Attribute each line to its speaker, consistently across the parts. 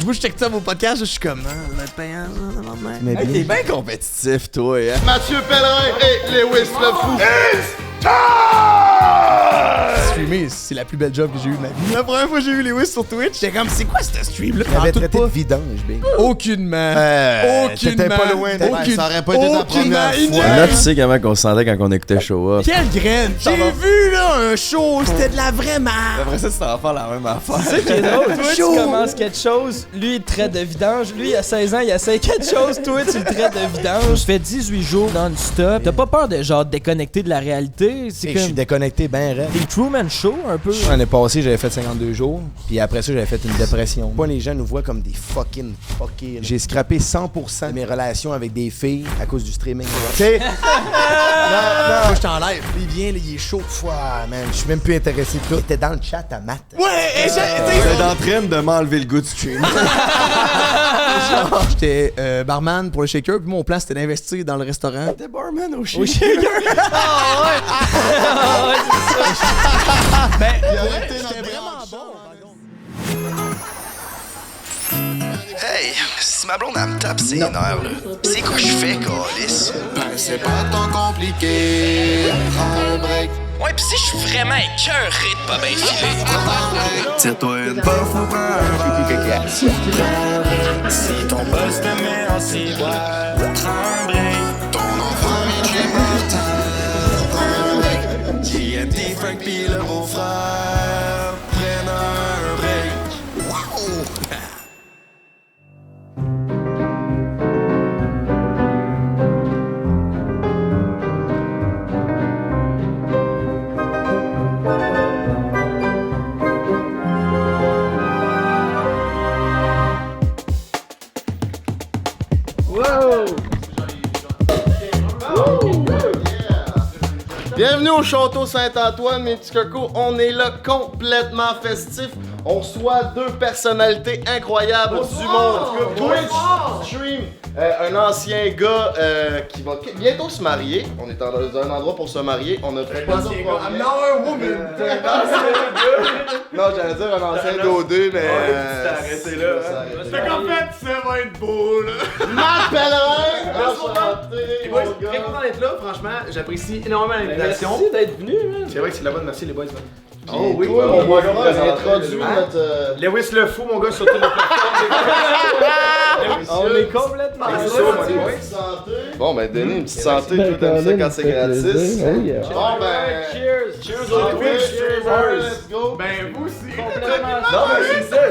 Speaker 1: Moi, je check ça vos podcasts, je suis comme, ça va être payant, ça va bien.
Speaker 2: Hey, t'es bien compétitif, toi, hein?
Speaker 3: Mathieu Pellerin et Lewis le fou.
Speaker 1: Streamer, c'est la plus belle job que j'ai eue de ma vie. La première fois que j'ai vu Lewis sur Twitch, j'étais comme, c'est quoi ce stream-là?
Speaker 2: Il avait
Speaker 1: Tout
Speaker 2: traité
Speaker 1: pas.
Speaker 2: de vidange, big.
Speaker 1: Aucunement.
Speaker 2: T'étais pas loin.
Speaker 3: Ça aurait pas été ta première fois.
Speaker 2: Là, tu sais comment on se sentait quand on écoutait Show Up.
Speaker 1: Quelle graine! J'ai vu là un show, c'était de la vraie merde!
Speaker 2: Après ça, tu t'en vas faire la même affaire.
Speaker 4: C'est qui est drôle, toi tu commences quelque chose, lui il te traite de vidange, lui il a 16 ans, il essaie quelque chose, toi tu le traites de vidange. Tu fais 18 jours non-stop, t'as pas peur de genre déconnecter de la réalité? C'est
Speaker 2: Je
Speaker 4: comme
Speaker 2: suis déconnecté ben raide.
Speaker 4: des Truman Show un peu.
Speaker 2: L'année passée, j'avais fait 52 jours, puis après ça, j'avais fait une dépression. Moi, les gens nous voient comme des fucking fuckers. J'ai scrappé 100% de mes relations avec des filles à cause du streaming. Tu sais?
Speaker 1: Moi, je t'enlève. Il vient, là, il est chaud.
Speaker 2: Ouah, man, je suis même plus intéressé de tout. T'es dans le chat à Matt.
Speaker 1: Ouais, et
Speaker 2: T'es en train de m'enlever le goût du stream.
Speaker 1: j'étais barman pour le shaker, puis mon plan c'était d'investir dans le restaurant.
Speaker 2: T'es barman au
Speaker 4: Au
Speaker 2: chien.
Speaker 4: shaker. Ah ouais. Ah ouais, c'est ça. Ben,
Speaker 1: C'était vraiment bon.
Speaker 5: Hey, si ma blonde elle me tape ses nerfs, là, c'est quoi je fais, câlisse?
Speaker 3: Ben, c'est pas tant compliqué. Prends un break.
Speaker 5: Ouais, pis si je suis vraiment écœuré de pas bien filer.
Speaker 3: Tire-toi une puff ou prends un verre.
Speaker 5: Si ton boss te met en ciboire, prends un break.
Speaker 3: Ton enfant vient chez Martin. Prends un break. JMT, Frank pis le beau-frère prennent un break. Wow! Bienvenue au Château Saint-Antoine, mes petits cocos. On est là complètement festif. On reçoit deux personnalités incroyables du monde. Twitch Stream, un ancien gars qui va bientôt se marier. On est dans un endroit pour se marier. On a pas d'autres problèmes. Non, j'allais dire un ancien d'O2, mais.
Speaker 6: arrêté là.
Speaker 3: Fait
Speaker 6: qu'en fait, ça va être beau, là.
Speaker 3: Matt Pellerin! Enchanté, mon
Speaker 6: Très
Speaker 3: gars.
Speaker 6: content d'être là, franchement, j'apprécie énormément l'invitation.
Speaker 4: merci d'être venu, man.
Speaker 6: C'est vrai que c'est la bonne, merci les boys.
Speaker 3: Oh oui, on va introduire notre.
Speaker 6: Lewis le fou, mon gars, sur toutes les plateformes.
Speaker 4: On est complètement
Speaker 3: Santé. Bon, ben, donnez une petite santé, tout comme ça quand c'est gratis. Bon, ben.
Speaker 4: Cheers.
Speaker 3: Cheers au Twitch streamers, let's go.
Speaker 6: Ben, vous aussi.
Speaker 4: Non,
Speaker 6: mais c'est ça.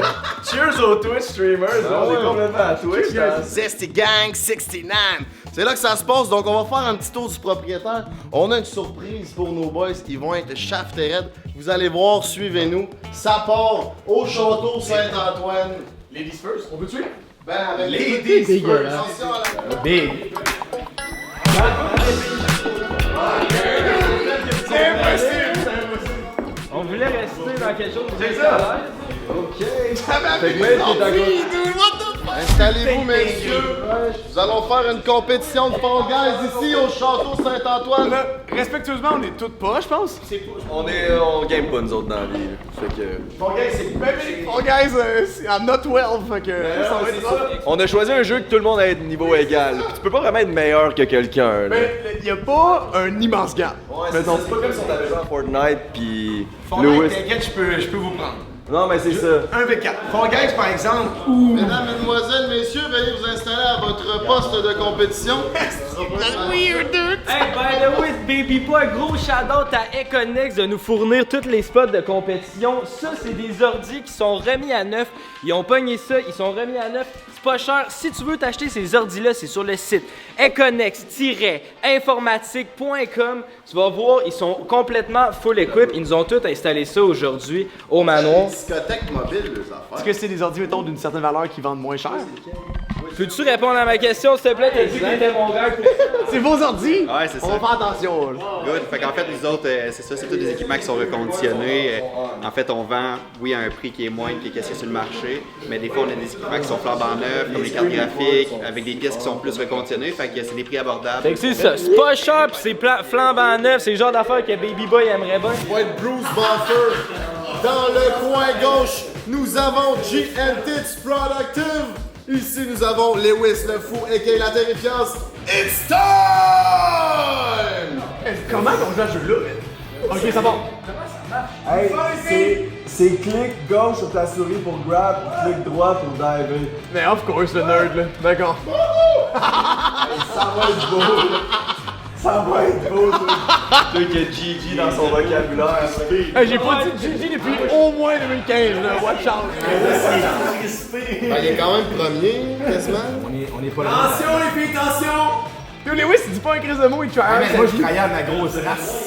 Speaker 6: Cheers aux Twitch streamers, on est complètement à Twitch.
Speaker 3: Zesty Gang 69. C'est là que ça se passe, donc on va faire un petit tour du propriétaire. On a une surprise pour nos boys, ils vont être shaftés raides. Vous allez voir, suivez-nous. Ça part au Château Saint-Antoine.
Speaker 6: Ladies first, on peut tuer?
Speaker 3: Ben, avec
Speaker 6: Ladies first.
Speaker 3: Attention à la...
Speaker 6: Big. C'est impossible.
Speaker 4: On voulait rester dans quelque chose de
Speaker 6: C'est ça.
Speaker 3: Ok.
Speaker 6: Fait que Will qui est à gauche.
Speaker 3: Installez-vous, messieurs. Nous allons faire une compétition de Fall Guys ici au Château Saint-Antoine.
Speaker 6: Là, respectueusement, on est toutes pas, je pense.
Speaker 7: On game pas nous autres dans la vie. Là. Fait que.
Speaker 6: Fall Guys, c'est même Fall Guys, I'm not well, fait que ça va être drôle.
Speaker 7: On a choisi un jeu que tout le monde a de niveau égal. Puis tu peux pas vraiment être meilleur que quelqu'un. là.
Speaker 6: Mais il y a pas un immense gap.
Speaker 7: Ouais, c'est pas comme si on avait joué à Fortnite puis
Speaker 6: Fall
Speaker 7: Lewis.
Speaker 6: Guys, t'inquiète, je peux vous prendre.
Speaker 7: Non mais c'est ça.
Speaker 6: 1v4. Fall Guys, par exemple,
Speaker 3: Mesdames, Mesdemoiselles, Messieurs, veuillez vous installer à votre poste de compétition.
Speaker 4: Hey, by the way, Baby Boy, gros shout-out à Econex de nous fournir tous les spots de compétition. Ça, c'est des ordis qui sont remis à neuf. Ils ont pogné ça, ils sont remis à neuf. C'est pas cher. Si tu veux t'acheter ces ordis-là, c'est sur le site econex-informatique.com. Tu vas voir, ils sont complètement full equip. Ils nous ont tous installé ça aujourd'hui au manoir.
Speaker 3: Discothèque mobile, les affaires.
Speaker 6: est-ce que c'est des ordi, mettons, d'une certaine valeur qui vendent moins cher?
Speaker 4: Peux-tu répondre à ma question, s'il te plaît? T'as dit que t'étais mon gars.
Speaker 6: C'est vos ordi?
Speaker 8: Ouais, c'est ça.
Speaker 6: On va faire attention. là.
Speaker 8: Good. Fait qu'en fait, nous autres, c'est ça, c'est tous des équipements qui sont reconditionnés. En fait, on vend, oui, à un prix qui est moindre que qu'est-ce qu'il y a sur le marché, mais des fois, on a des équipements qui sont flambant neufs, comme les cartes graphiques, avec des pièces qui sont plus reconditionnées. Fait que c'est des prix abordables.
Speaker 4: Fait que c'est ça. C'est pas cher pis c'est flambant neuf. C'est le genre d'affaires que Baby Boy aimerait bien.
Speaker 3: Va être Bruce Buffer dans le coin gauche. nous avons GNTits Productive. Ici, nous avons Lewis le Fou, a.k.a. la terrifiance. It's time!
Speaker 6: Comment on joue à ce jeu-là? Ok, ça va.
Speaker 7: Hey, c'est clic gauche sur ta souris pour grab, clic droit pour diver.
Speaker 6: Mais of course, le nerd, là. D'accord.
Speaker 7: Ça va être beau, là. Ça va être beau, toi. Toi qui a GG dans son vocabulaire.
Speaker 6: Hey, j'ai pas dit GG depuis au moins 2015, là. Watch out.
Speaker 3: Ben, il est quand même premier, quasiment.
Speaker 2: On est pas là.
Speaker 6: Attention, les filles, attention! Yo, Lewis, il dit pas un crise de mots, il try.
Speaker 2: Moi, je travaille à ma grosse race.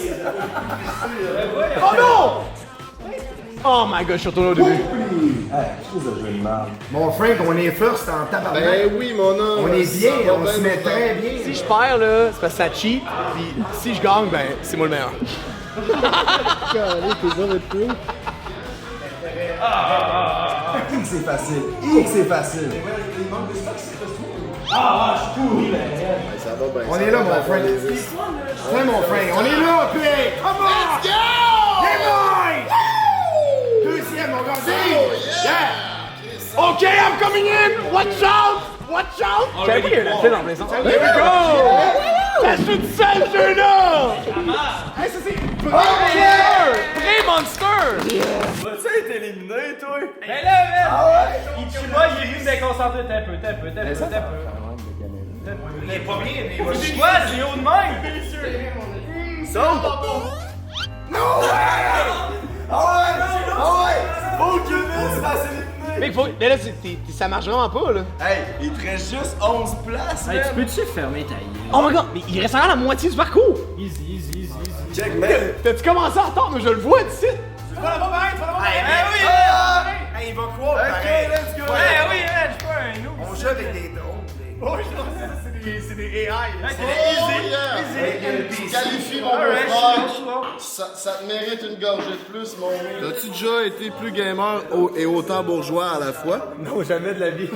Speaker 6: Oh non! Oh my god, je suis retourné au début.
Speaker 7: Hey, crise de jeu de merde.
Speaker 2: Mon Frank, on est first en tabarnak.
Speaker 3: Ben oui, mon homme.
Speaker 2: On est bien,
Speaker 3: Ça va
Speaker 2: on
Speaker 3: bien
Speaker 2: se met
Speaker 3: nous
Speaker 2: très bien.
Speaker 6: Si je perds, là, c'est parce que ça cheat, pis si je gagne, ben, c'est moi le meilleur.
Speaker 7: C'est facile. C'est facile.
Speaker 3: Ça va bien.
Speaker 2: On est là, mon Frank. C'est mon Frank. On est là, puis come on!
Speaker 3: Let's go!
Speaker 2: Deuxième, mon gars.
Speaker 6: Yeah! Okay, I'm coming in! Watch out! Watch out! J'avais pas qu'il y avait la file en plein centre. There we go! Ça shoot ça, le jeu-là! Hey, ça c'est Pré-Monster! Pré-Monster!
Speaker 7: Vas-tu être éliminé, toi?
Speaker 4: Mais là, man! Il tue pas, il risque d'être concentré. T'as un peu. Il est pas bien, mais il va chier. Quoi, c'est haut de même!
Speaker 6: Mais là, ça marche vraiment pas, là.
Speaker 7: Hey, il te reste juste 11 places,
Speaker 4: Hey, tu peux-tu fermer ta gueule?
Speaker 6: Oh my god, mais il reste encore la moitié du parcours!
Speaker 4: Easy.
Speaker 7: Check, man.
Speaker 6: T'as-tu commencé en retard? Mais je le vois d'ici!
Speaker 4: Hey,
Speaker 7: Il va croire, pareil.
Speaker 4: let's go! Hey, oui, man, je suis pas un noob.
Speaker 7: On joue avec des drones.
Speaker 6: C'est des AI, là.
Speaker 3: Tu qualifies mon beau-frère. Ça te mérite une gorgée de plus, mon gars. As-tu déjà été plus gamer et autant bourgeois à la fois?
Speaker 6: Non, jamais de la vie.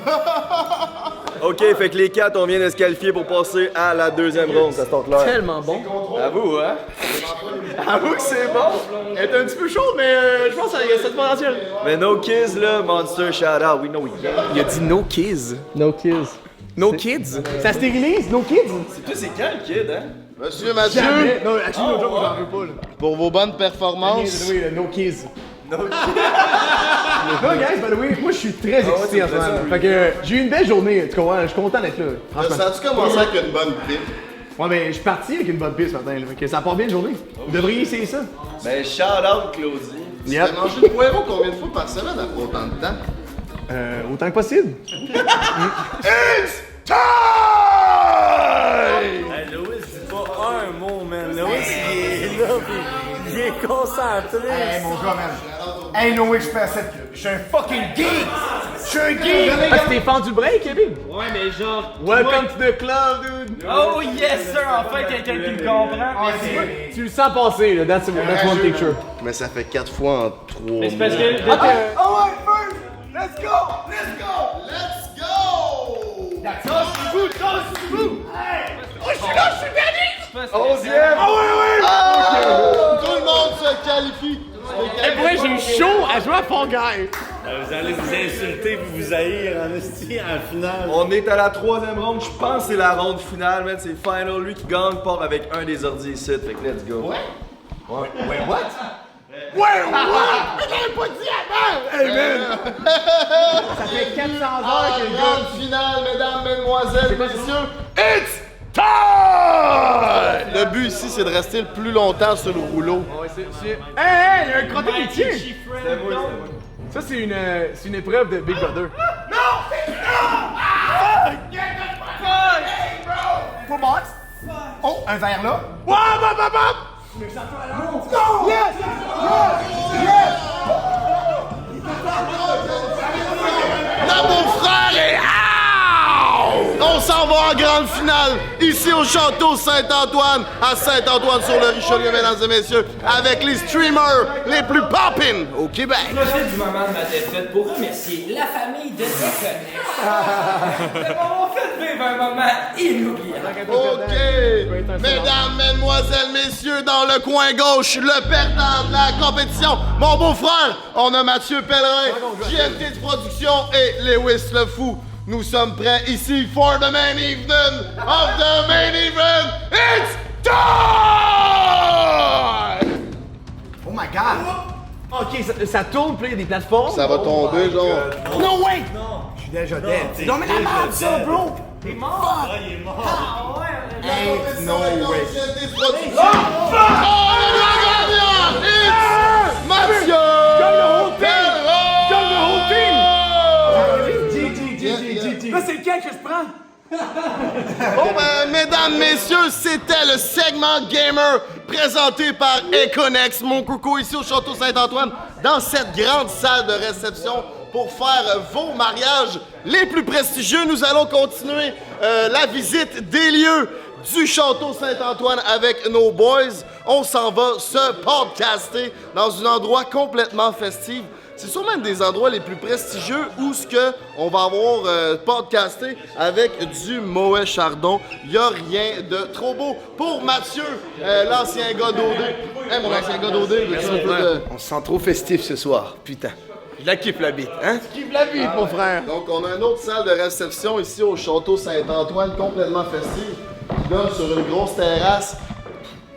Speaker 7: Ok, fait que les 4, on vient de se qualifier pour passer à la deuxième ronde, ça se tente là.
Speaker 6: Tellement bon.
Speaker 7: Avoue, hein?
Speaker 6: Avoue que c'est bon. Elle est un petit peu chaude, mais je pense qu'il y a cette potentiel.
Speaker 7: Mais no kids, là, Monster shout out, we know we get.
Speaker 6: Il a dit no kids. No kids. No kids? Ça stérilise? No kids?
Speaker 7: Toi, c'est quand le kid, hein?
Speaker 3: Monsieur Mathieu,
Speaker 6: Jamais. Non, actually, l'autre jour, j'en veux pas, là.
Speaker 3: pour vos bonnes performances,
Speaker 6: Oui, le no kids. No guys, by the way, moi je suis très excité en ce moment. Fait que j'ai eu une belle journée, tu comprends? Je suis content d'être là, franchement.
Speaker 3: ça a-tu commencé avec une bonne pipe?
Speaker 6: Ouais, mais je suis parti avec une bonne piste ce matin, là. Fait que ça part bien une journée. Vous devriez essayer ça.
Speaker 7: Ben, shout out, Claudie.
Speaker 3: Tu as mangé le poireau combien de fois par semaine après autant de temps?
Speaker 6: Autant que possible.
Speaker 9: Hey, Lewis, dis pas un mot, man. Lewis, il est là, pis il est concentré.
Speaker 2: Hey, mon gars, man. Hey, no way, je fais ça. Je suis un fucking geek. Je suis un geek.
Speaker 6: Ah, tu t'es fendu le break, Kevin?
Speaker 4: Ouais, mais genre.
Speaker 6: Welcome to the club, dude.
Speaker 4: Oh yes, sir! Enfin, quelqu'un qui me comprend.
Speaker 6: Tu le sens passer, là. That's one picture.
Speaker 3: Mais ça fait 4 fois en 3 mois.
Speaker 4: Mais c'est parce que.
Speaker 2: Oh, ouais, first. Let's go. Let's go.
Speaker 3: Let's go! Tout le monde se qualifie.
Speaker 6: Hey, pour vrai, j'ai eu chaud à jouer à Fall Guy.
Speaker 9: Vous allez vous insulter puis vous haïr en esti en finale.
Speaker 7: On est à la troisième ronde, je pense que c'est la ronde finale, man. C'est final, lui qui gagne part avec un des ordi ici, fait que let's go.
Speaker 2: Ouais, what? Ouais, what? Mais t'avais pas dit avant! Hey, man!
Speaker 6: Ça fait 400 heures
Speaker 3: Ah,
Speaker 6: que le gars.
Speaker 3: grande finale, mesdames, mesdemoiselles, messieurs.
Speaker 6: It's time!
Speaker 3: Le but ici, c'est de rester le plus longtemps sur le rouleau.
Speaker 6: Ouais, hey, il y a un crotté qui tient!
Speaker 7: C'est moi.
Speaker 6: Ça, c'est une épreuve de Big Brother.
Speaker 2: Full box. Oh, un verre là.
Speaker 6: Wouah, bap, bap, bap!
Speaker 3: Là, mon frère est out! On s'en va en grande finale, ici au Château Saint-Antoine, à Saint-Antoine-sur-le-Richelieu, mesdames et messieurs, avec les streamers les plus poppin' au Québec.
Speaker 4: Je profite du moment de ma défaite pour remercier la famille de Déconnex. On fait vivre un moment inoubliable.
Speaker 3: OK. Mesdames, mesdemoiselles, messieurs, dans le coin gauche, le perdant de la compétition, mon beau-frère, on a Mathieu Pellerin, JMT de production et Lewis le Fou. Nous sommes prêts ici for the main evening of the main event. It's time!
Speaker 6: Oh my god! Ok, ça tourne, puis il y a des plateformes.
Speaker 3: Ça va tomber, genre.
Speaker 6: No way! Je suis déjà dead. Non, mais la merde, ça, bro!
Speaker 4: T'es mort?
Speaker 9: Il est mort.
Speaker 3: Ain't no way. JMT de production. Oh, le gagnant! It's Mathieu Pellerin!
Speaker 6: Là, c'est lequel que je prends?
Speaker 3: Bon ben, mesdames, messieurs, c'était le segment gamer présenté par Econex, mon coucou, ici au Château Saint-Antoine, dans cette grande salle de réception pour faire vos mariages les plus prestigieux. Nous allons continuer la visite des lieux du Château Saint-Antoine avec nos boys. On s'en va se podcaster dans un endroit complètement festif. C'est sûrement un des endroits les plus prestigieux où ce que on va avoir podcasté avec du Moët Chardon. Il n'y a rien de trop beau. Pour Mathieu, l'ancien gars d'OD. Hey, mon ancien gars d'OD,
Speaker 2: On se sent trop festif ce soir, putain. Je la kiffe la bite, hein?
Speaker 6: Kiffe la vie, mon frère.
Speaker 3: Donc, on a une autre salle de réception ici au Château Saint-Antoine, complètement festive, qui donne sur une grosse terrasse.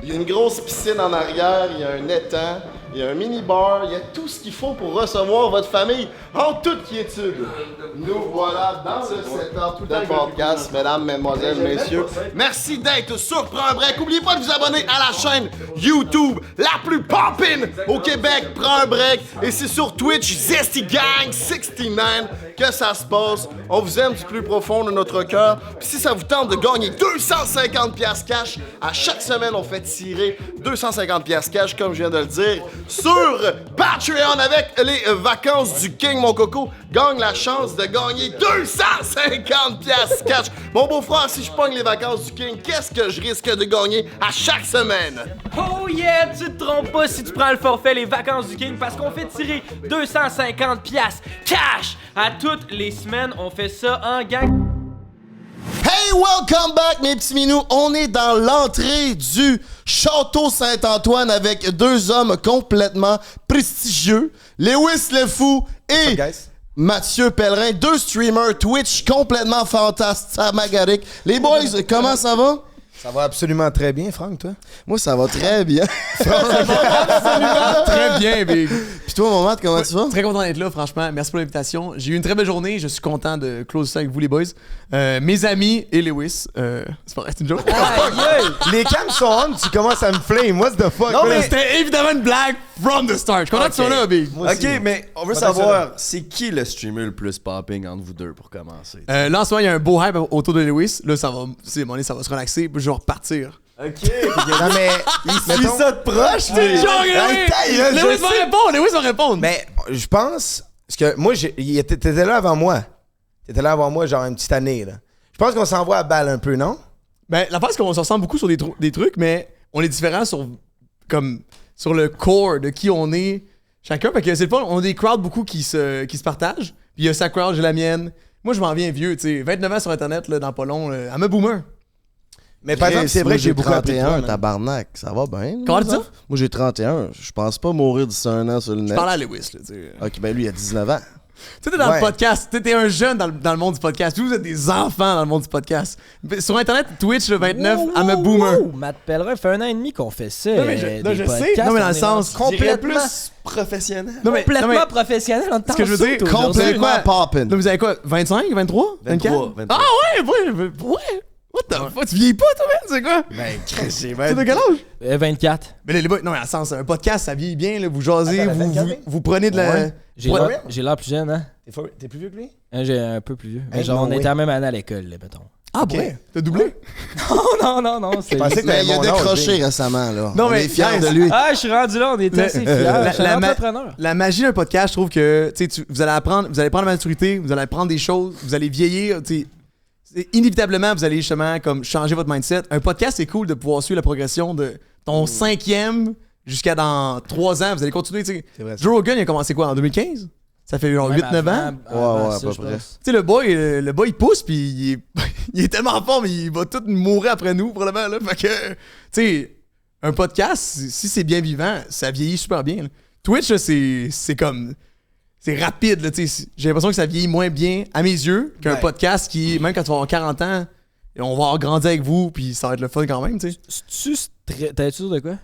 Speaker 3: Il y a une grosse piscine en arrière, il y a un étang, il y a un mini-bar, il y a tout ce qu'il faut pour recevoir votre famille en toute quiétude. Nous voilà dans le setup de podcast, mesdames, mesdemoiselles, messieurs. Merci d'être sur Prends un break. N'oubliez pas de vous abonner à la chaîne YouTube la plus poppin' au Québec, Prends un break. Et c'est sur Twitch, Zesty Gang 69 que ça se passe. On vous aime du plus profond de notre cœur. Puis si ça vous tente de gagner 250$ cash, à chaque semaine, on fait tirer 250$ cash, comme je viens de le dire, sur Patreon avec les vacances du King, mon coco. Gagne la chance de gagner 250$ cash. Mon beau-frère, si je pogne les vacances du King, qu'est-ce que je risque de gagner à chaque semaine?
Speaker 4: Oh yeah, tu te trompes pas si tu prends le forfait Les Vacances du King parce qu'on fait tirer 250$ cash à toutes les semaines. On fait ça en gang.
Speaker 3: Hey, welcome back, mes petits minous. On est dans l'entrée du Château Saint-Antoine avec deux hommes complètement prestigieux, Lewis le Fou et Mathieu Pellerin, deux streamers Twitch complètement fantasmagoriques. Les boys, comment ça va?
Speaker 2: Ça va absolument très bien, Franck, toi?
Speaker 3: Moi, ça va très bien.
Speaker 1: Absolument très bien, big.
Speaker 3: Puis toi, Momad, comment tu vas?
Speaker 1: Très content d'être là, franchement. Merci pour l'invitation. J'ai eu une très belle journée. Je suis content de close ça avec vous, les boys. Mes amis et Lewis. C'est pas vrai, c'est une joke.
Speaker 2: Les cams sont on, tu commences à me flame. What the fuck?
Speaker 1: Non, mais c'était évidemment une blague from the start. Je suis content que tu sois là, big.
Speaker 7: Ok, mais on veut savoir, c'est qui le streamer le plus popping entre vous deux pour commencer?
Speaker 1: Là, en ce moment, il y a un beau hype autour de Lewis. Là, ça va, ça va se relaxer. Je vais repartir.
Speaker 7: Ok.
Speaker 2: Non, mais.
Speaker 7: Il suit ça de proche,
Speaker 1: C'est une joke, Lewis va répondre. Lewis va répondre.
Speaker 2: Mais je pense. Parce que moi, t'étais là avant moi. T'étais là avant moi, genre une petite année, là. Je pense qu'on s'envoie à balle un peu, non?
Speaker 1: Ben, la face, c'est qu'on se ressemble beaucoup sur des trucs, mais on est différents sur le core de qui on est chacun. Parce que c'est le fun, on a des crowds beaucoup qui se partagent. Puis il y a sa crowd, j'ai la mienne. Moi, je m'en viens vieux, tu sais. 29 ans sur Internet, là, dans pas long. I'm a boomer.
Speaker 2: Mais par exemple, c'est vrai que j'ai beaucoup appris de toi,
Speaker 3: 31, tabarnak, ça va bien.
Speaker 1: Comment tu dis ça?
Speaker 3: Moi, j'ai 31. Je pense pas mourir d'ici un an sur le net.
Speaker 1: Je parlais à Lewis, là, tu sais.
Speaker 3: Ok, ben lui, il a 19 ans.
Speaker 1: Tu sais, t'es dans le podcast. T'es un jeune dans le monde du podcast. Vous êtes des enfants dans le monde du podcast. Sur Internet, Twitch, le 29, I'm a boomer.
Speaker 4: Matt Pellerin, fait 1 an et demi qu'on fait ça.
Speaker 1: Non, mais je sais. Non, mais dans le sens
Speaker 7: Complètement plus professionnel.
Speaker 1: Non, mais,
Speaker 4: complètement professionnel en temps.
Speaker 1: Ce que je veux dire,
Speaker 3: complètement poppin'.
Speaker 1: Vous avez quoi? 25, 23? 24? Ah ouais. What the fuck? Tu vieillis pas, toi, man? C'est quoi?
Speaker 3: Ben, Chris, c'est
Speaker 1: Tu de quel âge?
Speaker 4: 24.
Speaker 1: Mais les boys, non, mais dans le sens, un podcast, ça vieillit bien, là, vous jasez, vous prenez de la...
Speaker 4: J'ai l'air plus jeune, hein?
Speaker 2: T'es plus vieux que lui?
Speaker 4: J'ai un peu plus vieux. Mais genre, on était à la même année à l'école, là, mettons.
Speaker 1: Ah, ouais? T'as doublé?
Speaker 4: Non, c'est...
Speaker 3: Mais il a décroché récemment, là.
Speaker 1: Non,
Speaker 3: on
Speaker 1: mais
Speaker 3: est fiers de lui.
Speaker 4: Ah, je suis rendu là, on est assez fiers. Je suis un entrepreneur.
Speaker 1: La magie d'un podcast, je trouve que, tu sais, vous allez prendre la maturité, vous allez apprendre des choses, vous allez vieillir, tu sais... Inévitablement, vous allez justement comme changer votre mindset. Un podcast, c'est cool de pouvoir suivre la progression de ton 5e jusqu'à dans 3 ans. Vous allez continuer. Joe Rogan, il a commencé quoi, en 2015? Ça fait genre 8-9 ans?
Speaker 3: Ouais, à peu près.
Speaker 1: Tu sais, le boy, il pousse, puis il est tellement fort, mais il va tout mourir après nous, probablement. Là. Fait que, tu sais, un podcast, si c'est bien vivant, ça vieillit super bien. Là. Twitch, là, c'est comme... C'est rapide, là, tu sais. J'ai l'impression que ça vieillit moins bien, à mes yeux, qu'un podcast qui, même quand tu vas avoir 40 ans, on va avoir grandi avec vous, puis ça va être le fun quand même, tu sais.
Speaker 10: T'as sûr de quoi?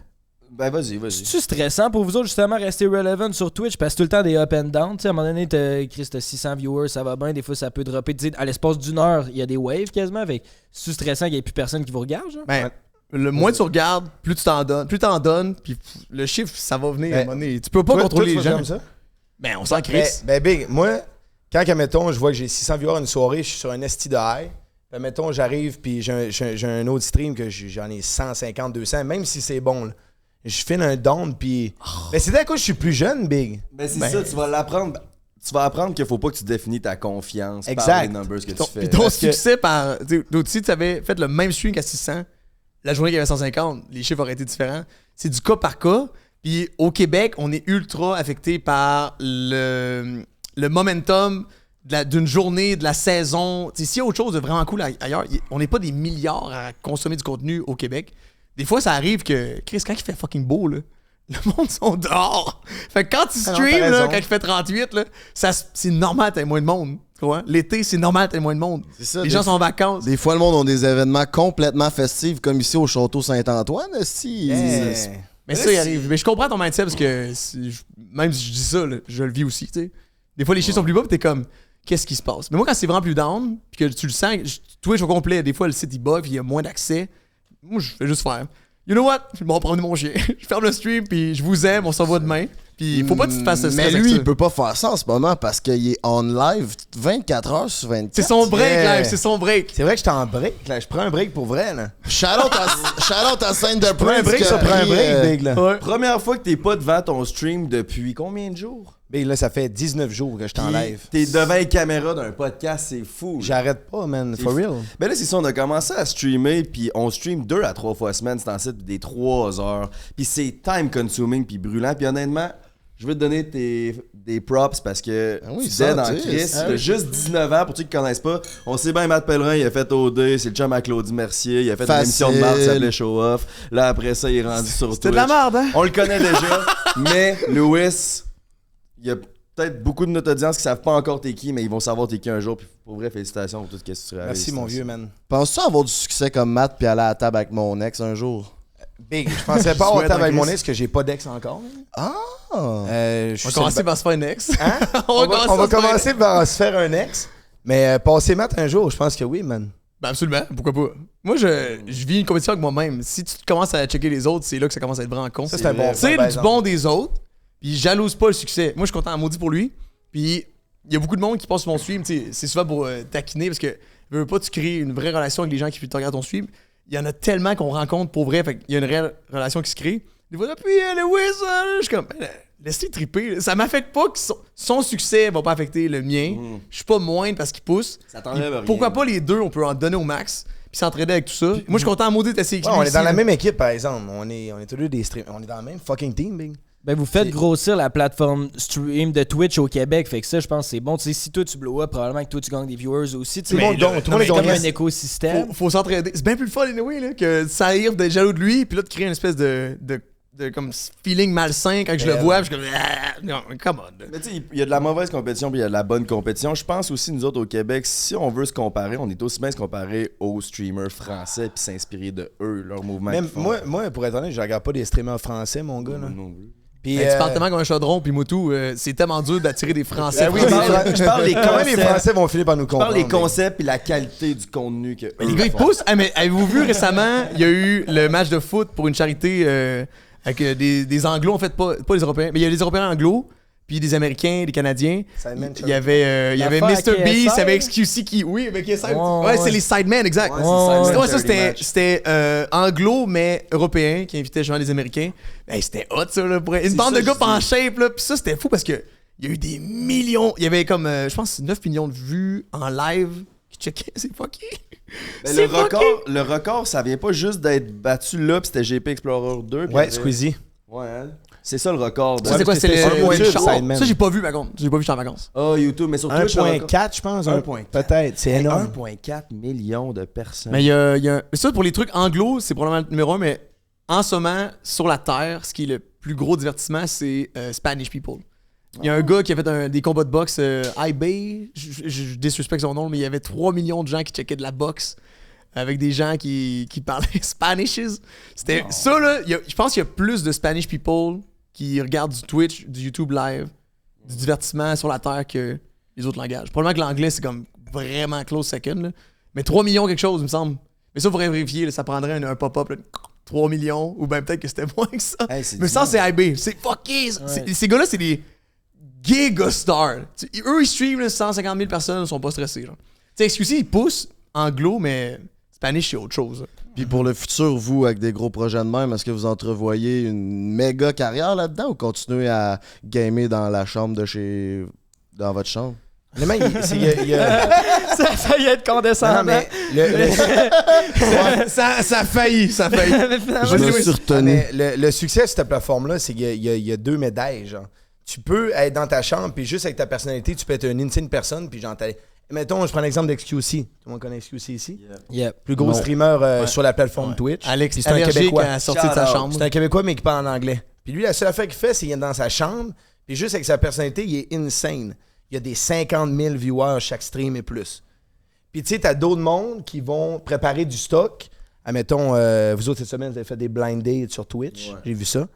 Speaker 2: Ben, vas-y.
Speaker 10: C'est-tu stressant pour vous autres, justement, rester relevant sur Twitch? Parce que tout le temps des up and down. T'sais, à un moment donné, t'as 600 viewers, ça va bien. Des fois, ça peut dropper. T'sais, à l'espace d'une heure, il y a des waves quasiment. C'est-tu stressant qu'il n'y ait plus personne qui vous regarde, genre?
Speaker 1: Ben, le moins tu regardes, plus tu t'en donnes. Plus t'en donnes, puis le chiffre, ça va venir à un moment donné. Tu peux pas contrôler les gens.
Speaker 2: Ça?
Speaker 1: Ben, on s'en crisse.
Speaker 2: Ben, Big, moi, quand, admettons, je vois que j'ai 600 viewers une soirée, je suis sur un esti de high. Puis, admettons, j'arrive, puis j'ai un autre stream que j'en ai 150, 200, même si c'est bon, là. Je file un down, puis... Ben, c'est d'un coup, je suis plus jeune, Big.
Speaker 7: Ben, c'est ça, tu vas l'apprendre. Tu vas apprendre qu'il faut pas que tu définis ta confiance par les numbers que tu fais.
Speaker 1: Puis ton succès par... Si tu avais fait le même swing à 600, la journée qu'il y avait 150, les chiffres auraient été différents. C'est du cas par cas. Puis au Québec, on est ultra affecté par le momentum d'une journée, de la saison. T'sais, s'il y a autre chose de vraiment cool ailleurs, on n'est pas des milliards à consommer du contenu au Québec. Des fois, ça arrive que, Chris, quand il fait fucking beau, là, le monde sont dehors. Fait que quand tu streams, là, quand il fait 38, là, c'est normal t'as moins de monde. L'été, c'est normal t'as moins de monde.
Speaker 3: Ça,
Speaker 1: les gens sont en vacances.
Speaker 3: Des fois, le monde a des événements complètement festifs, comme ici au Château Saint-Antoine.
Speaker 1: Mais ça, il arrive. Mais je comprends ton mindset parce que même si je dis ça, là, je le vis aussi. T'sais. Des fois, les chiffres sont plus bas et t'es comme, qu'est-ce qui se passe? Mais moi, quand c'est vraiment plus down, puis que tu le sens, Twitch au complet, des fois, le site il bug, puis il y a moins d'accès. Moi, je fais juste faire. You know what? Je vais m'en prendre mon chien. Je ferme le stream, puis je vous aime, on s'en va demain. Puis faut pas que tu te fasses ce stress.
Speaker 3: Mais lui, il peut pas faire ça en ce moment parce qu'il est on live 24 heures sur 24.
Speaker 1: C'est son break, live, c'est son break.
Speaker 2: C'est vrai que j'étais en break, là. Je prends un break pour vrai, là.
Speaker 3: Shout-out à scène de
Speaker 2: Prends un break, ça prend un break, Big, là.
Speaker 1: Ouais.
Speaker 7: Première fois que t'es pas devant ton stream depuis combien de jours?
Speaker 2: Big, là, ça fait 19 jours que je t'en live.
Speaker 7: T'es devant les caméras d'un podcast, c'est fou.
Speaker 2: J'arrête pas, man. For real.
Speaker 7: Ben là, c'est ça, on a commencé à streamer, puis on stream 2 à 3 fois semaine, c'est en site des 3 heures. Puis c'est time consuming, puis brûlant. Puis honnêtement, je veux te donner des props parce que tu dead en Chris. T'as juste 19 ans, pour ceux qui ne connaissent pas. On sait bien, Matt Pellerin, il a fait OD, c'est le chum à Claudie Mercier. Il a fait une émission de marde qui s'appelait Show Off. Là, après ça, il est rendu sur Twitch.
Speaker 1: C'était de la merde, hein?
Speaker 7: On le connaît déjà. Mais Louis, il y a peut-être beaucoup de notre audience qui savent pas encore t'es qui, mais ils vont savoir t'es qui un jour. Puis pour vrai, félicitations pour tout ce que tu réalises.
Speaker 2: Merci, mon vieux, man.
Speaker 3: Penses-tu avoir du succès comme Matt puis aller à la table avec mon ex un jour?
Speaker 2: Big, je penserais pas avoir table avec mon ex parce que j'ai pas d'ex encore.
Speaker 1: On va commencer par se faire un ex.
Speaker 2: Hein? on va commencer par se faire un ex. Mais passer Matt un jour, je pense que oui, man.
Speaker 1: Ben absolument, pourquoi pas. Moi, je vis une compétition avec moi-même. Si tu commences à checker les autres, c'est là que ça commence à être vraiment con.
Speaker 2: Ça, c'est un bon
Speaker 1: c'est du bon des autres, puis je jalouse pas le succès. Moi, je suis content à maudit pour lui. Puis il y a beaucoup de monde qui passe sur mon stream. C'est souvent pour taquiner parce que veux pas, tu crées une vraie relation avec les gens qui te regardent ton stream. Il y en a tellement qu'on rencontre pour vrai. Fait qu'il y a une réelle relation qui se crée. Des fois, puis Lewis, je suis comme, laisse-les triper. Ça m'affecte pas que son succès va pas affecter le mien. Je suis pas moindre parce qu'il pousse.
Speaker 7: Ça t'enlève rien.
Speaker 1: Pourquoi pas les deux, on peut en donner au max. Puis s'entraider avec tout ça. Moi, je suis content à maudit d'essayer avec lui.
Speaker 2: On est dans la même équipe, par exemple. On est tous deux des streamers. On est dans le même fucking team, Big.
Speaker 10: Ben, vous faites grossir la plateforme stream de Twitch au Québec, fait que ça, je pense que c'est bon. Tu sais, si toi tu blow up, probablement que toi tu gagnes des viewers aussi. Tout le monde est comme un écosystème.
Speaker 1: Faut s'entraider. C'est bien plus le fun, anyway, là, que ça arrive d'être jaloux de lui, puis là, de créer une espèce de comme feeling malsain quand je le vois, puis je suis comme, non, come on.
Speaker 7: Mais tu sais, il y a de la mauvaise compétition, puis il y a de la bonne compétition. Je pense aussi, nous autres au Québec, si on veut se comparer, on est aussi bien se comparer aux streamers français, puis s'inspirer de eux, leur mouvement.
Speaker 2: Même moi, pour être honnête, je regarde pas des streamers français, mon gars. Là.
Speaker 7: Non plus.
Speaker 1: Puis, tu parles tellement comme un chaudron, puis Moutou, c'est tellement dur d'attirer des Français.
Speaker 2: Oui, je parle des concepts. Les Français vont finir par nous comprendre.
Speaker 7: Je parle des concepts et la qualité du contenu que
Speaker 1: les gars, ils poussent. Mais avez-vous vu récemment, il y a eu le match de foot pour une charité avec des Anglos, en fait, pas les Européens, mais il y a des Européens anglos, puis des Américains, des Canadiens. Il y avait Mr. Beast, il y avait XQC qui... Oui, avec ouais, c'est les Sidemen, exact. C'était anglo, mais européen, qui invitait justement les Américains. Hey, c'était hot, ça, là. Une bande de gars en shape, là. Puis ça, c'était fou parce que il y a eu des millions... Il y avait comme, je pense, 9 millions de vues en live qui checkaient. C'est fucké.
Speaker 7: Le record, ça vient pas juste d'être battu là, puis c'était GP Explorer 2.
Speaker 2: Ouais, Squeezie.
Speaker 7: Ouais, hein? C'est ça le record.
Speaker 1: Ça, c'est quoi? C'est
Speaker 2: sur YouTube,
Speaker 1: le
Speaker 2: Sidemen.
Speaker 1: Ça, j'ai pas vu, par contre. J'ai pas vu, j'étais en vacances.
Speaker 7: YouTube, mais sur Twitch,
Speaker 2: 1.4, je pense.
Speaker 7: 1.4.
Speaker 2: Peut-être, c'est énorme.
Speaker 7: 1.4 millions de personnes.
Speaker 1: Mais il y a ça, pour les trucs anglo, c'est probablement le numéro 1, mais en ce moment, sur la Terre, ce qui est le plus gros divertissement, c'est Spanish People. Il y a un gars qui a fait des combats de boxe eBay, je disrespecte son nom, mais il y avait 3 millions de gens qui checkaient de la boxe avec des gens qui parlaient Spanishes. C'était ça, là. Je pense qu'il y a plus de Spanish People qui regardent du Twitch, du YouTube live, du divertissement sur la Terre que les autres langages. Probablement que l'anglais, c'est comme vraiment close second, là. Mais 3 millions quelque chose, il me semble. Mais ça, il faudrait vérifier, là, ça prendrait un pop-up, là, 3 millions, ou bien peut-être que c'était moins que ça.
Speaker 7: Hey,
Speaker 1: mais ça, c'est eBay. C'est fucké. Ces gars-là, c'est des giga stars. Eux, ils streament, là, 150 000 personnes, ils sont pas stressés. Tu sais, XQC, ils poussent anglo, mais Spanish, c'est autre chose. Là.
Speaker 3: Puis pour le futur, vous, avec des gros projets de même, est-ce que vous entrevoyez une méga carrière là-dedans ou continuez à gamer dans la chambre dans votre chambre?
Speaker 2: Le mec, il y a...
Speaker 10: ça y est être condescendant.
Speaker 2: Non, mais
Speaker 1: ça a failli.
Speaker 3: Je me suis retenu.
Speaker 2: Le succès de cette plateforme-là, c'est qu'il y a 2 médailles, genre. Tu peux être dans ta chambre, puis juste avec ta personnalité, tu peux être une insane personne, puis genre, mettons, je prends l'exemple d'XQC. Tout le monde connaît XQC ici?
Speaker 10: Yep.
Speaker 2: Plus gros streamer sur la plateforme Twitch.
Speaker 1: Alex,
Speaker 2: c'est un Québécois.
Speaker 1: a sorti de sa chambre.
Speaker 2: C'est un Québécois, mais qui parle en anglais. Puis lui, la seule affaire qu'il fait, c'est qu'il est dans sa chambre, puis juste avec sa personnalité, il est insane. Il y a des 50 000 viewers chaque stream et plus. Puis tu sais, t'as d'autres mondes qui vont préparer du stock. Admettons, vous autres, cette semaine, vous avez fait des blind dates sur Twitch. Ouais. J'ai vu ça.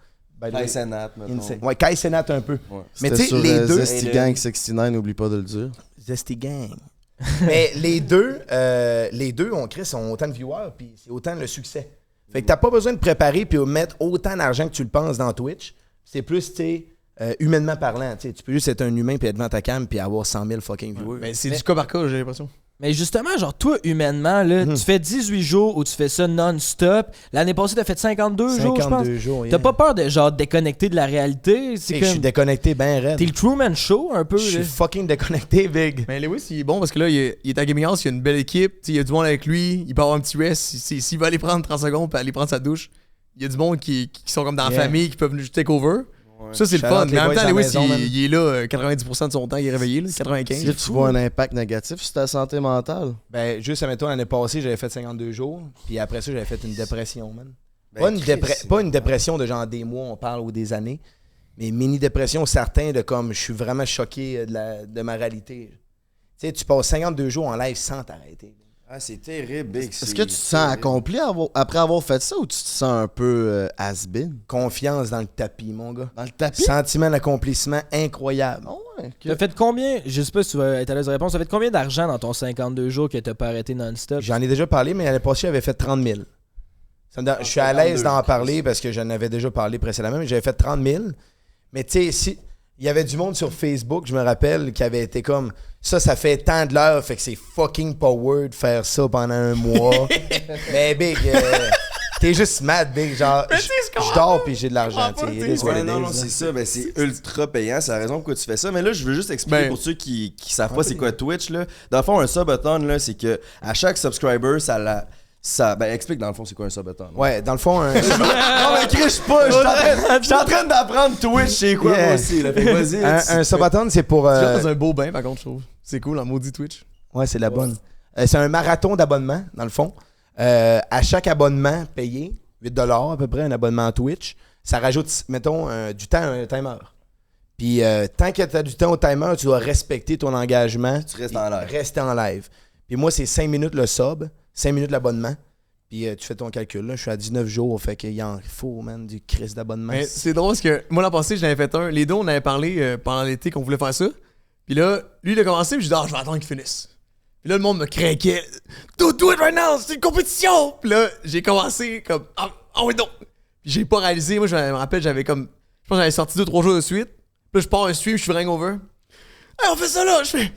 Speaker 7: Kai Cenat, mettons.
Speaker 2: Ouais, Kai Cenat un peu.
Speaker 3: Ouais.
Speaker 2: Mais tu sais, les deux...
Speaker 3: Zesty Gang 69, n'oublie pas de le dire.
Speaker 2: Zesty Gang. Mais les deux, on crée, sont autant de viewers, puis c'est autant le succès. Fait que t'as pas besoin de préparer puis mettre autant d'argent que tu le penses dans Twitch. C'est plus, tu sais, humainement parlant. Tu peux juste être un humain puis être devant ta cam puis avoir 100 000 fucking viewers.
Speaker 1: Mais c'est du cas par cas, j'ai l'impression.
Speaker 10: Mais justement, genre, toi, humainement, là, tu fais 18 jours où tu fais ça non-stop. L'année passée, t'as fait 52 jours, je pense.
Speaker 2: 52 jours,
Speaker 10: T'as pas peur de, genre, déconnecter de la réalité?
Speaker 2: Je suis déconnecté ben raide.
Speaker 10: T'es le Truman Show, un peu,
Speaker 2: Je suis fucking déconnecté, big.
Speaker 1: Mais Lewis, il est bon parce que là, il est à Gaming House, il y a une belle équipe, il y a du monde avec lui, il peut avoir un petit rest. S'il va aller prendre 30 secondes puis aller prendre sa douche, il y a du monde qui sont comme dans la famille, qui peuvent juste take over. Ouais. Ça, c'est le fun. Mais en même temps, Lewis, il est là 90% de son temps, il est réveillé, là, 95%.
Speaker 3: Si tu vois un impact négatif sur ta santé mentale?
Speaker 2: Ben, juste, admettons, l'année passée, j'avais fait 52 jours, puis après ça, j'avais fait une dépression, man.
Speaker 7: Ben,
Speaker 2: Pas une dépression de genre des mois, on parle, ou des années, mais mini-dépression, certains de comme, je suis vraiment choqué de ma réalité. Tu sais, tu passes 52 jours en live sans t'arrêter.
Speaker 7: Ah, c'est terrible, Big.
Speaker 3: Est-ce que tu te sens accompli après avoir fait ça ou tu te sens un peu has-been?
Speaker 2: Confiance dans le tapis, mon gars.
Speaker 3: Dans le tapis?
Speaker 2: Sentiment d'accomplissement incroyable.
Speaker 3: Oh ouais.
Speaker 10: T'as fait combien, je sais pas si tu vas être à l'aise de répondre, t'as fait combien d'argent dans ton 52 jours que t'as pas arrêté non-stop?
Speaker 2: J'en ai déjà parlé, mais l'année passée, j'avais fait 30 000. Je suis à l'aise d'en parler parce que j'en avais déjà parlé précédemment, mais j'avais fait 30 000. Mais tu sais, il y avait du monde sur Facebook, je me rappelle, qui avait été comme ça fait tant de l'heure, fait que c'est fucking power de faire ça pendant un mois. Mais Big, t'es juste mad, Big. Genre, je dors puis j'ai de l'argent.
Speaker 7: Ouais, non, c'est ça. Ben, c'est ultra payant. C'est la raison pourquoi tu fais ça. Mais là, je veux juste expliquer pour ceux qui savent pas c'est quoi Twitch. Là. Dans le fond, un subathon, là, c'est que à chaque subscriber, explique dans le fond c'est quoi un subathon.
Speaker 2: Ouais, dans le fond,
Speaker 7: non, mais Chris, je suis en train d'apprendre Twitch, c'est quoi moi aussi. Là. Fait, vas-y,
Speaker 2: un subathon, c'est pour.
Speaker 1: Tu rentres dans un beau bain, par contre, je trouve. C'est cool, en maudit Twitch.
Speaker 2: Ouais, c'est la bonne. C'est un marathon d'abonnement, dans le fond. À chaque abonnement payé, 8$ à peu près, un abonnement à Twitch, ça rajoute, mettons, du temps à un timer. Puis tant que tu as du temps au timer, tu dois respecter ton engagement.
Speaker 7: Tu restes en live.
Speaker 2: Rester en live. Puis moi, c'est 5 minutes le sub, 5 minutes l'abonnement. Puis tu fais ton calcul. Là, je suis à 19 jours, fait qu'il en faut, man, du crise d'abonnement.
Speaker 1: Mais c'est drôle parce que moi, l'an passé, j'en avais fait un. Les deux, on avait parlé pendant l'été qu'on voulait faire ça. Puis là, lui, il a commencé, puis je dis, je vais attendre qu'il finisse. Puis là, le monde me craquait. Do it right now, c'est une compétition! Puis là, j'ai commencé comme, oui, non! Puis j'ai pas réalisé, moi, je me rappelle, j'avais comme, je pense que j'avais sorti 2-3 jours de suite. Puis là, je pars un stream, je suis hangover. Hey, on fait ça là! Je fais,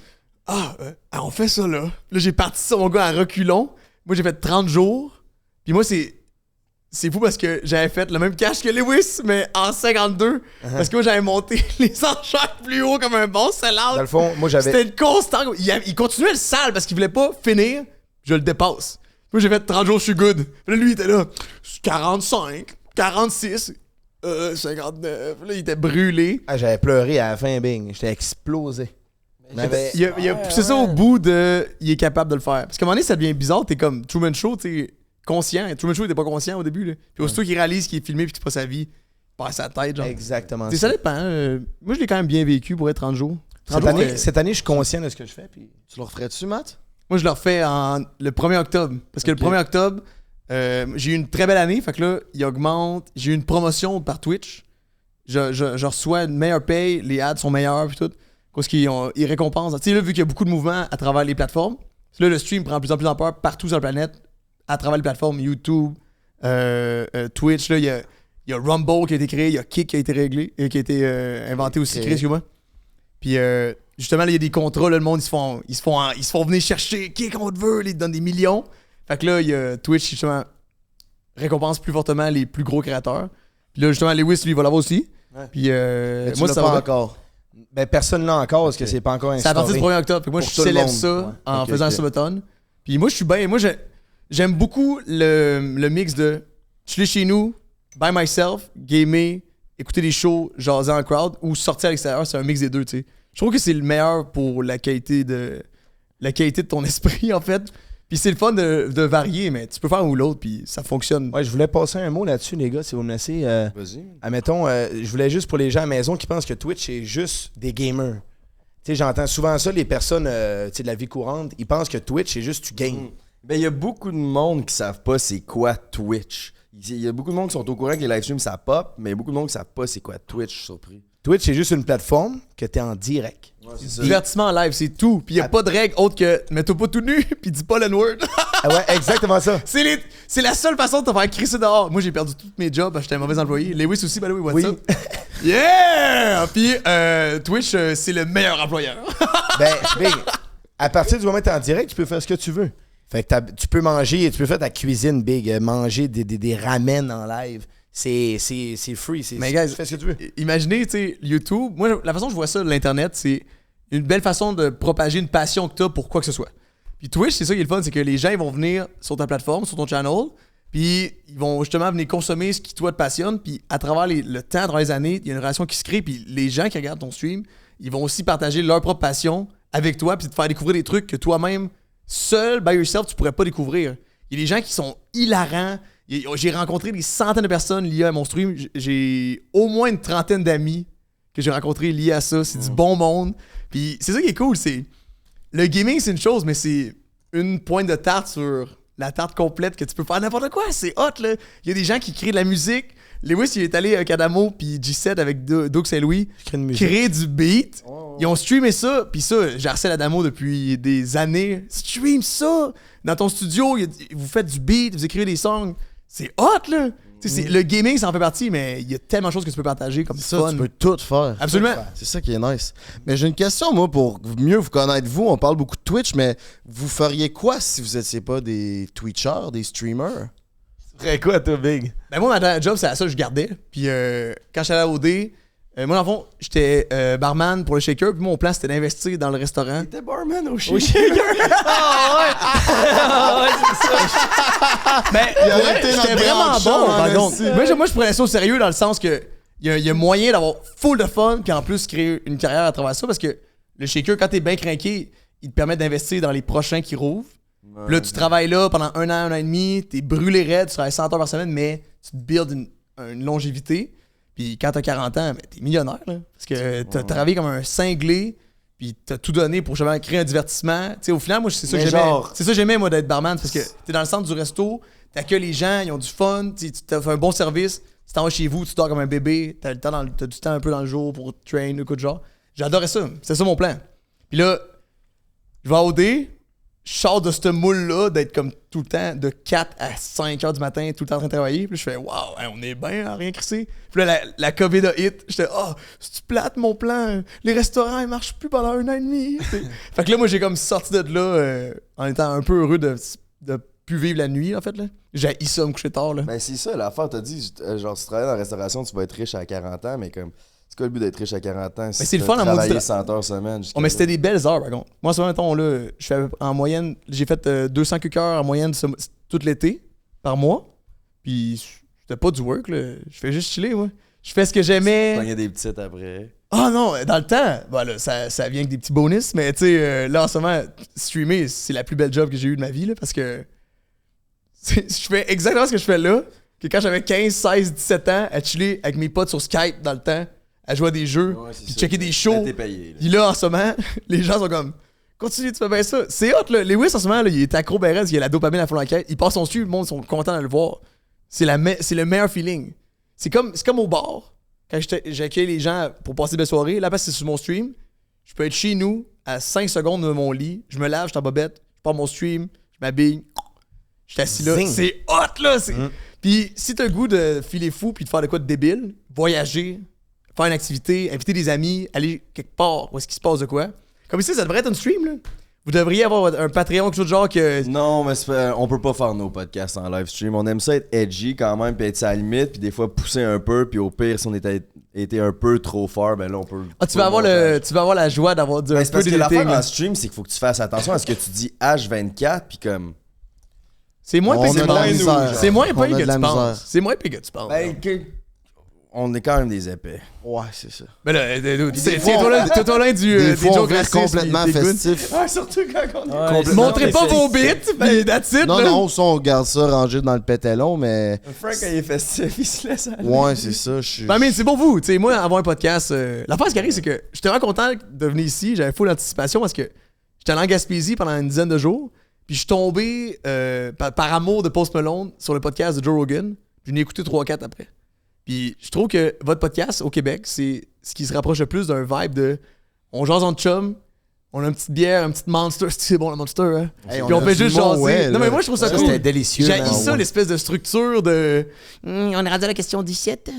Speaker 1: on fait ça là. Puis là, j'ai parti sur mon gars à reculons. Moi, j'ai fait 30 jours. Puis moi, c'est fou parce que j'avais fait le même cash que Lewis, mais en 52. Parce que moi, j'avais monté les enchères plus haut comme un bon sell-out.
Speaker 2: Dans le fond, moi, j'avais...
Speaker 1: C'était une constante. Il continuait le sale parce qu'il voulait pas finir. Je le dépasse. Moi, j'ai fait 30 jours, je suis good. Puis là, lui, il était là, 45, 46. 59. Là, il était brûlé.
Speaker 2: Ah, j'avais pleuré à la fin, bing. J'étais explosé.
Speaker 1: Il a poussé ça au bout de. Il est capable de le faire. Parce qu'à un moment donné, ça devient bizarre. T'es comme Truman Show, t'es conscient. Truman Show, il était pas conscient au début. Là. Puis aussitôt qu'il réalise qu'il est filmé puis que c'est pas sa vie, il perd sa tête. Genre.
Speaker 2: Exactement.
Speaker 1: Ça dépend. Moi, je l'ai quand même bien vécu pour être 30 jours.
Speaker 2: Cette année, je suis conscient de ce que je fais. Puis...
Speaker 3: Tu le referais-tu, Matt?
Speaker 1: Moi, je le refais le 1er octobre. Parce que le 1er octobre, j'ai eu une très belle année. Fait que là, il augmente. J'ai eu une promotion par Twitch. Je reçois une meilleure paye. Les ads sont meilleurs. Puis tout. Parce qu'ils récompensent. Tu sais, là, vu qu'il y a beaucoup de mouvements à travers les plateformes, là, le stream prend de plus en plus d'ampleur partout sur la planète, à travers les plateformes YouTube, Twitch. Là, il y a Rumble qui a été créé, il y a Kick qui a été qui a été inventé aussi, Chris, excuse-moi. Puis justement, là, il y a des contrats, là, le monde, ils se font venir chercher Kick, on te veut, ils te donnent des millions. Fait que là, il y a Twitch qui, justement, récompense plus fortement les plus gros créateurs. Puis là, justement, Lewis, lui, il va l'avoir aussi.
Speaker 3: Ouais.
Speaker 1: Puis
Speaker 3: moi, ça va encore.
Speaker 2: Ben, personne l'a encore parce que c'est pas encore instauré.
Speaker 1: C'est à partir du 1er octobre. Fait que moi, je célèbre ça en faisant un subathon. Puis moi, je suis bien. Moi, j'aime beaucoup le mix de je suis chez nous, by myself, gamer, écouter des shows, jaser en crowd ou sortir à l'extérieur. C'est un mix des deux, tu sais. Je trouve que c'est le meilleur pour la qualité de ton esprit, en fait. Puis c'est le fun de varier, mais tu peux faire un ou l'autre, puis ça fonctionne.
Speaker 2: Ouais, je voulais passer un mot là-dessus, les gars, si vous me laissez.
Speaker 3: Vas-y.
Speaker 2: Admettons, je voulais juste pour les gens à la maison qui pensent que Twitch, c'est juste des gamers. Tu sais, j'entends souvent ça, les personnes de la vie courante, ils pensent que Twitch, c'est juste tu games.
Speaker 7: Ben, il y a beaucoup de monde qui savent pas c'est quoi Twitch. Il y a beaucoup de monde qui sont au courant que les live streams, ça pop, mais il y a beaucoup de monde qui savent pas c'est quoi Twitch, je suis surpris.
Speaker 2: Twitch, c'est juste une plateforme que t'es en direct.
Speaker 7: Ouais, c'est ça.
Speaker 1: Divertissement en live, c'est tout. Puis il n'y a pas de règle autre que mets-toi pas tout nu, puis dis pas le N-word.
Speaker 2: Ouais, exactement ça.
Speaker 1: C'est la seule façon de te faire crisser dehors. Moi, j'ai perdu tous mes jobs, j'étais un mauvais employé. Lewis aussi, by the way, what's up? Yeah! Puis Twitch, c'est le meilleur employeur.
Speaker 2: Ben, à partir du moment où t'es en direct, tu peux faire ce que tu veux. Fait que tu peux manger, tu peux faire ta cuisine big, manger des ramen en live. C'est free.
Speaker 1: Mais guys,
Speaker 2: tu fais ce que tu veux.
Speaker 1: Imaginez, tu sais, YouTube. Moi, la façon que je vois ça de l'Internet, c'est une belle façon de propager une passion que tu as pour quoi que ce soit. Puis Twitch, c'est ça qui est le fun, c'est que les gens ils vont venir sur ta plateforme, sur ton channel, puis ils vont justement venir consommer ce qui toi te passionne, puis à travers le temps, à travers les années, il y a une relation qui se crée, puis les gens qui regardent ton stream, ils vont aussi partager leur propre passion avec toi, puis te faire découvrir des trucs que toi-même, seul, by yourself, tu pourrais pas découvrir. Il y a des gens qui sont hilarants. J'ai rencontré des centaines de personnes liées à mon stream. J'ai au moins une trentaine d'amis que j'ai rencontrés liés à ça. C'est du bon monde. Puis c'est ça qui est cool. C'est le gaming, c'est une chose, mais c'est une pointe de tarte sur la tarte complète que tu peux faire n'importe quoi. C'est hot, là. Il y a des gens qui créent de la musique. Lewis, il est allé à Cadamo puis G7 avec Doug Saint-Louis créer du beat. Ils ont streamé ça. Puis ça, j'ai harcelé Adamo depuis des années. Stream ça! Dans ton studio, vous faites du beat, vous écrivez des songs. C'est hot, là! Le gaming, ça en fait partie, mais il y a tellement de choses que tu peux partager comme
Speaker 3: ça,
Speaker 1: fun.
Speaker 3: tu peux tout faire.
Speaker 1: Absolument.
Speaker 3: C'est ça qui est nice. Mais j'ai une question, moi, pour mieux vous connaître, vous. On parle beaucoup de Twitch, mais vous feriez quoi si vous n'étiez pas des Twitchers, des streamers?
Speaker 2: Tu ferais quoi, toi, Big?
Speaker 1: Ben moi, ma dernière job, c'est à ça que je gardais. Puis quand j'allais à OD, moi, dans le fond, j'étais barman pour le Shaker. Puis mon plan, c'était d'investir dans le restaurant.
Speaker 7: T'étais barman au
Speaker 1: Shaker.
Speaker 7: Ah
Speaker 1: ouais, c'est ça. Mais j'étais vraiment bon, par contre. Moi, je prenais ça au sérieux dans le sens que il y a moyen d'avoir full de fun puis en plus créer une carrière à travers ça parce que le Shaker, quand t'es bien craqué, il te permet d'investir dans les prochains qui rouvrent. Puis là, tu travailles là pendant un an et demi, t'es brûlé raide, tu travailles 100 heures par semaine, mais tu te builds une longévité. Puis quand t'as 40 ans, t'es millionnaire, là. Parce que t'as travaillé comme un cinglé, puis t'as tout donné pour justement créer un divertissement. Tu sais, au final, moi, c'est ça que j'aimais. C'est ça que j'aimais, moi, d'être barman, parce que t'es dans le centre du resto, t'accueilles les gens, ils ont du fun, tu t'as fait un bon service, tu t'en vas chez vous, tu dors comme un bébé, t'as du temps un peu dans le jour pour train, ou quoi de genre. J'adorais ça. C'était ça mon plan. Puis là, je vais à OD, je sors de ce moule-là d'être comme tout le temps de 4 à 5 heures du matin, tout le temps en train de travailler. Puis je fais, waouh, on est bien à rien crisser. Puis là, la COVID a hit. J'étais, c'est plate mon plan. Les restaurants, ils marchent plus pendant 1 an et demi. Fait que là, moi, j'ai comme sorti de là en étant un peu heureux de plus vivre la nuit, en fait. Là. J'ai haï ça, me coucher tard. Là.
Speaker 7: Ben, c'est ça, l'affaire, t'as dit, genre, si tu travailles dans la restauration, tu vas être riche à 40 ans, mais comme. C'est quoi le but d'être riche à 40 ans?
Speaker 1: Mais c'est le fun à
Speaker 7: travailler 100 heures semaine.
Speaker 1: Mais c'était des belles heures, par contre. Moi, en ce moment, là, je fais en moyenne, j'ai fait 200 cookers en moyenne tout l'été, par mois. Puis c'était pas du work, là. Je fais juste chiller, moi. Je fais ce que j'aimais.
Speaker 7: Pogner des petites après.
Speaker 1: Ah non, dans le temps, voilà, ça vient avec des petits bonus, mais tu sais, là en ce moment, streamer, c'est la plus belle job que j'ai eue de ma vie, là, parce que je fais exactement ce que je fais là, que quand j'avais 15, 16, 17 ans, à chiller avec mes potes sur Skype dans le temps, à jouer à des jeux, puis checker des shows. Puis là, en ce moment, les gens sont comme, continue, tu fais bien ça. C'est hot, là. Lewis, en ce moment, là, il est accro Bérez, il a la dopamine à fond la caisse, il passe son stream, le monde sont contents de le voir. C'est le meilleur feeling. C'est comme au bar. Quand j'accueille les gens pour passer belle soirée, là-bas, c'est sur mon stream. Je peux être chez nous, à 5 secondes de mon lit. Je me lave, je suis en bobette, je pars mon stream, je m'habille. Je suis assis là. C'est hot, là! Puis si t'as le goût de filer fou puis de faire de quoi de débile, voyager, faire une activité, inviter des amis, aller quelque part où est-ce qu'il se passe de quoi. Comme ici, ça devrait être un stream, là. Vous devriez avoir un Patreon, quelque chose de genre que...
Speaker 7: Non, mais on peut pas faire nos podcasts en live stream. On aime ça être edgy quand même, puis être à la limite, puis des fois pousser un peu, puis au pire, si on était un peu trop fort, ben là, on peut...
Speaker 1: Ah, tu vas avoir la joie d'avoir un peu
Speaker 7: parce que
Speaker 1: d'editing.
Speaker 7: l'affaire en stream, c'est qu'il faut que tu fasses attention à ce que tu dis H24, puis comme...
Speaker 1: C'est moins pire que
Speaker 3: C'est moins pire
Speaker 1: que tu penses. C'est moins pire que tu penses.
Speaker 7: Ben, on est quand même des épais.
Speaker 3: Ouais, c'est ça.
Speaker 1: Ben là, c'est toi là des
Speaker 3: fois, on
Speaker 1: jokes
Speaker 3: reste complètement festif.
Speaker 1: Ah, surtout quand on est... Montrez pas vos bits, pis that's it, là.
Speaker 3: Non, ça, on garde ça rangé dans le pétalon, mais...
Speaker 7: Frank, quand il est festif, il se laisse aller.
Speaker 3: Ouais, c'est ça.
Speaker 1: Ben, mais c'est pour vous. Tu sais, moi, avoir un podcast... L'affaire, ce qui arrive, c'est que j'étais vraiment content de venir ici. J'avais full anticipation parce que j'étais allé en Gaspésie pendant une dizaine de jours. Puis je suis tombé par amour de Post Malone sur le podcast de Joe Rogan. Puis je l'ai écouté 3-4 après. Puis je trouve que votre podcast au Québec, c'est ce qui se rapproche le plus d'un vibe de on jase en chum, on a une petite bière, un petit Monster, c'est bon le Monster, hein?
Speaker 3: Hey,
Speaker 1: puis on fait juste jaser.
Speaker 3: Ouais,
Speaker 1: non mais moi je trouve ça cool.
Speaker 2: C'était délicieux.
Speaker 1: J'ai ça, l'espèce de structure de on est rendu à la question 17.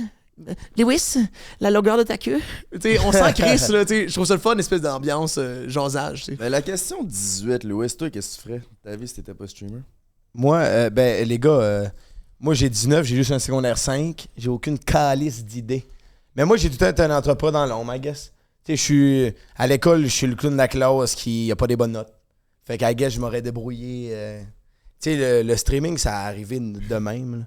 Speaker 1: Lewis, la longueur de ta queue. T'sais, on s'en crisse, là. Je trouve ça le fun, l'espèce d'ambiance jasage.
Speaker 7: Ben, la question 18, Lewis, toi, qu'est-ce que tu ferais ta vie si t'étais pas streamer?
Speaker 2: Moi, ben, les gars, moi j'ai 19, j'ai juste un secondaire 5, j'ai aucune calice d'idées. Mais moi, j'ai tout le temps été un entrepreneur dans l'ombre, I guess. Tu sais, je suis à l'école, je suis le clown de la classe qui a pas des bonnes notes. Fait qu'à guess, je m'aurais débrouillé. Tu sais, le streaming, ça a arrivé de même, là.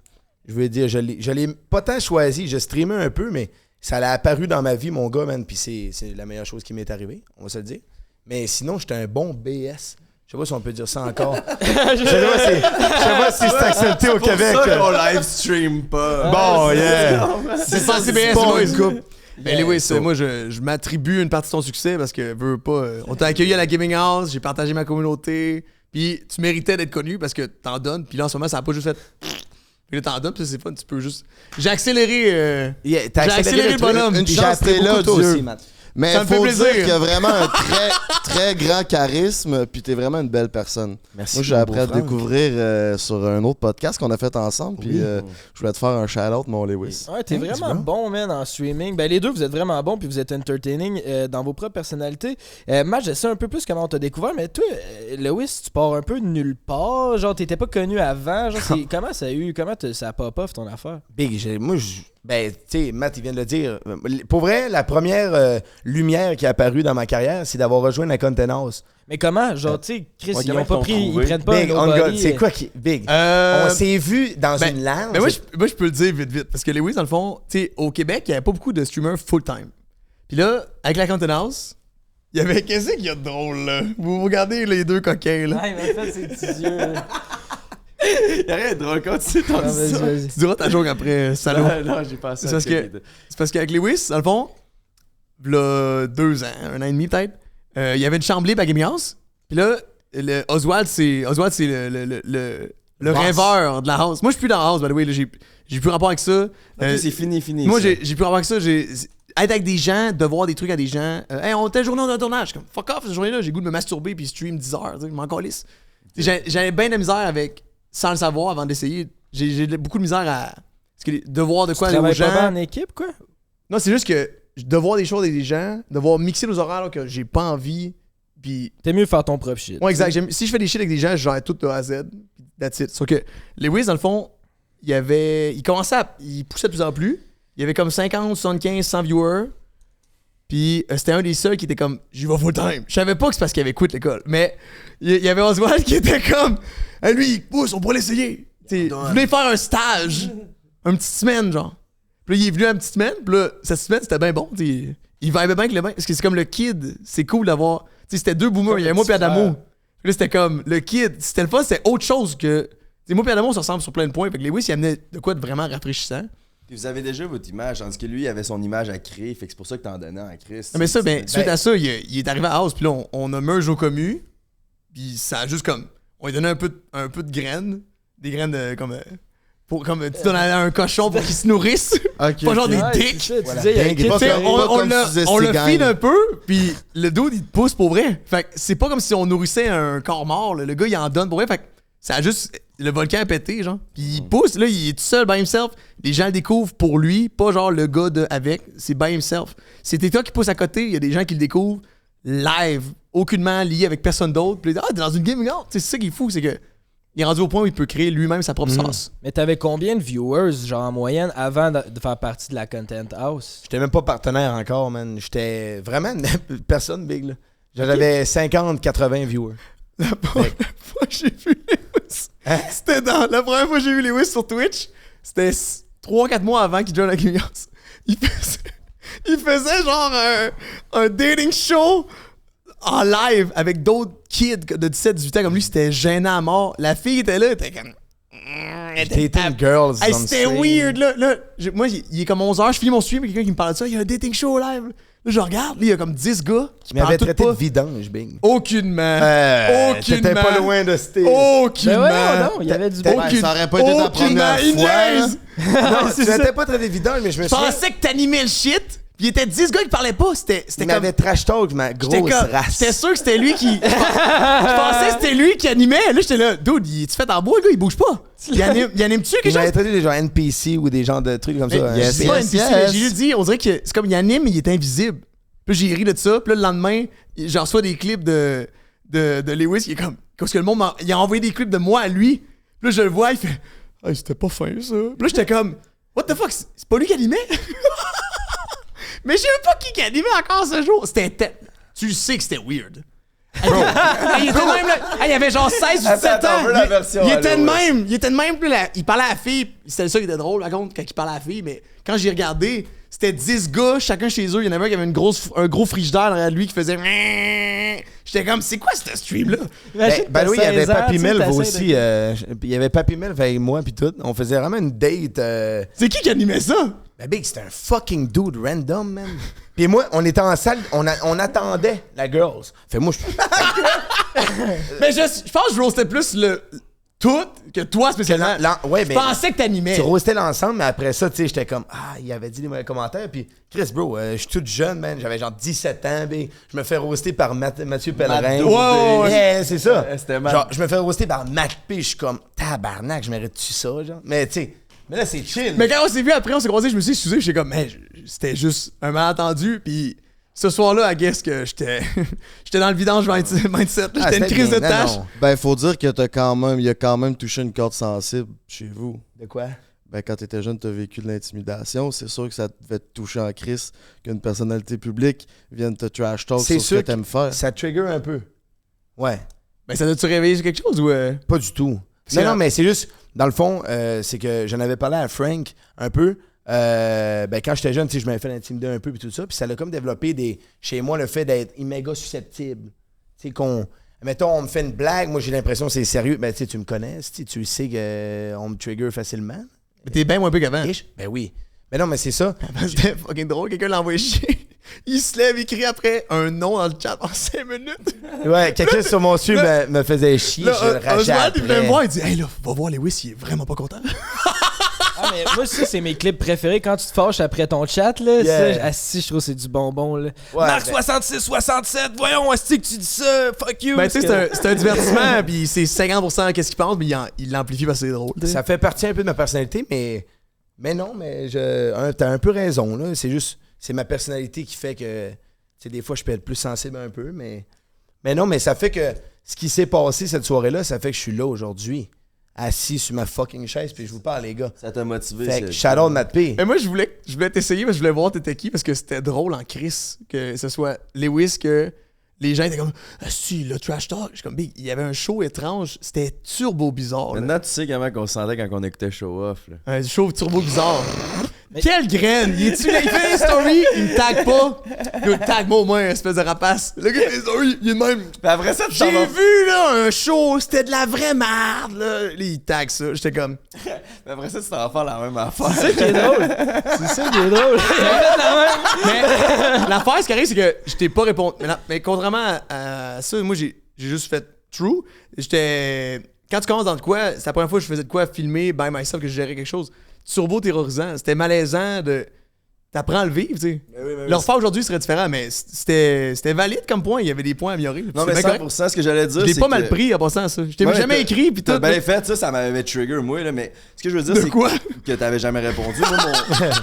Speaker 2: Je veux dire, je l'ai pas tant choisi. Je streamais un peu, mais ça l'a apparu dans ma vie, mon gars, man. Puis c'est la meilleure chose qui m'est arrivée, on va se le dire. Mais sinon, j'étais un bon BS. Je sais pas si on peut dire ça encore. Je sais pas si c'est accepté au Québec.
Speaker 7: C'est pour ça qu'on live stream pas.
Speaker 2: Bon, yeah.
Speaker 1: C'est pas CBS,
Speaker 2: bon,
Speaker 1: une coupe. Ben Lewis, moi je m'attribue une partie de ton succès parce que veux pas. On t'a accueilli à la Gaming House, j'ai partagé ma communauté. Puis tu méritais d'être connu parce que t'en donnes. Puis là en ce moment, ça a pas juste fait. Puis là, t'en donnes, puis c'est fun, tu peux juste... J'ai accéléré... j'ai accéléré le bonhomme.
Speaker 3: Une chance, t'es là, Dieu.
Speaker 2: Aussi, Matt.
Speaker 3: Mais
Speaker 1: ça me
Speaker 3: faut
Speaker 1: fait plaisir.
Speaker 3: dire qu'il y a vraiment un très, très grand charisme, puis t'es vraiment une belle personne.
Speaker 2: Merci.
Speaker 3: Moi, j'ai appris à te découvrir sur un autre podcast qu'on a fait ensemble, puis je voulais te faire un shout-out, mon Lewis.
Speaker 10: Ouais, t'es vraiment bon, man, en streaming. Ben, les deux, vous êtes vraiment bons, puis vous êtes entertaining dans vos propres personnalités. Matt, je sais un peu plus comment on t'a découvert, mais toi, Lewis, tu pars un peu de nulle part. Genre, t'étais pas connu avant. Genre, comment ça a pop-off ton affaire?
Speaker 2: Big, ben, tu sais, Matt, il vient de le dire. Pour vrai, la première lumière qui est apparue dans ma carrière, c'est d'avoir rejoint la Content House.
Speaker 10: Mais comment? Genre, tu sais, Chris,
Speaker 7: Ouais,
Speaker 10: ils ont pas pris, ils prennent pas
Speaker 2: Big,
Speaker 10: un
Speaker 2: on
Speaker 10: nobody,
Speaker 2: God, c'est quoi qui... Big, on s'est vu dans une lounge.
Speaker 1: Mais moi, je peux le dire vite. Parce que Lewis, dans le fond, tu sais, au Québec, il y avait pas beaucoup de streamers full-time. Puis là, avec la Content House, il y avait... Qu'est-ce qu'il y a de drôle, là? Vous regardez les deux coquins, là.
Speaker 10: Ouais, mais ça, c'est petits yeux.
Speaker 7: Y'a rien de drôle quand tu t'en dis ça.
Speaker 1: Tu diras ta joke après, salaud.
Speaker 7: Non, j'ai pas ça.
Speaker 1: C'est parce qu'avec Lewis, dans le fond, là, 2 ans, 1 an et demi peut-être, il y avait une chambre libre à Gaming House. Puis là, Oswald, c'est le rêveur de la house. Moi, je suis plus dans la house, by the way. Là, j'ai plus rapport avec ça.
Speaker 7: Ok, c'est fini.
Speaker 1: Moi, j'ai plus rapport avec ça. Être avec des gens, de voir des trucs à des gens. Hey, on telle journée, on a un tournage. Comme, fuck off, cette journée-là, j'ai le goût de me masturber puis stream 10 heures. Je m'en calisse. J'avais bien de la misère avec, sans le savoir avant d'essayer. J'ai beaucoup de misère à. De voir de quoi aller aux gens.
Speaker 10: Tu travailles pas en équipe, quoi?
Speaker 1: Non, c'est juste que de voir des choses avec des gens, de voir mixer nos horaires là, que j'ai pas envie. Puis...
Speaker 10: T'es mieux faire ton propre shit.
Speaker 1: Ouais, exact. Si je fais des shit avec des gens, je gère tout de A à Z. That's it. Sauf que Lewis, dans le fond, il commençait il poussait de plus en plus. Il y avait comme 50, 75, 100 viewers. Puis c'était un des seuls qui était comme, j'y vais full time. Je savais pas que c'est parce qu'il avait quitté l'école. Mais il y avait Oswald qui était comme, lui, il pousse, on pourrait l'essayer. Venez faire un stage. Une petite semaine, genre. Puis là, il est venu à une petite semaine. Puis là, cette semaine, c'était bien bon. Il vibait bien avec le bain. Parce que c'est comme le kid. C'est cool d'avoir. Tu sais, c'était deux boomers. Il y avait moi et Adamo. Puis là, c'était comme le kid. C'était le fun. C'était autre chose que. T'sais, moi et Adamo, on se ressemble sur plein de points. Fait que Lewis, il amenait de quoi de vraiment rafraîchissant.
Speaker 7: Puis vous avez déjà votre image, tandis que lui, il avait son image à créer. Fait que c'est pour ça que t'en donnais à Chris.
Speaker 1: Mais ça, suite à ça, il est arrivé à House. Puis là, on a merge au commu. Puis ça a juste comme. On lui donnait un peu de graines. Des graines de, comme. Tu donnes à un cochon pour qu'il se nourrisse. Pas genre des dicks. On le feed un peu, puis le dude, il te pousse pour vrai. Fait que c'est pas comme si on nourrissait un corps mort. Là. Le gars, il en donne pour vrai. Fait que ça a juste. Le volcan a pété, genre. Puis il pousse, là, il est tout seul, by himself. Les gens le découvrent pour lui, pas genre le gars avec. C'est by himself. C'est TikTok qui pousse à côté, il y a des gens qui le découvrent live, aucunement lié avec personne d'autre. Puis t'es dans une gaming out. C'est ça qui est fou, c'est que. Il est rendu au point où il peut créer lui-même sa propre sauce.
Speaker 10: Mais t'avais combien de viewers, genre en moyenne, avant de faire partie de la Content House?
Speaker 2: J'étais même pas partenaire encore, man. J'étais vraiment personne big, là. J'avais 50-80 viewers.
Speaker 1: La première fois que j'ai vu Lewis, c'était la première fois que j'ai vu Lewis sur Twitch, c'était 3-4 mois avant qu'il joue la Gaming House. Il faisait genre un dating show en live avec d'autres kids de 17-18 ans comme lui, c'était gênant à mort. La fille était là, elle était comme.
Speaker 2: Dating girls.
Speaker 1: Hey, c'était weird, là. Moi, il est comme 11h, je finis mon stream, et quelqu'un qui me parle de ça. Il y a un dating show live. Là, je regarde, il y a comme 10 gars qui
Speaker 2: m'avaient
Speaker 1: parlent
Speaker 2: traité
Speaker 1: pas.
Speaker 2: de vidange, Bing.
Speaker 1: Aucunement.
Speaker 2: T'étais pas loin de ce
Speaker 1: Aucunement.
Speaker 10: Non, il y avait du bon.
Speaker 3: Ça aurait pas été ta première fois.
Speaker 2: Non, tu n'étais pas traité de vidange, mais je me suis.
Speaker 1: Je pensais que t'animais le shit. Puis il était 10 gars qui parlaient pas. C'était
Speaker 2: Il
Speaker 1: comme.
Speaker 2: m'avait trash talk, ma grosse race.
Speaker 1: J'étais sûr que c'était lui qui. Je pensais que c'était lui qui animait. Là, j'étais là, dude, tu fais en bois, le gars, il bouge pas. Il anime-tu quelque
Speaker 2: Il
Speaker 1: chose?
Speaker 2: m'avait traité des gens NPC ou des gens de trucs comme ça.
Speaker 1: C'est pas NPC, mais j'ai juste dit, on dirait que c'est comme il anime, mais il est invisible. Puis là, j'ai ri de ça. Puis là, le lendemain, j'en reçois des clips de Lewis. Il est comme. Parce que le monde il a envoyé des clips de moi à lui. Puis là, je le vois, il fait. Hey, c'était pas fin, ça. Puis là, j'étais comme. What the fuck? C'est pas lui qui animait? Mais je sais même pas qui animait encore ce jour. C'était. Tu sais que c'était weird. Il était même là. Il avait genre 16 ou 17 ans. Il était de même. Il était de même. Il parlait à la fille. C'était ça qui était drôle, par contre, quand il parlait à la fille. Mais quand j'ai regardé, c'était 10 gars, chacun chez eux. Il y en avait un qui avait un gros frigidaire derrière lui qui faisait. J'étais comme, c'est quoi ce stream-là?
Speaker 2: Ben oui, il y avait Papy Milv aussi. Il y avait Papy Milv avec moi puis tout. On faisait vraiment une date.
Speaker 1: C'est qui animait ça?
Speaker 2: Ben Big, c'était un fucking dude random, man. Puis moi, on était en salle, on attendait la girls. Fait moi,
Speaker 1: Mais je pense que je roastais plus le tout que toi spécialement.
Speaker 2: Ouais,
Speaker 1: je pensais que t'animais.
Speaker 2: Tu roastais l'ensemble, mais après ça, tu sais, j'étais comme, il avait dit des mauvais commentaires. Puis Chris, bro, je suis tout jeune, man. J'avais genre 17 ans, big. Je me fais roaster par Mathieu Pellerin.
Speaker 1: Ouais,
Speaker 2: c'est ça.
Speaker 7: C'était mal.
Speaker 2: Genre, je me fais roaster par Matt P. Je suis comme, tabarnak, je mérite-tu ça, genre? Mais tu sais. Mais là, c'est chill.
Speaker 1: Mais quand on s'est vu après, on s'est croisés, je me suis excusé, j'étais comme, c'était juste un malentendu, puis ce soir-là, I guess que j'étais dans le vidange mindset, j'étais une crise de tâche.
Speaker 3: Ben, faut dire que il a quand même touché une corde sensible chez vous.
Speaker 2: De quoi?
Speaker 3: Ben, quand t'étais jeune, t'as vécu de l'intimidation. C'est sûr que ça devait te toucher en crise qu'une personnalité publique vienne te trash talk sur ce que t'aimes faire.
Speaker 2: Ça trigger un peu. Ouais.
Speaker 1: Ben, ça doit-tu réveiller sur quelque chose ou.
Speaker 2: Pas du tout. Non, mais c'est juste, dans le fond, c'est que j'en avais parlé à Frank un peu. Ben, quand j'étais jeune, je m'avais fait intimider un peu puis tout ça. Puis ça a comme développé chez moi le fait d'être méga susceptible. Tu sais, mettons, on me fait une blague, moi j'ai l'impression que c'est sérieux. Ben, tu me connais, tu sais qu'on me trigger facilement.
Speaker 1: Mais t'es bien moins peu qu'avant.
Speaker 2: Ben oui. Mais non, mais c'est ça.
Speaker 1: C'était fucking drôle, quelqu'un l'a envoyé chier. Il se lève, il crie après un nom dans le chat en 5 minutes.
Speaker 2: Ouais, quelqu'un sur mon stream me faisait chier, je le rageais après.
Speaker 1: Il vient me voir, il dit, hey là, va voir Lewis, il est vraiment pas content.
Speaker 10: Mais moi, ça, c'est mes clips préférés. Quand tu te fâches après ton chat, là, ça, je trouve que c'est du bonbon, là.
Speaker 2: Ouais,
Speaker 10: Marc 66-67, voyons, est-ce que tu dis ça? Fuck you!
Speaker 1: Ben, tu sais, c'est un divertissement, puis c'est 50% qu'est-ce qu'il pense, mais il l'amplifie parce que c'est drôle.
Speaker 2: Ça fait partie un peu de ma personnalité, mais non, mais t'as un peu raison, là. C'est juste, c'est ma personnalité qui fait que, tu sais, des fois, je peux être plus sensible un peu, mais non, mais ça fait que ce qui s'est passé cette soirée-là, ça fait que je suis là aujourd'hui, assis sur ma fucking chaise, puis je vous parle, les gars.
Speaker 7: Ça t'a motivé.
Speaker 2: Fait que shout out Matt P.
Speaker 1: Mais moi, je voulais t'essayer parce que je voulais voir t'étais qui, parce que c'était drôle en crise que ce soit Lewis, que les gens étaient comme si le trash talk. Je suis comme big. Il y avait un show étrange, c'était turbo bizarre.
Speaker 7: Maintenant, tu sais comment on se sentait quand on écoutait Show Off. Là.
Speaker 1: Un show turbo bizarre. Quelle graine! Il est-tu là? Il fait des stories, il me tag pas. Il tag-moi au moins, espèce de rapace. Le gars fait des stories, il est de même.
Speaker 7: Puis après ça,
Speaker 1: J'ai vu là un show, c'était de la vraie merde là. Là, il tag ça, j'étais comme.
Speaker 7: Puis après ça, tu t'en vas faire la même affaire.
Speaker 10: C'est ça qui est drôle. C'est ça qui est drôle.
Speaker 1: Mais l'affaire, ce qui arrive, c'est que je t'ai pas répondu. Mais contrairement à ça, moi j'ai juste fait true. Quand tu commences dans de quoi, c'est la première fois que je faisais de quoi filmer by myself, que je gérais quelque chose. Turbo-terrorisant. C'était malaisant de. T'apprends à le vivre, tu sais. Le refaire aujourd'hui serait différent, mais c'était valide comme point. Il y avait des points améliorés.
Speaker 7: Non, mais 100%, ce que j'allais dire,
Speaker 1: je l'ai
Speaker 7: c'est
Speaker 1: pas mal pris en passant à ça. Je t'ai jamais écrit, pis tout.
Speaker 7: Ben, fait, ça m'avait trigger, moi, là, mais ce que je veux dire, c'est que t'avais jamais répondu.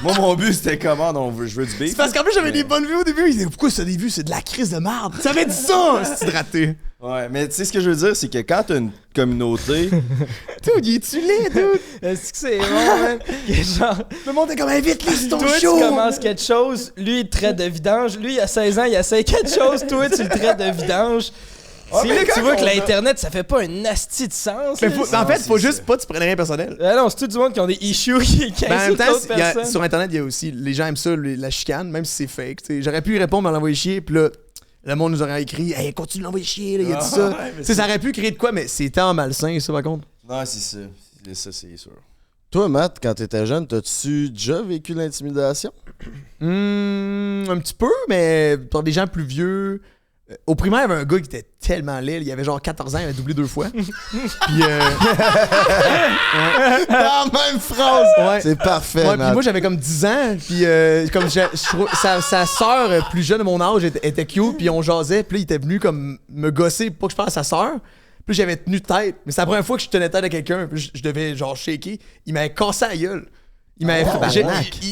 Speaker 7: Moi, mon but, c'était comment, donc je veux du beef.
Speaker 1: C'est parce qu'en plus, j'avais des bonnes vues au début. Ils disaient, pourquoi ça des vues? C'est de la crise de merde. Tu avais dit ça, c'est raté.
Speaker 7: Ouais, mais tu sais, ce que je veux dire, c'est que quand t'as une communauté.
Speaker 1: Dude, il est-tu laid, dude?
Speaker 10: Est-ce que c'est bon, man? Genre,
Speaker 1: le monde est comme, invite-les sur ton
Speaker 10: toi,
Speaker 1: show.
Speaker 10: Tu commences quelque chose, lui, il te traite de vidange. Lui, il a 16 ans, il essaie quelque chose, toi, tu le traites de vidange. C'est là que tu vois que l'Internet, ça fait pas un asti de sens.
Speaker 1: Mais en fait, faut juste pas que tu prennes rien personnel.
Speaker 10: Non, c'est tout du monde qui ont des issues qui insultent d'autres personnes.
Speaker 1: Sur Internet, il y a aussi, les gens aiment ça, la chicane, même si c'est fake. J'aurais pu y répondre, mais l'envoyer chier, puis là, le monde nous aurait écrit, hey, continue de l'envoyer chier, là, il a dit ça. Ça aurait pu créer de quoi, mais c'est tant malsain, ça, par contre.
Speaker 7: Non, c'est ça. Ça, c'est sûr.
Speaker 3: Toi, Matt, quand t'étais jeune, t'as-tu déjà vécu l'intimidation?
Speaker 1: Un petit peu, mais par des gens plus vieux. Au primaire, il y avait un gars qui était tellement laid. Il avait genre 14 ans, il avait doublé 2 fois. Puis
Speaker 3: dans la même phrase!
Speaker 1: Ouais.
Speaker 3: C'est parfait,
Speaker 1: ouais,
Speaker 3: Matt.
Speaker 1: Puis moi, j'avais comme 10 ans. Puis comme sa sœur plus jeune de mon âge était cute. Puis on jasait. Puis là, il était venu comme me gosser pour que je fasse à sa sœur. Puis j'avais tenu tête. Mais c'est la première fois que je tenais tête à quelqu'un. Puis je devais genre shaker. Il m'avait cassé la gueule. Il m'avait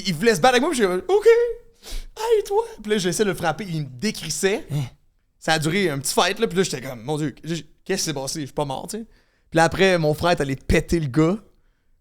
Speaker 1: il voulait se battre avec moi. Puis j'ai dit, OK. Hey, toi. Puis là, j'essayais de le frapper. Il me décrissait. Ça a duré un petit fight, là, puis là, j'étais comme, mon Dieu, qu'est-ce qui s'est passé? Je suis pas mort, tu sais. Puis là, après, mon frère est allé péter le gars.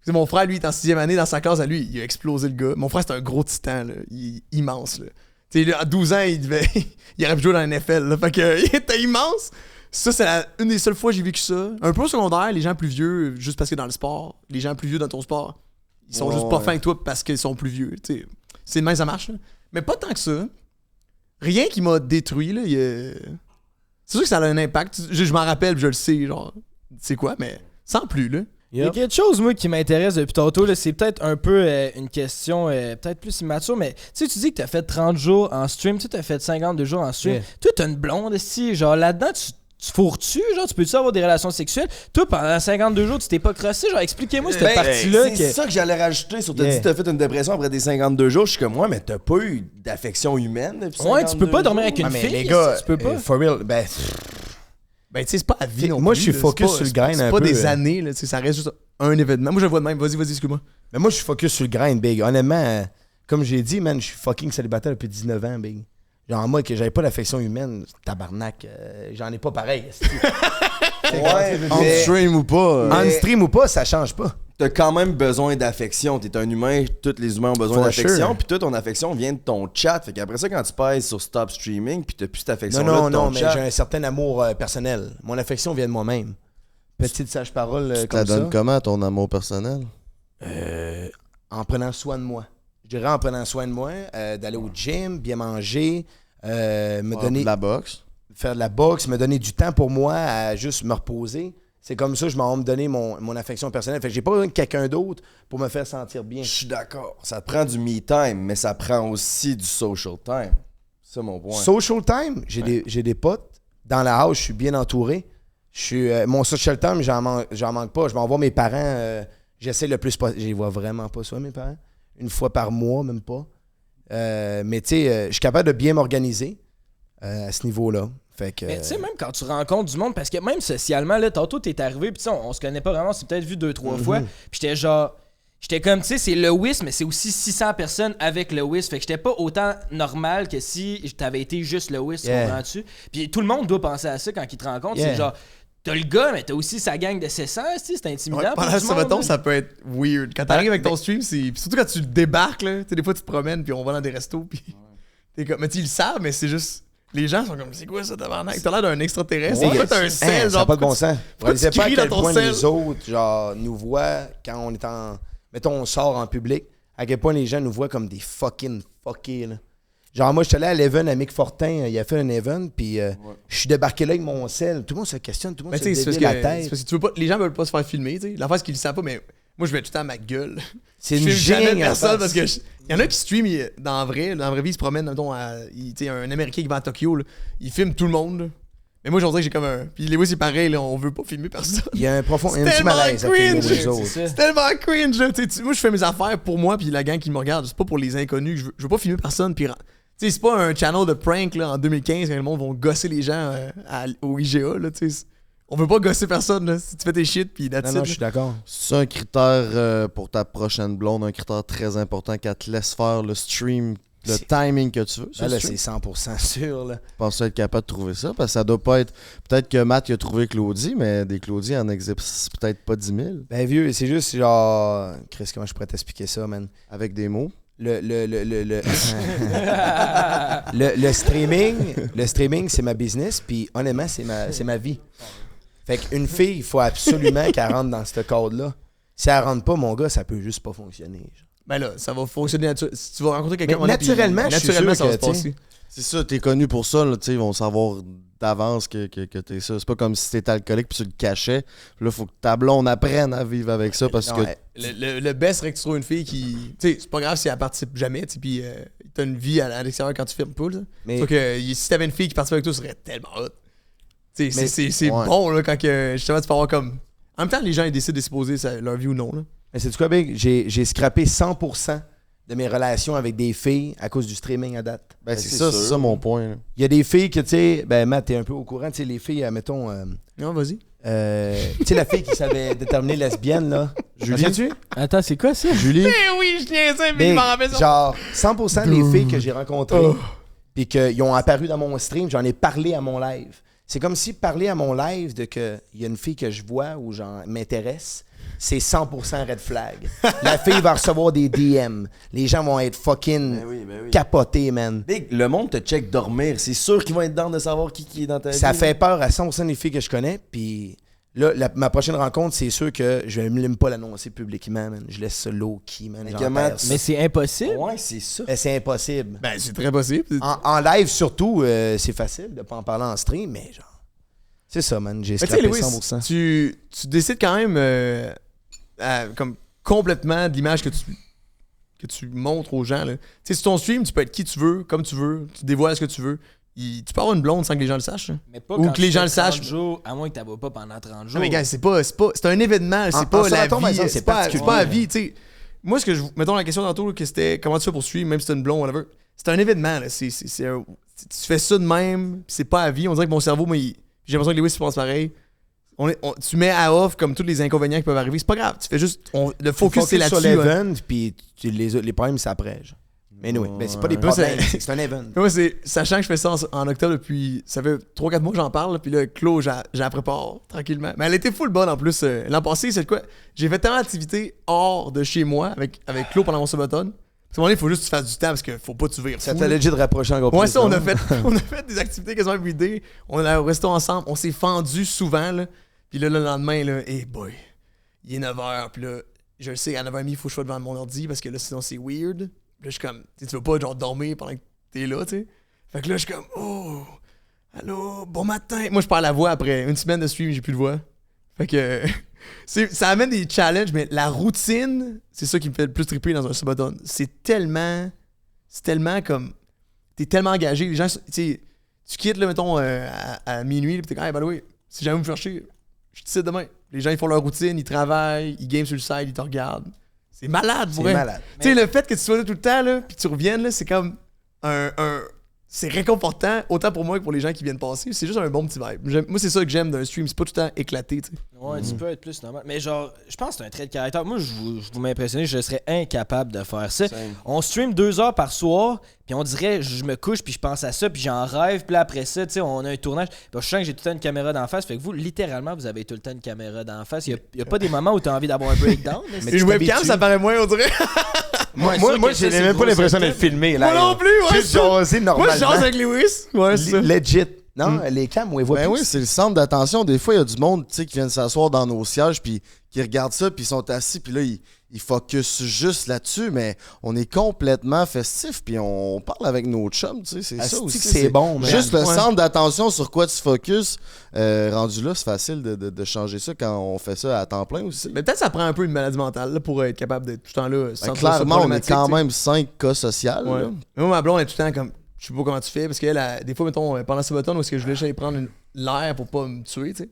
Speaker 1: T'sais, mon frère, lui, il est en 6e année, dans sa classe, à lui, il a explosé le gars. Mon frère, c'est un gros titan, là. Il est immense, là. Tu sais, à 12 ans, il aurait pu jouer dans la NFL, là. Fait que, il était immense. Ça, c'est une des seules fois que j'ai vécu ça. Un peu au secondaire, les gens plus vieux, juste parce que dans le sport, les gens plus vieux dans ton sport, ils sont juste pas fins avec toi parce qu'ils sont plus vieux, tu sais. C'est de même, ça marche, là. Mais pas tant que ça. Rien qui m'a détruit, là. C'est sûr que ça a un impact. Je m'en rappelle, je le sais, genre, c'est quoi, mais sans plus, là.
Speaker 10: Il y a quelque chose, moi, qui m'intéresse depuis tantôt, là, c'est peut-être un peu une question peut-être plus immature, mais tu sais, tu dis que t'as fait 30 jours en stream, tu t'as fait 52 jours en stream. Toi, t'as une blonde, si, genre, là-dedans, tu fourres-tu, genre, tu peux-tu avoir des relations sexuelles? Toi, pendant 52 jours, tu t'es pas crossé, genre, expliquez-moi cette partie-là.
Speaker 7: C'est ça que j'allais rajouter. Sur t'as dit que t'as fait une dépression après des 52 jours. Je suis comme, moi, mais t'as pas eu d'affection humaine depuis 52
Speaker 10: Ouais, tu peux pas
Speaker 7: jours.
Speaker 10: dormir avec une fille,
Speaker 2: les gars,
Speaker 10: tu peux pas.
Speaker 2: For real,
Speaker 1: Ben, tu sais, c'est pas à vie non
Speaker 2: moi,
Speaker 1: plus,
Speaker 2: je suis
Speaker 1: là.
Speaker 2: focus
Speaker 1: C'est pas-
Speaker 2: sur le grind
Speaker 1: c'est
Speaker 2: un
Speaker 1: pas
Speaker 2: peu,
Speaker 1: des années, là, tu sais, ça reste juste un événement. Moi, je le vois de même. Vas-y, excuse-moi.
Speaker 2: Mais moi, je suis focus sur le grind, big. Honnêtement, comme j'ai dit, man, je suis fucking célibataire depuis 19 ans, big. Genre, moi, que j'avais pas d'affection humaine, tabarnak, j'en ai pas pareil.
Speaker 7: Ouais,
Speaker 3: On stream ou pas.
Speaker 2: En stream ou pas, ça change pas.
Speaker 7: T'as quand même besoin d'affection. T'es un humain, tous les humains ont besoin
Speaker 2: For
Speaker 7: d'affection.
Speaker 2: sure.
Speaker 7: Puis toute ton affection vient de ton chat. Fait qu'après ça, quand tu pèses sur stop streaming, puis t'as plus cette affection-là
Speaker 2: Non,
Speaker 7: de ton
Speaker 2: mais
Speaker 7: chat.
Speaker 2: j'ai un certain amour personnel. Mon affection vient de moi-même. Petite sage-parole
Speaker 3: Tu te
Speaker 2: comme
Speaker 3: la
Speaker 2: ça.
Speaker 3: donnes comment, ton amour personnel?
Speaker 2: En prenant soin de moi. Je dirais en prenant soin de moi, d'aller au gym, bien manger, me donner...
Speaker 3: De la boxe.
Speaker 2: Faire de la boxe, me donner du temps pour moi à juste me reposer. C'est comme ça que je m'en vais me donner mon affection personnelle. Fait que j'ai pas besoin de quelqu'un d'autre pour me faire sentir bien.
Speaker 7: Je suis d'accord. Ça te prend du me time, mais ça prend aussi du social time. C'est ça mon point.
Speaker 2: Social time, j'ai des potes. Dans la house, je suis bien entouré. Mon social time, j'en manque pas. Je vais en voir mes parents. J'essaie le plus possible. Je les vois vraiment pas, ça, mes parents. Une fois par mois, même pas. Mais tu sais, je suis capable de bien m'organiser à ce niveau-là. Fait que,
Speaker 10: Mais tu sais, même quand tu rencontres du monde, parce que même socialement, là, tantôt t'es arrivé, puis on se connaît pas vraiment, on s'est peut-être vu 2-3 fois, puis j'étais comme, tu sais, c'est le WIS, mais c'est aussi 600 personnes avec le WIS, fait que j'étais pas autant normal que si t'avais été juste le WIS, tu comprends-tu? Puis tout le monde doit penser à ça quand ils te rencontrent, c'est genre, t'as le gars, mais t'as aussi sa gang de 700, c'est intimidant.
Speaker 1: Ouais,
Speaker 10: pour
Speaker 1: pendant
Speaker 10: du
Speaker 1: ce
Speaker 10: monde,
Speaker 1: mettons,
Speaker 10: là.
Speaker 1: ça peut être weird. Quand t'arrives avec ton stream, c'est. Puis surtout quand tu débarques, là. Tu sais, des fois, tu te promènes, puis on va dans des restos, puis. T'es comme. Mais tu ils le savent, mais c'est juste. Les gens sont comme, c'est quoi ça, tabarnak? T'as l'air d'un extraterrestre.
Speaker 2: Ouais,
Speaker 1: Pourquoi t'as un sel,
Speaker 2: ça
Speaker 1: genre.
Speaker 2: n'a pas de bon
Speaker 1: pourquoi
Speaker 2: sens.
Speaker 1: pourquoi
Speaker 2: Vous savez
Speaker 1: tu
Speaker 2: pas à
Speaker 1: cries
Speaker 2: quel
Speaker 1: dans ton
Speaker 2: point
Speaker 1: sel?
Speaker 2: les autres, genre, nous voient quand on est en... Mettons, on sort en public, à quel point les gens nous voient comme des fucking fuckés, là. Genre, moi, je suis allé à l'Even à Mick Fortin, il a fait un Even, puis je suis débarqué là avec mon sel. Tout le monde se questionne, tout le monde se dévie la tête.
Speaker 1: C'est parce que tu veux pas, les gens veulent pas se faire filmer, tu sais. L'affaire, c'est qu'ils le savent pas, mais moi, je mets tout le temps ma gueule.
Speaker 2: C'est
Speaker 1: je
Speaker 2: une
Speaker 1: filme jamais
Speaker 2: gêne,
Speaker 1: personne
Speaker 2: en
Speaker 1: parce que il y en a qui streament dans la vraie vie, ils se promènent, mettons, tu sais, un Américain qui va à Tokyo, là, il filme tout le monde, là. Mais moi, j'en dirais que j'ai comme un. Puis Lewis, c'est pareil, là, on veut pas filmer personne.
Speaker 2: Il y a un petit malaise à filmer les autres.
Speaker 1: C'est tellement cringe, là. Moi, je fais mes affaires pour moi, puis la gang qui me regarde. C'est pas pour les inconnus. Je veux pas filmer personne. Puis, c'est pas un channel de prank, là, en 2015, quand le monde va gosser les gens au IGA, là, tu sais. On veut pas gosser personne, là. Si tu fais tes shit, puis that's it.
Speaker 2: Non, je suis d'accord.
Speaker 11: C'est un critère pour ta prochaine blonde, un critère très important qu'elle te laisse faire le stream. Le timing que tu veux.
Speaker 2: Là, c'est 100% sûr. Là.
Speaker 11: Je pense être capable de trouver ça, parce que ça doit pas être. Peut-être que Matt il a trouvé Claudie, mais des Claudie en existent peut-être pas 10 000.
Speaker 2: Ben, vieux, c'est juste genre. Chris, comment je pourrais t'expliquer ça, man?
Speaker 11: Avec des mots.
Speaker 2: Le streaming, c'est ma business, puis honnêtement, c'est ma vie. Fait qu'une fille, il faut absolument qu'elle rentre dans ce cadre-là. Si elle rentre pas, mon gars, ça peut juste pas fonctionner. Genre.
Speaker 1: Ben là, ça va fonctionner si tu vas rencontrer quelqu'un.
Speaker 2: Naturellement, je suis sûr
Speaker 1: ça va
Speaker 2: que,
Speaker 1: se passer.
Speaker 11: C'est ça, t'es connu pour ça, là, ils vont savoir d'avance que t'es ça. C'est pas comme si t'étais alcoolique puis tu le cachais. Là, faut que ta blonde apprenne à vivre avec ça parce que.
Speaker 1: Le best serait que tu trouves une fille qui. Tu sais, c'est pas grave si elle participe jamais, tu sais, puis t'as une vie à l'extérieur quand tu filmes pas, là. Sauf que si t'avais une fille qui participe avec toi, ce serait tellement hot. Tu sais, c'est bon, là, quand justement tu peux avoir comme. En même temps, les gens ils décident de s'exposer leur vie ou non, là.
Speaker 2: Mais c'est du quoi, Big? J'ai scrappé 100% de mes relations avec des filles à cause du streaming à date.
Speaker 11: Ben, c'est ça mon point.
Speaker 2: Il y a des filles que, tu sais, ben, Matt, t'es un peu au courant, tu sais, les filles, mettons.
Speaker 1: Non, vas-y.
Speaker 2: Tu sais, la fille qui savait déterminer lesbienne, là.
Speaker 1: Julie.
Speaker 10: Attends, c'est quoi ça?
Speaker 11: Julie.
Speaker 1: Oui, je tiens ça, mais je m'en rappelle ça.
Speaker 2: Genre, 100% des filles que j'ai rencontrées, puis qu'ils ont apparu dans mon stream, j'en ai parlé à mon live. C'est comme si parler à mon live de que il y a une fille que je vois ou genre m'intéresse, c'est 100% red flag. La fille va recevoir des DM. Les gens vont être fucking capotés, man.
Speaker 7: Big, le monde te check dormir. C'est sûr qu'ils vont être dans de savoir qui est dans ta vie.
Speaker 2: Ça fait peur à 100% des filles que je connais. Puis là, ma prochaine rencontre, c'est sûr que je ne me pas l'annoncer publiquement, man. Je laisse ça low-key, man.
Speaker 10: Mais c'est impossible.
Speaker 7: Ouais, c'est ça.
Speaker 2: C'est impossible.
Speaker 1: Ben, c'est très possible.
Speaker 2: En live, surtout, c'est facile de pas en parler en stream, mais genre... C'est ça, man. J'ai scrappé 100%.
Speaker 1: Tu décides quand même... comme complètement de l'image que tu montres aux gens. Tu sais, sur ton stream, tu peux être qui tu veux, comme tu veux, tu dévoiles ce que tu veux. Tu peux avoir une blonde sans que les gens le sachent.
Speaker 10: Mais pas
Speaker 1: ou
Speaker 10: quand
Speaker 1: que les gens le
Speaker 10: 30
Speaker 1: sachent.
Speaker 10: jours, à moins que tu ne pas pendant 30 jours.
Speaker 1: Non, mais gars, c'est un événement, c'est pas la vie.
Speaker 2: C'est pas
Speaker 1: la vie, tu sais. Moi, mettons la question tantôt, que c'était comment tu fais pour stream, même si c'est une blonde, whatever. C'est un événement, là. Tu fais ça de même, c'est pas la vie. On dirait que mon cerveau, moi, j'ai l'impression que Lewis pense pareil. Tu mets à off comme tous les inconvénients qui peuvent arriver. C'est pas grave. Tu fais juste. Le focus, c'est là-dessus.
Speaker 2: Sur l'event, puis les problèmes, c'est après. Genre. Mais oui, c'est pas des problèmes, c'est un event.
Speaker 1: Moi, sachant que je fais ça en octobre depuis. Ça fait 3-4 mois que j'en parle, puis là, Claude, j'ai la prépare tranquillement. Mais elle était full bonne en plus. L'an passé, c'est quoi? J'ai fait tellement d'activités hors de chez moi avec Claude pendant mon subathon. Parce qu'à un moment donné, il faut juste que tu fasses du temps parce qu'il faut pas que tu vires.
Speaker 2: Ça t'a legit rapproché encore plus.
Speaker 1: Ouais, ça, on a fait des activités quasiment everyday. On est au resto ensemble. On s'est fendus souvent, là. Puis là, le lendemain, là, hey boy, il est 9h. Puis là, je le sais, à 9h30, il faut que je sois devant mon ordi parce que là, sinon, c'est weird. Puis là, je suis comme, tu veux pas, genre, dormir pendant que t'es là, tu sais. Fait que là, je suis comme, oh, allô, bon matin. Moi, je perds la voix après une semaine de stream, j'ai plus de voix. Fait que ça amène des challenges, mais la routine, c'est ça qui me fait le plus triper dans un subathon. C'est tellement comme, t'es tellement engagé. Les gens, tu sais, tu quittes, là, mettons, à minuit, puis t'es comme, hey, by the way, si jamais vous me cherchez, je te cite demain. Les gens, ils font leur routine, ils travaillent, ils game sur le side, ils te regardent. C'est malade, pour vrai. C'est malade. Tu sais, le fait que tu sois là tout le temps, là, puis tu reviennes, là, c'est comme c'est réconfortant, autant pour moi que pour les gens qui viennent passer. C'est juste un bon petit vibe. Moi, c'est ça que j'aime d'un stream. C'est pas tout le temps éclaté, tu sais.
Speaker 10: Ouais, tu peux être plus normal. Mais genre, je pense que c'est un trait de caractère. Moi, je vous m'impressionner, je serais incapable de faire ça. On stream 2 heures par soir, puis on dirait, je me couche, puis je pense à ça, puis j'en rêve, puis là, après ça, tu sais, on a un tournage. Puis je sens que j'ai tout le temps une caméra d'en face. Fait que vous, littéralement, vous avez tout le temps une caméra d'en face. Il y a pas des moments où tu as envie d'avoir un breakdown.
Speaker 1: Mais une webcam, ça paraît moins, on dirait.
Speaker 2: Moi j'ai même pas l'impression d'être filmé. Là,
Speaker 1: moi non plus, ouais.
Speaker 2: Juste jaser normal.
Speaker 1: Moi, je jase avec Lewis. Ouais, c'est ça.
Speaker 2: Legit. Non, les cams, on les voit
Speaker 11: Ben
Speaker 2: plus.
Speaker 11: oui, c'est le centre d'attention. Des fois, il y a du monde qui viennent s'asseoir dans nos sièges puis qui regardent ça puis ils sont assis puis là, ils focus juste là-dessus, mais on est complètement festif puis on parle avec nos chums, tu sais, c'est ça aussi.
Speaker 2: C'est bon, man.
Speaker 11: Juste le centre d'attention sur quoi tu focuses, rendu là, c'est facile de changer ça quand on fait ça à temps plein aussi.
Speaker 1: Mais peut-être ça prend un peu une maladie mentale là, pour être capable d'être tout le temps là.
Speaker 11: Ben, clairement, on est quand même 5 cas sociaux.
Speaker 1: Ouais.
Speaker 11: là.
Speaker 1: Moi, ma blonde est tout le temps comme, je sais pas comment tu fais, parce qu'elle, des fois, mettons, pendant Sabaton, où est-ce que je voulais aller prendre l'air pour pas me tuer, tu sais.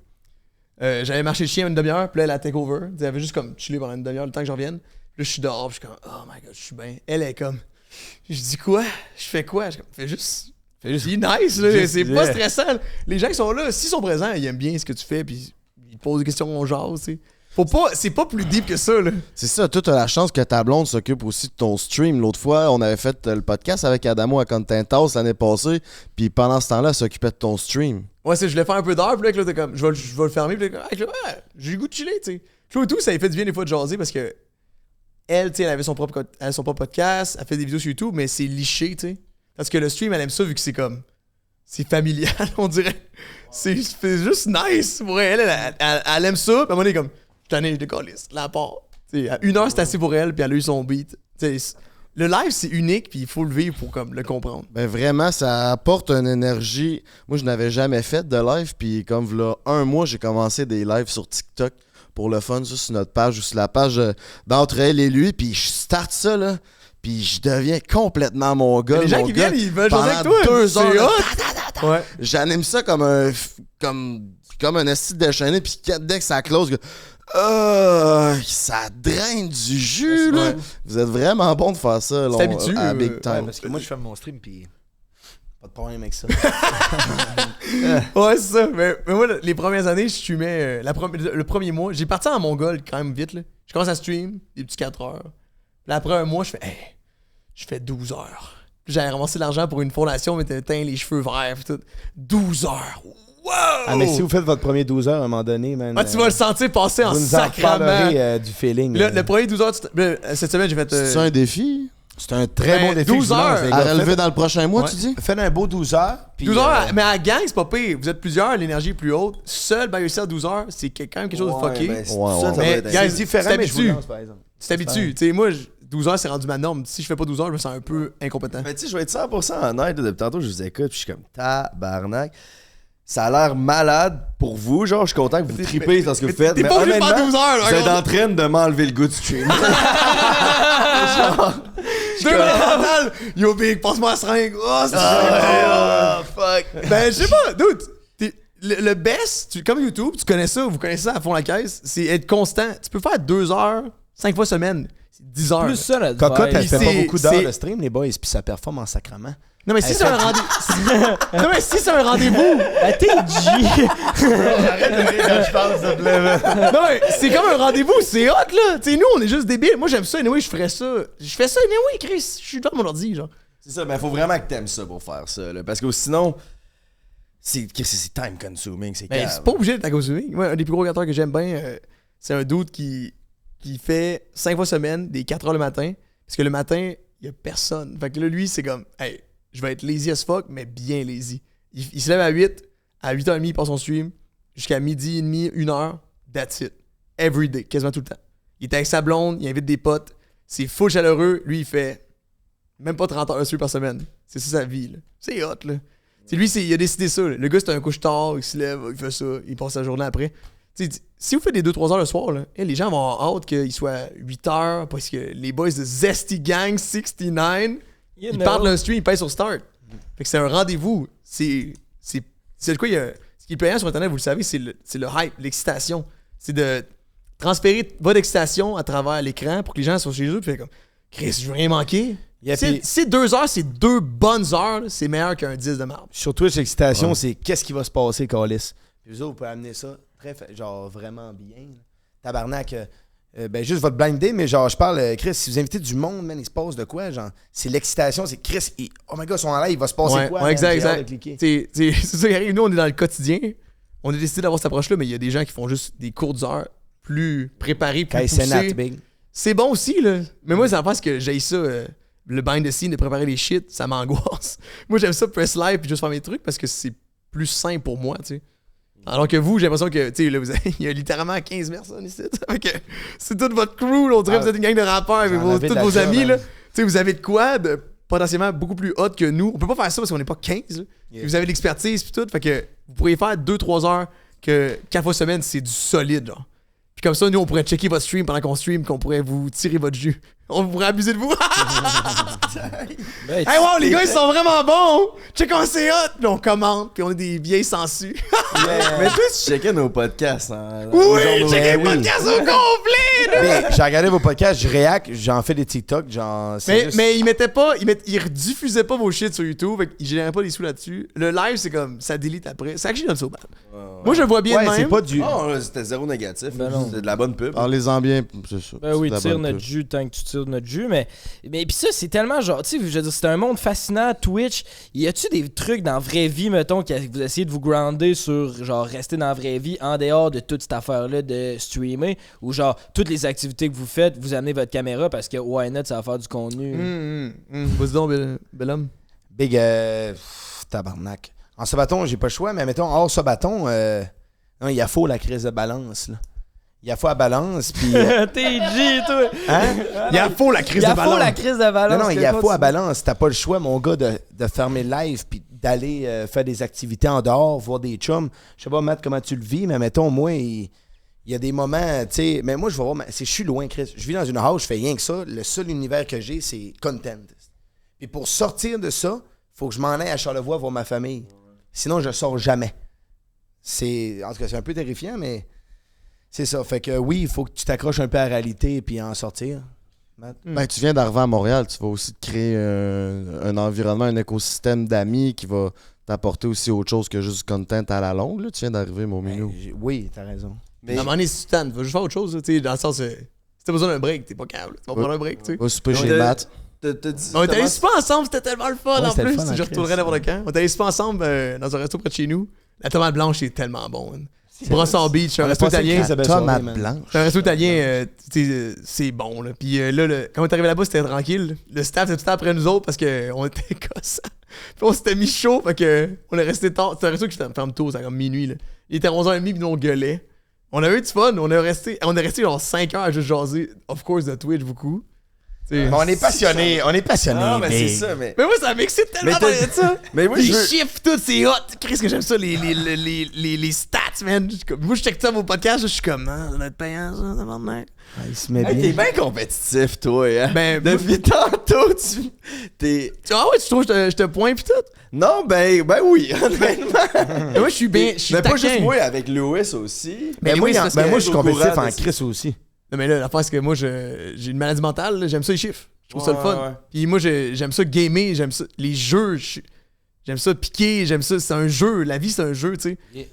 Speaker 1: J'avais marché le chien une demi-heure, puis là, elle a take over. Elle avait juste comme chillé pendant une demi-heure le temps que je revienne. Puis là, je suis dehors, puis je suis comme, oh my god, je suis bien. Elle est comme, je dis quoi? Je fais quoi? Je suis comme, fais juste. Be nice, là. C'est pas stressant. Les gens qui sont là, s'ils sont présents, ils aiment bien ce que tu fais, puis ils te posent des questions, on jase, tu sais. C'est pas plus deep que ça, là.
Speaker 11: C'est ça, toi, t'as la chance que ta blonde s'occupe aussi de ton stream. L'autre fois, on avait fait le podcast avec Adamo à Content House l'année passée, puis pendant ce temps-là, elle s'occupait de ton stream.
Speaker 1: Ouais, je voulais faire un peu d'heure, puis là, t'es comme, je vais le fermer, puis là, j'ai le goût de chiller, tu sais. Puis et tout, ça lui fait du bien des fois de jaser parce que elle, tu sais, elle avait son propre podcast, elle fait des vidéos sur YouTube, mais c'est liché, tu sais. Parce que le stream, elle aime ça vu que c'est comme, c'est familial, on dirait. C'est juste nice pour elle. Elle aime ça, puis à un moment donné, comme, je décalisse, la part. Tu sais, à 1 heure, c'est assez pour elle, puis elle a eu son beat. Tu sais, le live, c'est unique, puis il faut le vivre pour comme, le comprendre.
Speaker 11: Ben vraiment, ça apporte une énergie. Moi, je n'avais jamais fait de live, puis comme voilà 1 mois, j'ai commencé des lives sur TikTok pour le fun, sur notre page ou sur la page d'entre elle et lui, puis je starte ça, là, puis je deviens complètement mon gars.
Speaker 1: Les gens qui viennent, ils veulent jaser avec toi.
Speaker 11: 2 heures.
Speaker 1: C'est hot. Ouais.
Speaker 11: J'anime ça comme un esti déchaîné, puis dès que ça close, ça draine du jus, là. Vous êtes vraiment bon de faire ça, là, à Big Time.
Speaker 2: Ouais, parce que moi, je fais mon stream, puis pas de problème avec ça.
Speaker 1: Ouais, c'est ça. Mais moi, les premières années, je streamais. Le premier mois, j'ai parti en Mongol quand même vite, là. Je commence à stream, des petits 4 heures. Puis après un mois, je fais 12 heures. Puis j'avais ramassé de l'argent pour une fondation, mais t'as teint les cheveux verts, puis tout. 12 heures. Wow!
Speaker 2: Ah, mais si vous faites votre premier 12 heures à un moment donné, man.
Speaker 1: Tu vas le sentir passer en sacrament.
Speaker 2: Vous nous en parlerez du feeling.
Speaker 1: Le premier 12 heures, cette semaine, j'ai fait.
Speaker 11: C'est un défi?
Speaker 2: C'est un très bon défi.
Speaker 1: 12 heures.
Speaker 11: À relever dans le prochain mois, tu dis?
Speaker 2: Faites un beau 12 heures.
Speaker 1: 12 heures, mais à la gang, c'est pas pire. Vous êtes plusieurs, l'énergie est plus haute. Seul, by yourself, 12 heures, c'est quand même quelque chose de fucké.
Speaker 2: Mais c'est différent, mais je vous lance, par exemple.
Speaker 1: Tu t'habitues. Tu sais, moi, 12 heures, c'est rendu ma norme. Si je fais pas 12 heures, je me sens un peu incompétent.
Speaker 7: Mais tu sais, je vais être 100% honnête. Depuis tantôt, je vous écoute, puis je suis comme tabarnak. Ça a l'air malade pour vous. Genre, je suis content que vous tripez dans ce que vous faites.
Speaker 1: T'es
Speaker 7: Mais
Speaker 1: pas obligé de faire
Speaker 7: honnêtement,
Speaker 1: 12 heures, là,
Speaker 7: vous êtes en train de m'enlever le goût du stream.
Speaker 1: Deux mentales! Yo, Big, passe-moi la seringue. Oh, c'est
Speaker 7: fuck.
Speaker 1: Ben, je sais pas, dude. Le best, comme YouTube, tu connais ça, vous connaissez ça à fond la caisse, c'est être constant. Tu peux faire 2 heures, 5 fois semaine. C'est 10 heures.
Speaker 10: Plus ça, là.
Speaker 2: Cocotte, elle fait pas
Speaker 1: c'est-
Speaker 2: beaucoup d'heures
Speaker 1: c'est-
Speaker 2: de stream, les boys, puis ça performe en sacrement.
Speaker 1: Non, mais si c'est un rendez-vous. Non, mais si c'est un rendez-vous.
Speaker 10: T'es G.
Speaker 3: Arrête de rire quand je parle, s'il te plaît.
Speaker 1: Non, mais c'est comme un rendez-vous, c'est hot, là. Tu sais, nous, on est juste débiles. Moi, j'aime ça, anyway, je ferais ça. Je fais ça, anyway, Chris. Je suis devant mon ordi, genre.
Speaker 7: C'est ça, mais il faut vraiment que t'aimes ça pour faire ça. Là, parce que sinon, c'est time consuming. C'est
Speaker 1: Mais c'est pas obligé d'être à cause de lui. Moi, un des plus gros créateurs que j'aime bien, c'est un dude qui fait 5 fois semaine, des 4 heures le matin. Parce que le matin, il y a personne. Fait que là, lui, c'est comme, hey, je vais être lazy as fuck, mais bien lazy. Il se lève à 8, à 8h30, il passe son stream, jusqu'à midi et demi, 1h, that's it. Every day, quasiment tout le temps. Il est avec sa blonde, il invite des potes, c'est full chaleureux. Lui, il fait même pas 30 heures de stream par semaine. C'est ça sa vie, là. C'est hot, là. T'sais, lui, il a décidé ça. Là. Le gars, c'est un couche-tard, il se lève, il fait ça, il passe sa journée après. T'sais, si vous faites des 2-3 heures le soir, là, les gens vont avoir hâte qu'il soit 8 heures parce que les boys de Zesty Gang 69, ils partent d'un stream, ils payent sur Start. Fait que c'est un rendez-vous. C'est de quoi il y a. Ce qui est payant sur Internet, vous le savez, c'est le hype, l'excitation. C'est de transférer votre excitation à travers l'écran pour que les gens soient chez eux et fait comme Chris, je veux rien manquer. Si 2 heures, c'est 2 bonnes heures, c'est meilleur qu'un 10 de marbre.
Speaker 2: Sur Twitch, l'excitation, c'est qu'est-ce qui va se passer, Calis. Puis vous autres, vous pouvez amener ça genre vraiment bien. Tabarnak, ben juste votre blind day, mais genre, je parle, Chris, si vous invitez du monde, man, il se passe de quoi? Genre, c'est l'excitation, c'est Chris, oh my god, ils sont en live, il va se passer quoi?
Speaker 1: Ouais, exact,
Speaker 2: J'ai hâte de
Speaker 1: exact.
Speaker 2: cliquer.
Speaker 1: C'est ça qui arrive. Nous, on est dans le quotidien. On a décidé d'avoir cette approche-là, mais il y a des gens qui font juste des courtes heures plus préparées, plus poussées. C'est bon aussi, là. Mais moi, c'est parce que j'ai ça, le behind the scene, de préparer les shit, ça m'angoisse. Moi, j'aime ça press live puis juste faire mes trucs parce que c'est plus sain pour moi, tu sais. Alors que vous, j'ai l'impression que, tu sais, là, il y a littéralement 15 personnes ici. Fait que c'est toute votre crew, là, on dirait que vous êtes une gang de rappeurs avec tous vos amis, là. Tu sais, vous avez de quoi de potentiellement beaucoup plus hot que nous. On peut pas faire ça parce qu'on n'est pas 15, là. Vous avez de l'expertise pis tout, fait que vous pourriez faire 2-3 heures que 4 fois semaine, c'est du solide, genre. Puis comme ça, nous, on pourrait checker votre stream pendant qu'on stream, qu'on pourrait vous tirer votre jus. On pourrait abuser de vous. Hey, wow, les gars, ils sont vraiment bons. Check comment c'est hot. Puis on commente, puis on est des vieilles sangsues.
Speaker 7: Mais toi, tu checkais nos podcasts. Hein,
Speaker 1: oui, checkais les podcasts au complet.
Speaker 2: Mais j'ai regardé vos podcasts, je réact, j'en fais des TikTok, genre.
Speaker 1: Mais ils mettaient pas, ils rediffusaient pas vos shit sur YouTube, fait qu'ils généraient pas des sous là-dessus. Le live, c'est comme, ça délite après. C'est actually not so bad. Moi, je le vois bien de même.
Speaker 2: C'est pas du.
Speaker 7: Oh, c'était zéro négatif. C'était de la bonne pub.
Speaker 11: Parlez-en bien, c'est ça.
Speaker 10: Ben oui, tire notre jus tant que tu tires notre jus, mais pis ça, c'est tellement genre, tu sais, je veux dire, c'est un monde fascinant, Twitch. Y a-tu des trucs dans la vraie vie, mettons, que vous essayez de vous grounder sur, genre, rester dans la vraie vie en dehors de toute cette affaire-là de streamer, ou genre, toutes les activités que vous faites, vous amenez votre caméra parce que why not, ça va faire du contenu.
Speaker 1: Vas-y donc, bel homme.
Speaker 2: Big, tabarnak. En sabaton, j'ai pas le choix, mais mettons, hors sabaton, il y a faux la crise de balance, là. Il y a faux à balance, puis...
Speaker 10: T'es G, toi!
Speaker 2: Hein?
Speaker 1: Il y a faux la crise de balance.
Speaker 10: Il y a faux la crise de balance.
Speaker 2: Non, il y a faux à balance. T'as pas le choix, mon gars, de fermer le live puis d'aller faire des activités en dehors, voir des chums. Je sais pas, Matt, comment tu le vis, mais mettons, moi, il y a des moments, tu sais... Mais moi, je vais voir... Je suis loin, Chris. Je vis dans une house, je fais rien que ça. Le seul univers que j'ai, c'est content. Puis pour sortir de ça, faut que je m'en aille à Charlevoix voir ma famille. Sinon, je sors jamais. En tout cas, c'est un peu terrifiant, mais... C'est ça. Fait que oui, il faut que tu t'accroches un peu à la réalité et puis en sortir. Matt?
Speaker 11: Ben, tu viens d'arriver à Montréal, tu vas aussi te créer un environnement, un écosystème d'amis qui va t'apporter aussi autre chose que juste du content à la longue. Là. Tu viens d'arriver, mon minou.
Speaker 2: Oui, t'as raison.
Speaker 1: Mais à un moment donné, si tu t'en vas juste faire autre chose, tu sais, dans le sens, si t'as besoin d'un break, t'es pas câble. Tu vas prendre un break, tu sais.
Speaker 11: Va souper chez Matt.
Speaker 1: On est allés super ensemble, c'était tellement le fun en plus.
Speaker 2: Fun,
Speaker 1: je retournerais n'importe quand. On est allés super ensemble dans un resto près de chez nous. La tomate blanche est tellement bonne. Brossard Beach, un resto italien.
Speaker 11: Tomate blanche.
Speaker 1: C'est un resto italien, c'est bon. Là. Puis là, quand on est arrivé là-bas, c'était tranquille. Le staff était tout le temps après nous autres parce qu'on était gossants. Puis on s'était mis chaud, fait que on est resté tard. C'est un resto qui ferme tôt, c'est comme minuit. Là. Il était 11h30, puis nous on gueulait. On a eu du fun, on est resté genre 5 heures à juste jaser, of course, de Twitch beaucoup.
Speaker 2: On est passionné,
Speaker 7: Ah, mais c'est ça, mais
Speaker 1: moi, ça m'excite tellement de ça.
Speaker 7: Mais moi,
Speaker 1: les
Speaker 7: je veux...
Speaker 1: chiffres, tout, c'est hot. Qu'est-ce que j'aime ça, les stats, man. Moi, je check ça vos podcasts, je suis comme, ça doit être payant, ça, tabarnak.
Speaker 2: Il se met bien.
Speaker 7: T'es bien compétitif, toi. Hein?
Speaker 1: Ben,
Speaker 7: depuis tantôt, t'es...
Speaker 1: Ah ouais, tu trouves que je te pointe pis tout?
Speaker 7: Non, ben oui, honnêtement.
Speaker 1: Moi, je suis bien.
Speaker 7: Mais pas juste moi, avec Lewis aussi.
Speaker 2: Mais moi, je suis compétitif en Chris aussi.
Speaker 1: Non, mais là, l'affaire, c'est que moi, j'ai une maladie mentale, là, j'aime ça les chiffres. Je trouve ça le fun. Puis moi, j'aime ça gamer, j'aime ça. Les jeux, j'aime ça piquer, j'aime ça. C'est un jeu. La vie, c'est un jeu, tu sais.
Speaker 7: Yeah.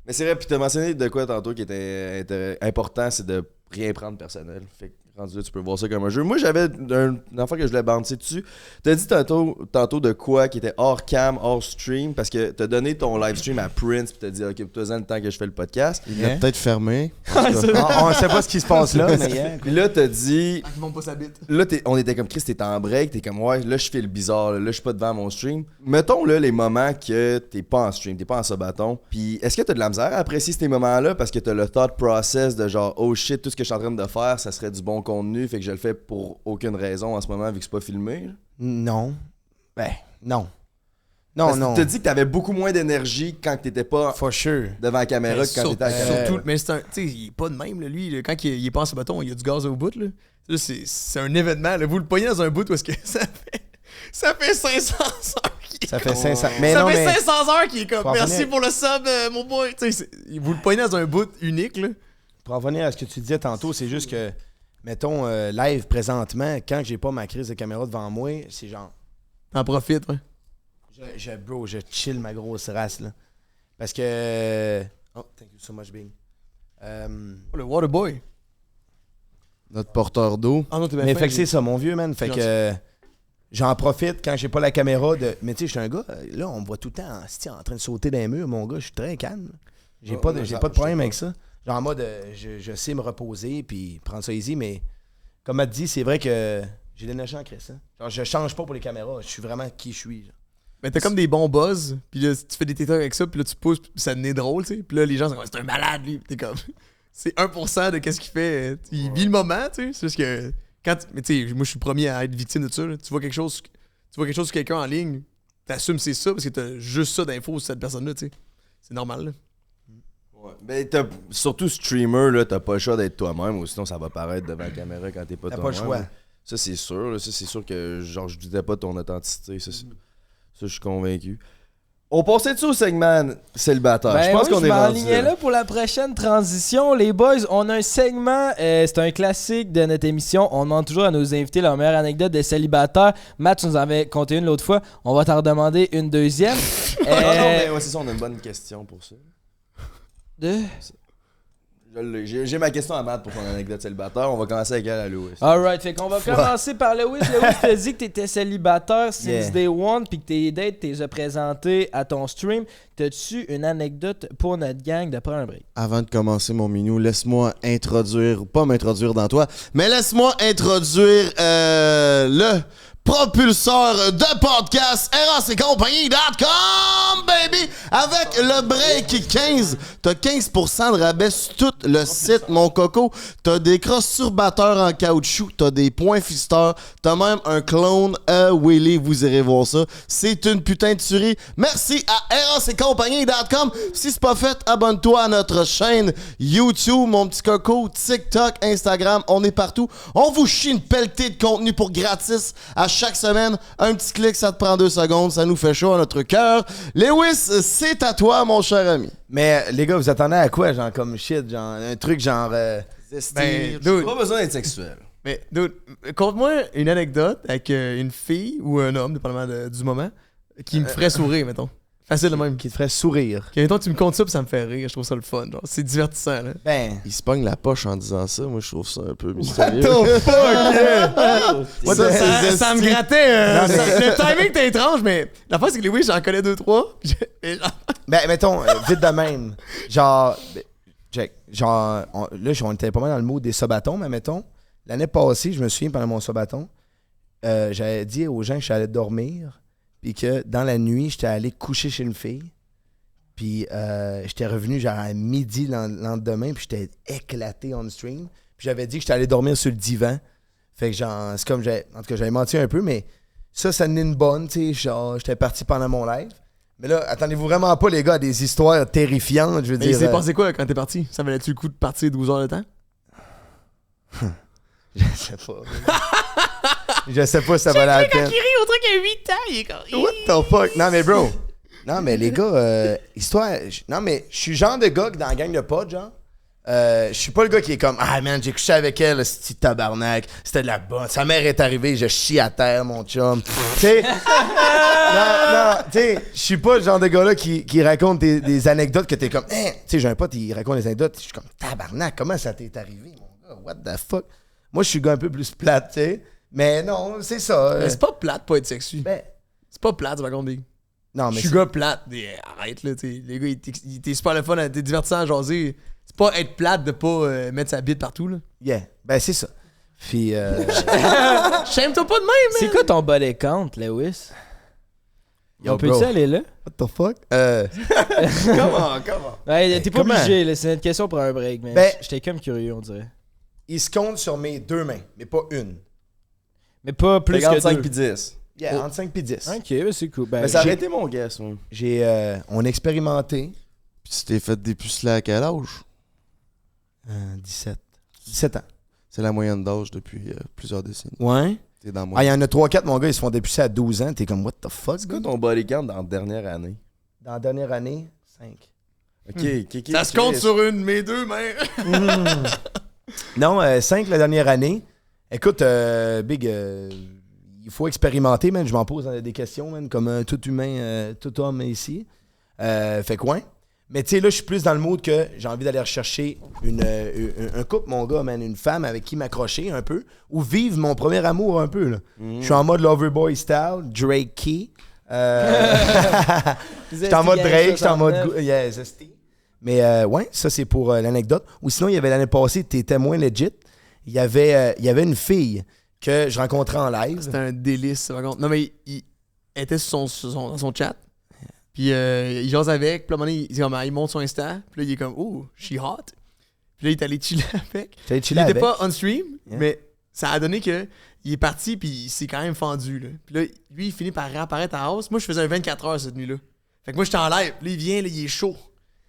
Speaker 7: Mais c'est vrai, puis t'as mentionné de quoi tantôt qui était important, c'est de rien prendre personnel. Fait que rendu là, tu peux voir ça comme un jeu. Moi, j'avais une affaire que je voulais bouncer dessus. T'as dit tantôt de quoi qui était hors cam, hors stream, parce que t'as donné ton live stream à Prince, puis t'as dit, occupe-toi-en le temps que je fais le podcast.
Speaker 11: Il est peut-être fermé.
Speaker 2: On sait pas ce qui se passe là, mais
Speaker 7: puis là, t'as dit.
Speaker 1: Ils vont pas s'habiter.
Speaker 7: Là, on était comme Chris, t'es en break, t'es comme, ouais, là, je fais le bizarre, là, je suis pas devant mon stream. Mettons, là, les moments que t'es pas en stream, t'es pas en sabaton. Puis est-ce que t'as de la misère à apprécier ces moments-là parce que t'as le thought process de genre, oh shit, tout ce que je suis en train de faire, ça serait du bon contenu, fait que je le fais pour aucune raison en ce moment vu que c'est pas filmé? Là?
Speaker 2: Non. Ben, non.
Speaker 7: Parce que t'as dit que t'avais beaucoup moins d'énergie quand t'étais pas
Speaker 2: for sure
Speaker 7: devant la caméra que quand t'étais à la caméra.
Speaker 1: Surtout, mais c'est un. Tu sais, il est pas de même, là, lui. Là, quand il est pas en ce bâton, il y a du gaz au bout, là. Là, c'est un événement. Là. Vous le pognez dans un bout où est-ce que ça fait 500 heures.
Speaker 2: Ça fait 500.
Speaker 1: Mais ça fait 500 heures qu'il est comme merci pour le sub, mon boy. Tu sais, vous le pognez dans un bout unique, là.
Speaker 2: Pour en revenir à ce que tu disais tantôt, c'est juste que, mettons, live présentement, quand j'ai pas ma crise de caméra devant moi, c'est genre.
Speaker 1: T'en profites, ouais.
Speaker 2: Je chill ma grosse race, là. Parce que. Oh, thank you so much, Bing.
Speaker 1: Le Waterboy.
Speaker 11: Notre porteur d'eau.
Speaker 1: Ah non, t'es bien
Speaker 2: mais
Speaker 1: fin,
Speaker 2: fait que c'est ça, mon vieux, man. Fait que j'en profite quand j'ai pas la caméra de. Mais tu sais, je suis un gars, là, on me voit tout le temps en train de sauter dans les murs, mon gars. Je suis très calme. J'ai pas de problème avec ça. Genre en mode, je sais me reposer puis prendre ça easy, mais comme elle dit, c'est vrai que j'ai l'énergie en crise. Hein? Genre, je change pas pour les caméras. Je suis vraiment qui je suis. Genre.
Speaker 1: Mais t'as comme des bons buzz, puis là, tu fais des TikTok avec ça, puis là, tu pousses, puis ça devenait drôle, tu sais. Puis là, les gens sont comme, c'est un malade, lui. Puis t'es comme, c'est 1% de qu'est-ce qu'il fait. Il vit le moment, tu sais. C'est juste que, mais tu sais, moi, je suis le premier à être victime de ça, là. Tu vois quelque chose sur quelqu'un en ligne, t'assumes c'est ça, parce que t'as juste ça d'infos sur cette personne-là, tu sais. C'est normal, là.
Speaker 7: Ouais. Ben, surtout streamer, là, t'as pas le choix d'être toi-même, ou sinon ça va paraître devant la caméra quand t'es pas toi-même.
Speaker 2: T'as pas le choix.
Speaker 7: Ça, c'est sûr. Là. Ça, c'est sûr que genre je doutais pas de ton authenticité. Ça, je suis convaincu. On passait-tu au segment célibataire?
Speaker 10: Ben
Speaker 7: je pense qu'on est rendu
Speaker 10: m'enlignais là pour la prochaine transition. Les boys, on a un segment, c'est un classique de notre émission. On demande toujours à nos invités leur meilleure anecdote de célibataire. Matt, tu nous en avais compté une l'autre fois. On va t'en redemander une deuxième.
Speaker 7: Non, mais ouais, c'est ça, on a une bonne question pour ça. J'ai ma question à Matt pour ton anecdote célibataire. On va commencer avec elle à Louis.
Speaker 10: Alright, fait qu'on va commencer par Louis. Louis t'a dit que t'étais célibataire since day one, puis que tes dates t'es présenté à ton stream. T'as-tu une anecdote pour notre gang de prendre un break?
Speaker 11: Avant de commencer mon minou, laisse-moi introduire, pas m'introduire dans toi, mais laisse-moi introduire le propulseur de podcast RACcompagnie.com, baby! Avec le break 15, t'as 15% de rabais sur tout le site, mon coco. T'as des crosses-turbateurs en caoutchouc, t'as des points fisteurs, t'as même un clone Willy, vous irez voir ça. C'est une putain de tuerie. Merci à RACcompagnie.com. Si c'est pas fait, abonne-toi à notre chaîne YouTube, mon petit coco, TikTok, Instagram, on est partout. On vous chie une pelletée de contenu pour gratis à chaque semaine. Un petit clic, ça te prend 2 secondes, ça nous fait chaud à notre cœur. Lewis, c'est à toi, mon cher ami.
Speaker 2: Mais les gars, vous attendez à quoi? Genre comme shit, genre un truc genre...
Speaker 1: Ben,
Speaker 7: Pas besoin d'être sexuel.
Speaker 1: Mais, dude, conte-moi une anecdote avec une fille ou un homme, dépendamment du moment, qui me ferait sourire, mettons. Facile de même.
Speaker 2: Qui te ferait sourire.
Speaker 1: Que, mettons, tu me comptes ça, puis ça me fait rire. Je trouve ça le fun. Genre, c'est divertissant, là.
Speaker 2: Ben...
Speaker 11: Il se pogne la poche en disant ça. Moi, je trouve ça un peu mystérieux.
Speaker 1: Ça me grattait. Le timing était étrange, mais la fois, c'est que Louis, j'en connais 2-3.
Speaker 2: Ben, mettons, vite de même. Genre, on était pas mal dans le mot des sabatons, mais mettons, l'année passée, je me souviens pendant mon sabaton, j'avais dit aux gens que j'allais dormir, puis que dans la nuit, j'étais allé coucher chez une fille, puis j'étais revenu genre à midi le lendemain, puis j'étais éclaté on stream, puis j'avais dit que j'étais allé dormir sur le divan. Fait que genre, c'est comme, en tout cas, j'avais menti un peu, mais ça n'est une bonne, tu sais, genre, j'étais parti pendant mon live. Mais là, attendez-vous vraiment pas, les gars, à des histoires terrifiantes, je veux dire.
Speaker 1: Il s'est passé quoi quand t'es parti? Ça valait-tu le coup de partir 12 heures de temps?
Speaker 2: Je sais pas. Je sais pas si ça valait la peine.
Speaker 6: Quand il rit au truc à 8 ans, il est comme...
Speaker 2: What the fuck? Non, mais bro. Non, mais les gars, histoire... Non, mais je suis le genre de gars que dans la gang de potes, genre... Je suis pas le gars qui est comme, ah man, j'ai couché avec elle, ce petit tabarnak, c'était de la bonne. Sa mère est arrivée, je chie à terre, mon chum. Tu sais, non, tu sais, je suis pas le genre de gars-là qui raconte des anecdotes que t'es comme, tu sais, j'ai un pote, il raconte des anecdotes, je suis comme, tabarnak, comment ça t'est arrivé, mon gars, what the fuck? Moi, je suis le gars un peu plus plate, tu sais, mais non, c'est ça.
Speaker 1: Mais c'est pas plate pas être sexu.
Speaker 2: Ben,
Speaker 1: c'est pas plate, par contre.
Speaker 2: Non, mais
Speaker 1: je suis gars plate. Arrête, là, tu sais. Les gars, il était super le fun, t'es divertissant à jaser. C'est pas être plate de pas mettre sa bite partout, là.
Speaker 2: Yeah, ben c'est ça. Puis,
Speaker 1: Shame-toi pas de même, man.
Speaker 10: C'est quoi ton body count, Lewis? On peut-tu aller là?
Speaker 2: What the fuck?
Speaker 7: Comment?
Speaker 10: Ouais, t'es pas obligé, là. C'est une question pour un break, mais
Speaker 2: Ben,
Speaker 10: j'étais comme curieux, on dirait.
Speaker 2: Il se compte sur mes 2 mains, mais pas une.
Speaker 10: Mais pas plus que
Speaker 7: 55
Speaker 10: 2.
Speaker 7: puis 10.
Speaker 2: Yeah, entre 5 et 10.
Speaker 10: Ok, ben c'est cool. Ben,
Speaker 7: Mais ça aurait été mon guess, moi.
Speaker 2: On a expérimenté.
Speaker 11: Puis tu t'es fait dépuceler à quel âge?
Speaker 2: 17 ans.
Speaker 11: C'est la moyenne d'âge depuis plusieurs décennies.
Speaker 2: Ouais.
Speaker 11: T'es dans
Speaker 2: Ah, il y en a 3-4, mon gars, ils se font dépucer à 12 ans. T'es comme, what the fuck?
Speaker 7: C'est quoi ton body count dans la dernière année?
Speaker 2: Dans la dernière année, 5.
Speaker 7: Ok.
Speaker 1: Ça se compte sur mes 2 mains.
Speaker 2: Non, 5 la dernière année. Écoute, Big, il faut expérimenter, man. Je m'en pose des questions, man, comme tout humain, tout homme ici. Fait quoi? Mais tu sais, là, je suis plus dans le mood que j'ai envie d'aller rechercher un couple, mon gars, man, une femme avec qui m'accrocher un peu, ou vivre mon premier amour un peu, là. Je suis en mode Loverboy style, Drake Key. J'étais en mode Drake, j'étais en mode... Yeah, zesty. Mais ouais, ça, c'est pour l'anecdote. Ou sinon, il y avait l'année passée, t'es témoin legit, il y avait une fille que je rencontrais en live.
Speaker 1: C'était un délice, par contre. Non, mais elle était dans son chat. Puis il jase avec. Puis à un moment donné, il monte son Insta. Puis là, il est comme, oh, she hot. Puis là, il est allé chiller avec. Il était pas on stream, mais ça a donné que il est parti, puis il s'est quand même fendu. Là. Puis là, lui, il finit par réapparaître à house. Moi, je faisais un 24 heures cette nuit-là. Fait que moi, j'étais en live. Puis là, il vient, là, il est chaud.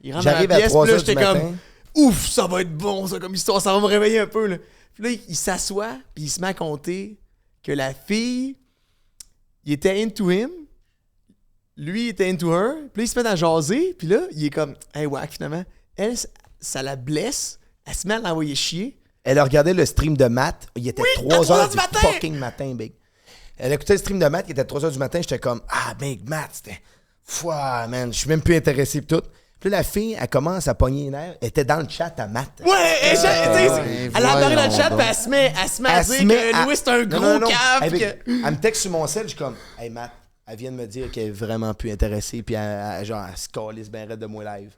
Speaker 1: Il rentre dans la pièce, puis là, j'étais comme, ouf, ça va être bon, ça, comme histoire. Ça va me réveiller un peu. Là. Puis là, il s'assoit, puis il se met à compter que la fille, il était into him. Lui, il était into her. Puis là, il se met à jaser. Puis là, il est comme, hey, wack, finalement. Elle, ça la blesse. Elle se met à l'envoyer chier.
Speaker 2: Elle a regardé le stream de Matt. Il était 3h du fucking matin, big. Elle écoutait le stream de Matt, il était 3h du matin. J'étais comme, ah, big, Matt, c'était... Fouah, man, je suis même plus intéressé pis tout. Puis là, la fille, elle commence à pogner les nerfs. Elle était dans le chat à Matt.
Speaker 1: Ouais, elle a apparu dans le chat, puis elle se met à dire que Louis, c'est un gros cave.
Speaker 2: Elle me texte sur mon cell, je suis comme, hey, Matt, elle vient de me dire qu'elle est vraiment plus intéressée, puis elle se calisse bien raide de moi live.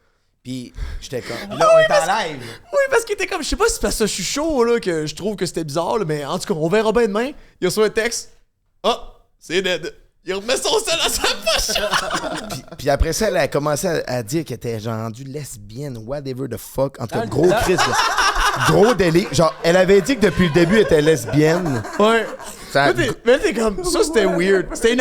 Speaker 2: Puis j'étais comme, là, on est en live.
Speaker 1: Oui, parce qu'il était comme, je sais pas si c'est parce que je suis chaud, là, que je trouve que c'était bizarre, là, mais en tout cas, on verra bien demain. Il reçoit un texte. Ah, c'est dead. Il remet son sel à sa poche.
Speaker 2: puis après ça, elle a commencé à dire qu'elle était genre rendue lesbienne, whatever the fuck. En tout cas, gros Chris, gros délire. Genre, elle avait dit que depuis le début, elle était lesbienne.
Speaker 1: Ouais. Mais t'es comme, ça c'était weird. C'était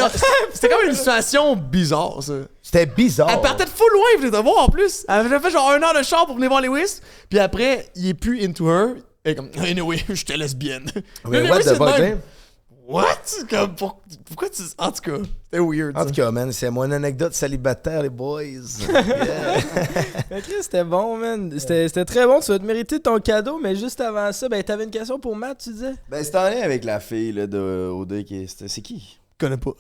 Speaker 1: comme une situation bizarre, ça.
Speaker 2: C'était bizarre.
Speaker 1: Elle partait de full loin, vous allez voir en plus. Elle avait fait genre 1 heure de char pour venir voir Lewis. Puis après, il est plus into her. Elle est comme, anyway, j'étais lesbienne.
Speaker 2: Mais what the fuck, hein?
Speaker 1: What? Comme, pourquoi tu. En tout cas, c'était weird.
Speaker 2: En tout cas, man, c'est mon anecdote célibataire, les boys.
Speaker 10: Yeah. Chris, c'était bon, man. C'était très bon. Tu vas te mériter ton cadeau, mais juste avant ça, ben, t'avais une question pour Matt, tu disais?
Speaker 7: Ben, c'était en lien avec la fille là, de OD qui c'est qui?
Speaker 1: Connais pas.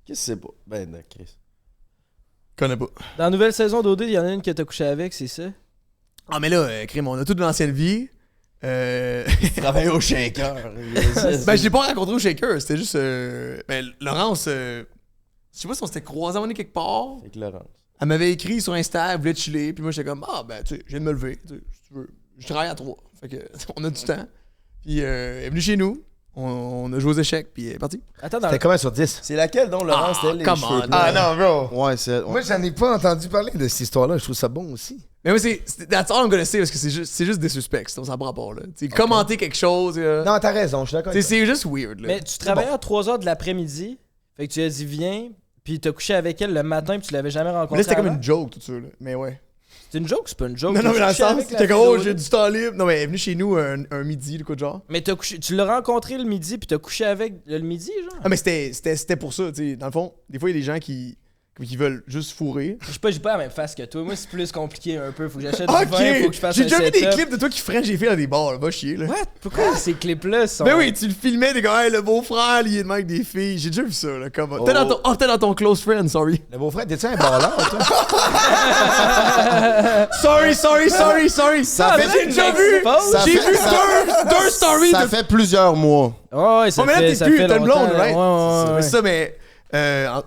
Speaker 7: Qu'est-ce que c'est pas? Ben, non, Chris.
Speaker 1: Connais pas.
Speaker 10: Dans la nouvelle saison d'OD, il y en a une que t'as couché avec, c'est ça?
Speaker 1: Ah, mais là, Crime, on a toute l'ancienne vie.
Speaker 7: Travaille au shaker.
Speaker 1: Ben, je l'ai pas rencontré au shaker. C'était juste. Ben, Laurence. Je sais pas si on s'était croisés à un moment donné quelque part.
Speaker 7: Avec Laurence.
Speaker 1: Elle m'avait écrit sur Insta, elle voulait chiller. Puis moi, j'étais comme, ah, ben, tu sais, je viens de me lever. Tu sais, si tu veux. Je travaille à 3. Fait que, on a du temps. Puis, elle est venue chez nous. On a joué aux échecs. Puis, elle est partie.
Speaker 10: Attends,
Speaker 2: C'était combien sur 10?
Speaker 7: C'est laquelle, donc, Laurence?
Speaker 1: Ah,
Speaker 7: les
Speaker 1: come
Speaker 7: cheveux
Speaker 1: on.
Speaker 7: blancs?
Speaker 2: Ah non, bro.
Speaker 11: Ouais, c'est.
Speaker 2: Moi, j'en ai pas entendu parler de cette histoire-là. Je trouve ça bon aussi.
Speaker 1: Mais moi, that's all I'm gonna say parce que c'est juste des suspects. Ça prend rapport, là. Tu sais, commenter quelque chose.
Speaker 2: Non, t'as raison, je suis d'accord.
Speaker 1: C'est juste weird, là.
Speaker 10: Mais tu travaillais à 3h de l'après-midi. Fait que tu as dit viens, puis t'as couché avec elle le matin, puis tu l'avais jamais rencontrée.
Speaker 1: Là, c'était comme
Speaker 10: avant.
Speaker 1: une joke, tout ça, là. Mais ouais.
Speaker 10: C'est une joke, c'est pas une joke.
Speaker 1: Non, mais dans le
Speaker 10: couché
Speaker 1: sens,
Speaker 10: avec la
Speaker 1: c'était comme,
Speaker 10: fille
Speaker 1: oh,
Speaker 10: d'OD.
Speaker 1: j'ai du temps libre. Non, mais elle est venue chez nous un midi, le coup de genre.
Speaker 10: Mais tu l'as rencontré le midi, puis t'as couché avec le midi, genre?
Speaker 1: Ah, mais c'était pour ça, tu sais. Dans le fond, des fois, il y a des gens qui veulent juste fourrer.
Speaker 10: J'ai pas la même face que toi. Moi, c'est plus compliqué un peu. Faut que j'achète
Speaker 1: Ok!
Speaker 10: du vin, faut que je fasse
Speaker 1: J'ai
Speaker 10: un
Speaker 1: déjà vu des
Speaker 10: setup.
Speaker 1: clips de toi qui French j'ai fait dans des bars, là. Va chier, là.
Speaker 10: What? Pourquoi ces clips-là sont...
Speaker 1: Ben oui, tu le filmais, des gars, hey, le beau-frère, il est de même avec des filles. J'ai déjà vu ça, là. Comme... T'es dans ton close friend, sorry.
Speaker 2: Le beau-frère, t'es-tu un barleur, toi?
Speaker 1: Sorry.
Speaker 10: Ça fait
Speaker 1: J'ai déjà vu. J'ai vu deux stories
Speaker 11: Ça
Speaker 1: de.
Speaker 11: fait plusieurs mois.
Speaker 10: Ouais, ça
Speaker 1: Oh, mais là,
Speaker 10: fait,
Speaker 1: t'es
Speaker 10: ça
Speaker 1: plus,
Speaker 10: fait
Speaker 1: t'as une
Speaker 10: longtemps.
Speaker 1: blonde, right?
Speaker 10: Ouais.
Speaker 1: Mais ça, mais.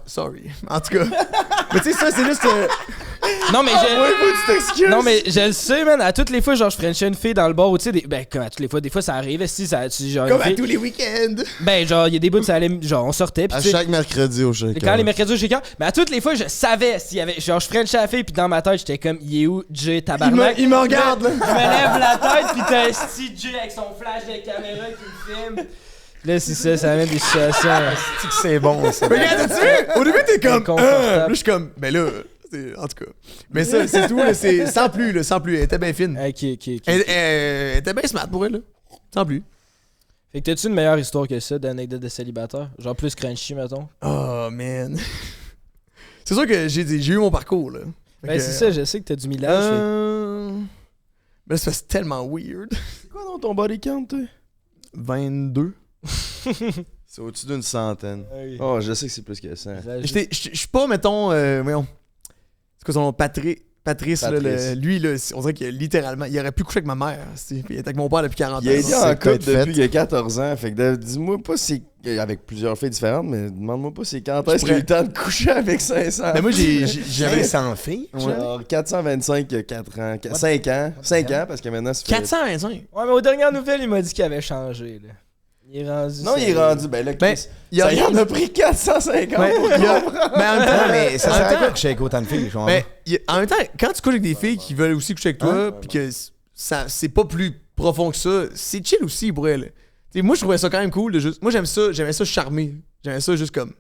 Speaker 1: Sorry. En tout cas. Mais tu sais, ça, c'est juste.
Speaker 10: Non, mais
Speaker 1: tu t'excuses.
Speaker 10: Non, mais je le sais, man. À toutes les fois, genre, je frenchais une fille dans le bar ou tu sais, ben, comme à toutes les fois, des fois, ça arrivait. Si, ça, genre,
Speaker 1: Comme
Speaker 10: une
Speaker 1: à
Speaker 10: fille-
Speaker 1: tous les week-ends.
Speaker 10: Ben, genre, il y a des bouts, ça allait. Genre, on sortait. Puis,
Speaker 11: À
Speaker 10: tu sais,
Speaker 11: chaque mercredi au shaker.
Speaker 10: quand les mercredis au shaker. Mais à toutes les fois, je savais s'il y avait. Genre, je frenchais la fille, puis dans ma tête, j'étais comme, il est où, Jay, tabarnak?
Speaker 1: Il me regarde, là.
Speaker 10: Je me lève la tête, puis t'as un petit Jay avec son flash de caméra qui me filme. Là, c'est ça amène des situations.
Speaker 2: C'est bon, ça.
Speaker 1: Mais regarde, t'as-tu vu? Au début, t'es comme.
Speaker 10: Confortable.
Speaker 1: Là, je suis comme. Ben là. En tout cas. Mais ça, c'est tout, là. C'est sans plus, là. Sans plus. Elle était bien fine.
Speaker 10: Ok.
Speaker 1: Elle était bien smart pour elle, là. Sans plus.
Speaker 10: Fait que t'as-tu une meilleure histoire que ça d'anecdote de célibataire? Genre plus crunchy, mettons?
Speaker 1: Oh, man. C'est sûr que j'ai eu mon parcours, là. Fait
Speaker 10: Ben,
Speaker 1: que,
Speaker 10: c'est ça, je sais que t'as du millage.
Speaker 1: Ben, ça c'est tellement weird.
Speaker 7: C'est quoi dans ton body count, toi?
Speaker 1: 22.
Speaker 11: C'est au-dessus d'une centaine.
Speaker 7: Oh, je sais que c'est plus que ça.
Speaker 1: Je suis pas, mettons, voyons. C'est quoi son nom? Patrice, là, lui, là, on dirait que littéralement, il aurait pu coucher avec ma mère. Puis il était avec mon père depuis 40 ans.
Speaker 7: Il a été en
Speaker 11: C'est
Speaker 7: couple
Speaker 11: peut-être fait.
Speaker 7: depuis il y a 14 ans. Fait que dis-moi pas si. Avec plusieurs filles différentes, mais demande-moi pas c'est quand est-ce qu'il a eu le temps de coucher avec 500.
Speaker 1: Mais moi, j'avais
Speaker 2: 500 filles.
Speaker 7: Genre 425 il y a 4 ans. 5 ans. 5 ans, parce que maintenant, ça fait.
Speaker 1: 425.
Speaker 10: Ouais, mais aux dernières nouvelles, il m'a dit qu'il avait changé, là. Il est rendu.
Speaker 7: Non, il est rendu. Ben là,
Speaker 1: Ben,
Speaker 7: ça y en a pris 450
Speaker 1: Ouais,
Speaker 7: pour
Speaker 1: mais en même temps,
Speaker 2: mais ça
Speaker 1: en
Speaker 2: sert
Speaker 1: même
Speaker 2: à quoi
Speaker 1: temps-
Speaker 2: que je shake autant de filles?
Speaker 1: en même temps, quand tu couches avec des filles qui veulent aussi coucher avec toi, puis que c'est pas plus profond que ça, c'est chill aussi pour elle. Moi, je trouvais ça quand même cool de juste. Moi, j'aimais ça charmer. J'aimais ça juste comme.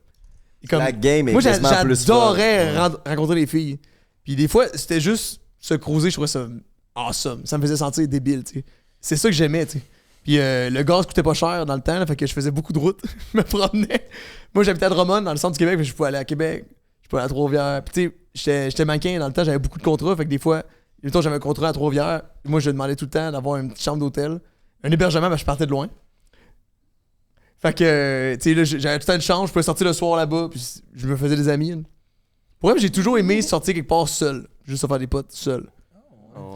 Speaker 7: La game est
Speaker 1: moi,
Speaker 7: quasiment plus
Speaker 1: j'adorais
Speaker 7: fun.
Speaker 1: rencontrer les filles. Puis des fois, c'était juste se croiser, je trouvais ça awesome. Ça me faisait sentir débile, tu sais. C'est ça que j'aimais, tu sais. Puis le gaz coûtait pas cher dans le temps, là, fait que je faisais beaucoup de routes. Je me promenais. Moi, j'habitais à Drummond, dans le centre du Québec, mais je pouvais aller à Québec. Je pouvais aller à Trois-Rivières. Puis tu sais, j'étais mannequin dans le temps, j'avais beaucoup de contrats, fait que des fois, j'avais un contrat à Trois-Rivières. Moi, je demandais tout le temps d'avoir une petite chambre d'hôtel, un hébergement, parce que je partais de loin. Fait que, tu sais, là, j'avais tout le temps de chance, je pouvais sortir le soir là-bas, puis je me faisais des amis. Là. Pour moi, j'ai toujours aimé sortir quelque part seul, juste à faire des potes seul.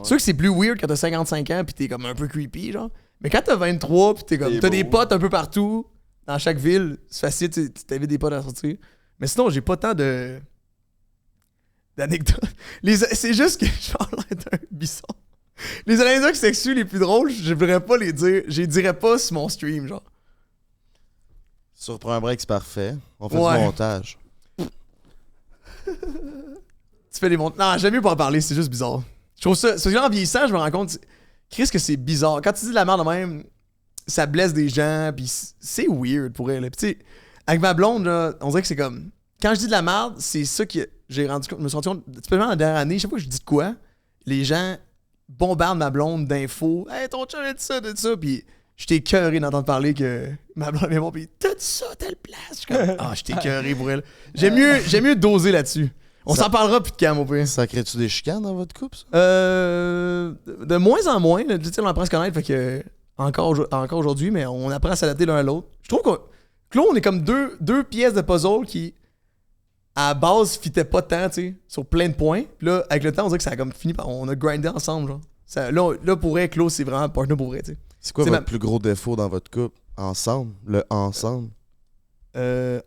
Speaker 1: C'est sûr que c'est plus weird quand t'as 55 ans, puis t'es comme un peu creepy, genre. Mais quand t'as 23, puis t'as des potes un peu partout, dans chaque ville, c'est facile, tu t'invites des potes à sortir. Mais sinon, j'ai pas tant d'anecdotes. C'est juste que je parle d'un bizarre. Les anecdotes sexuelles les plus drôles, je voudrais pas les dire. Je les dirais pas sur mon stream, genre.
Speaker 11: Surprend un break, c'est parfait. On fait
Speaker 1: Ouais.
Speaker 11: du montage.
Speaker 1: Tu fais des montages. Non, j'aime mieux pas en parler, c'est juste bizarre. Je trouve ça. Parce que là, en vieillissant, je me rends compte, Chris, que c'est bizarre. Quand tu dis de la merde de même, ça blesse des gens, pis c'est weird pour elle. Pis tu sais, avec ma blonde, là, on dirait que c'est comme. Quand je dis de la merde, c'est ça que j'ai rendu compte. Je me suis rendu compte, typiquement la dernière année, chaque fois que je dis de quoi, les gens bombardent ma blonde d'infos. Hey, ton chum a dit ça, pis j'étais écœuré d'entendre parler que ma blonde est bon, pis t'as dit ça, telle place. Je suis comme, j'étais écœuré pour elle. J'aime mieux doser là-dessus. On s'en parlera plus de cam au pire.
Speaker 11: Ça crée-tu des chicanes dans votre couple, ça?
Speaker 1: De moins en moins. Tu sais, on apprend à se connaître, fait que encore aujourd'hui, mais on apprend à s'adapter l'un à l'autre. Je trouve que là, on est comme deux pièces de puzzle qui, à la base, fitaient pas tant, tu sais, sur plein de points. Puis là, avec le temps, on dirait que ça a comme fini par. On a grindé ensemble, genre. Là, pour vrai, Claude, c'est vraiment partner pour vrai, tu sais.
Speaker 11: C'est quoi votre plus gros défaut dans votre couple? Ensemble? Le ensemble?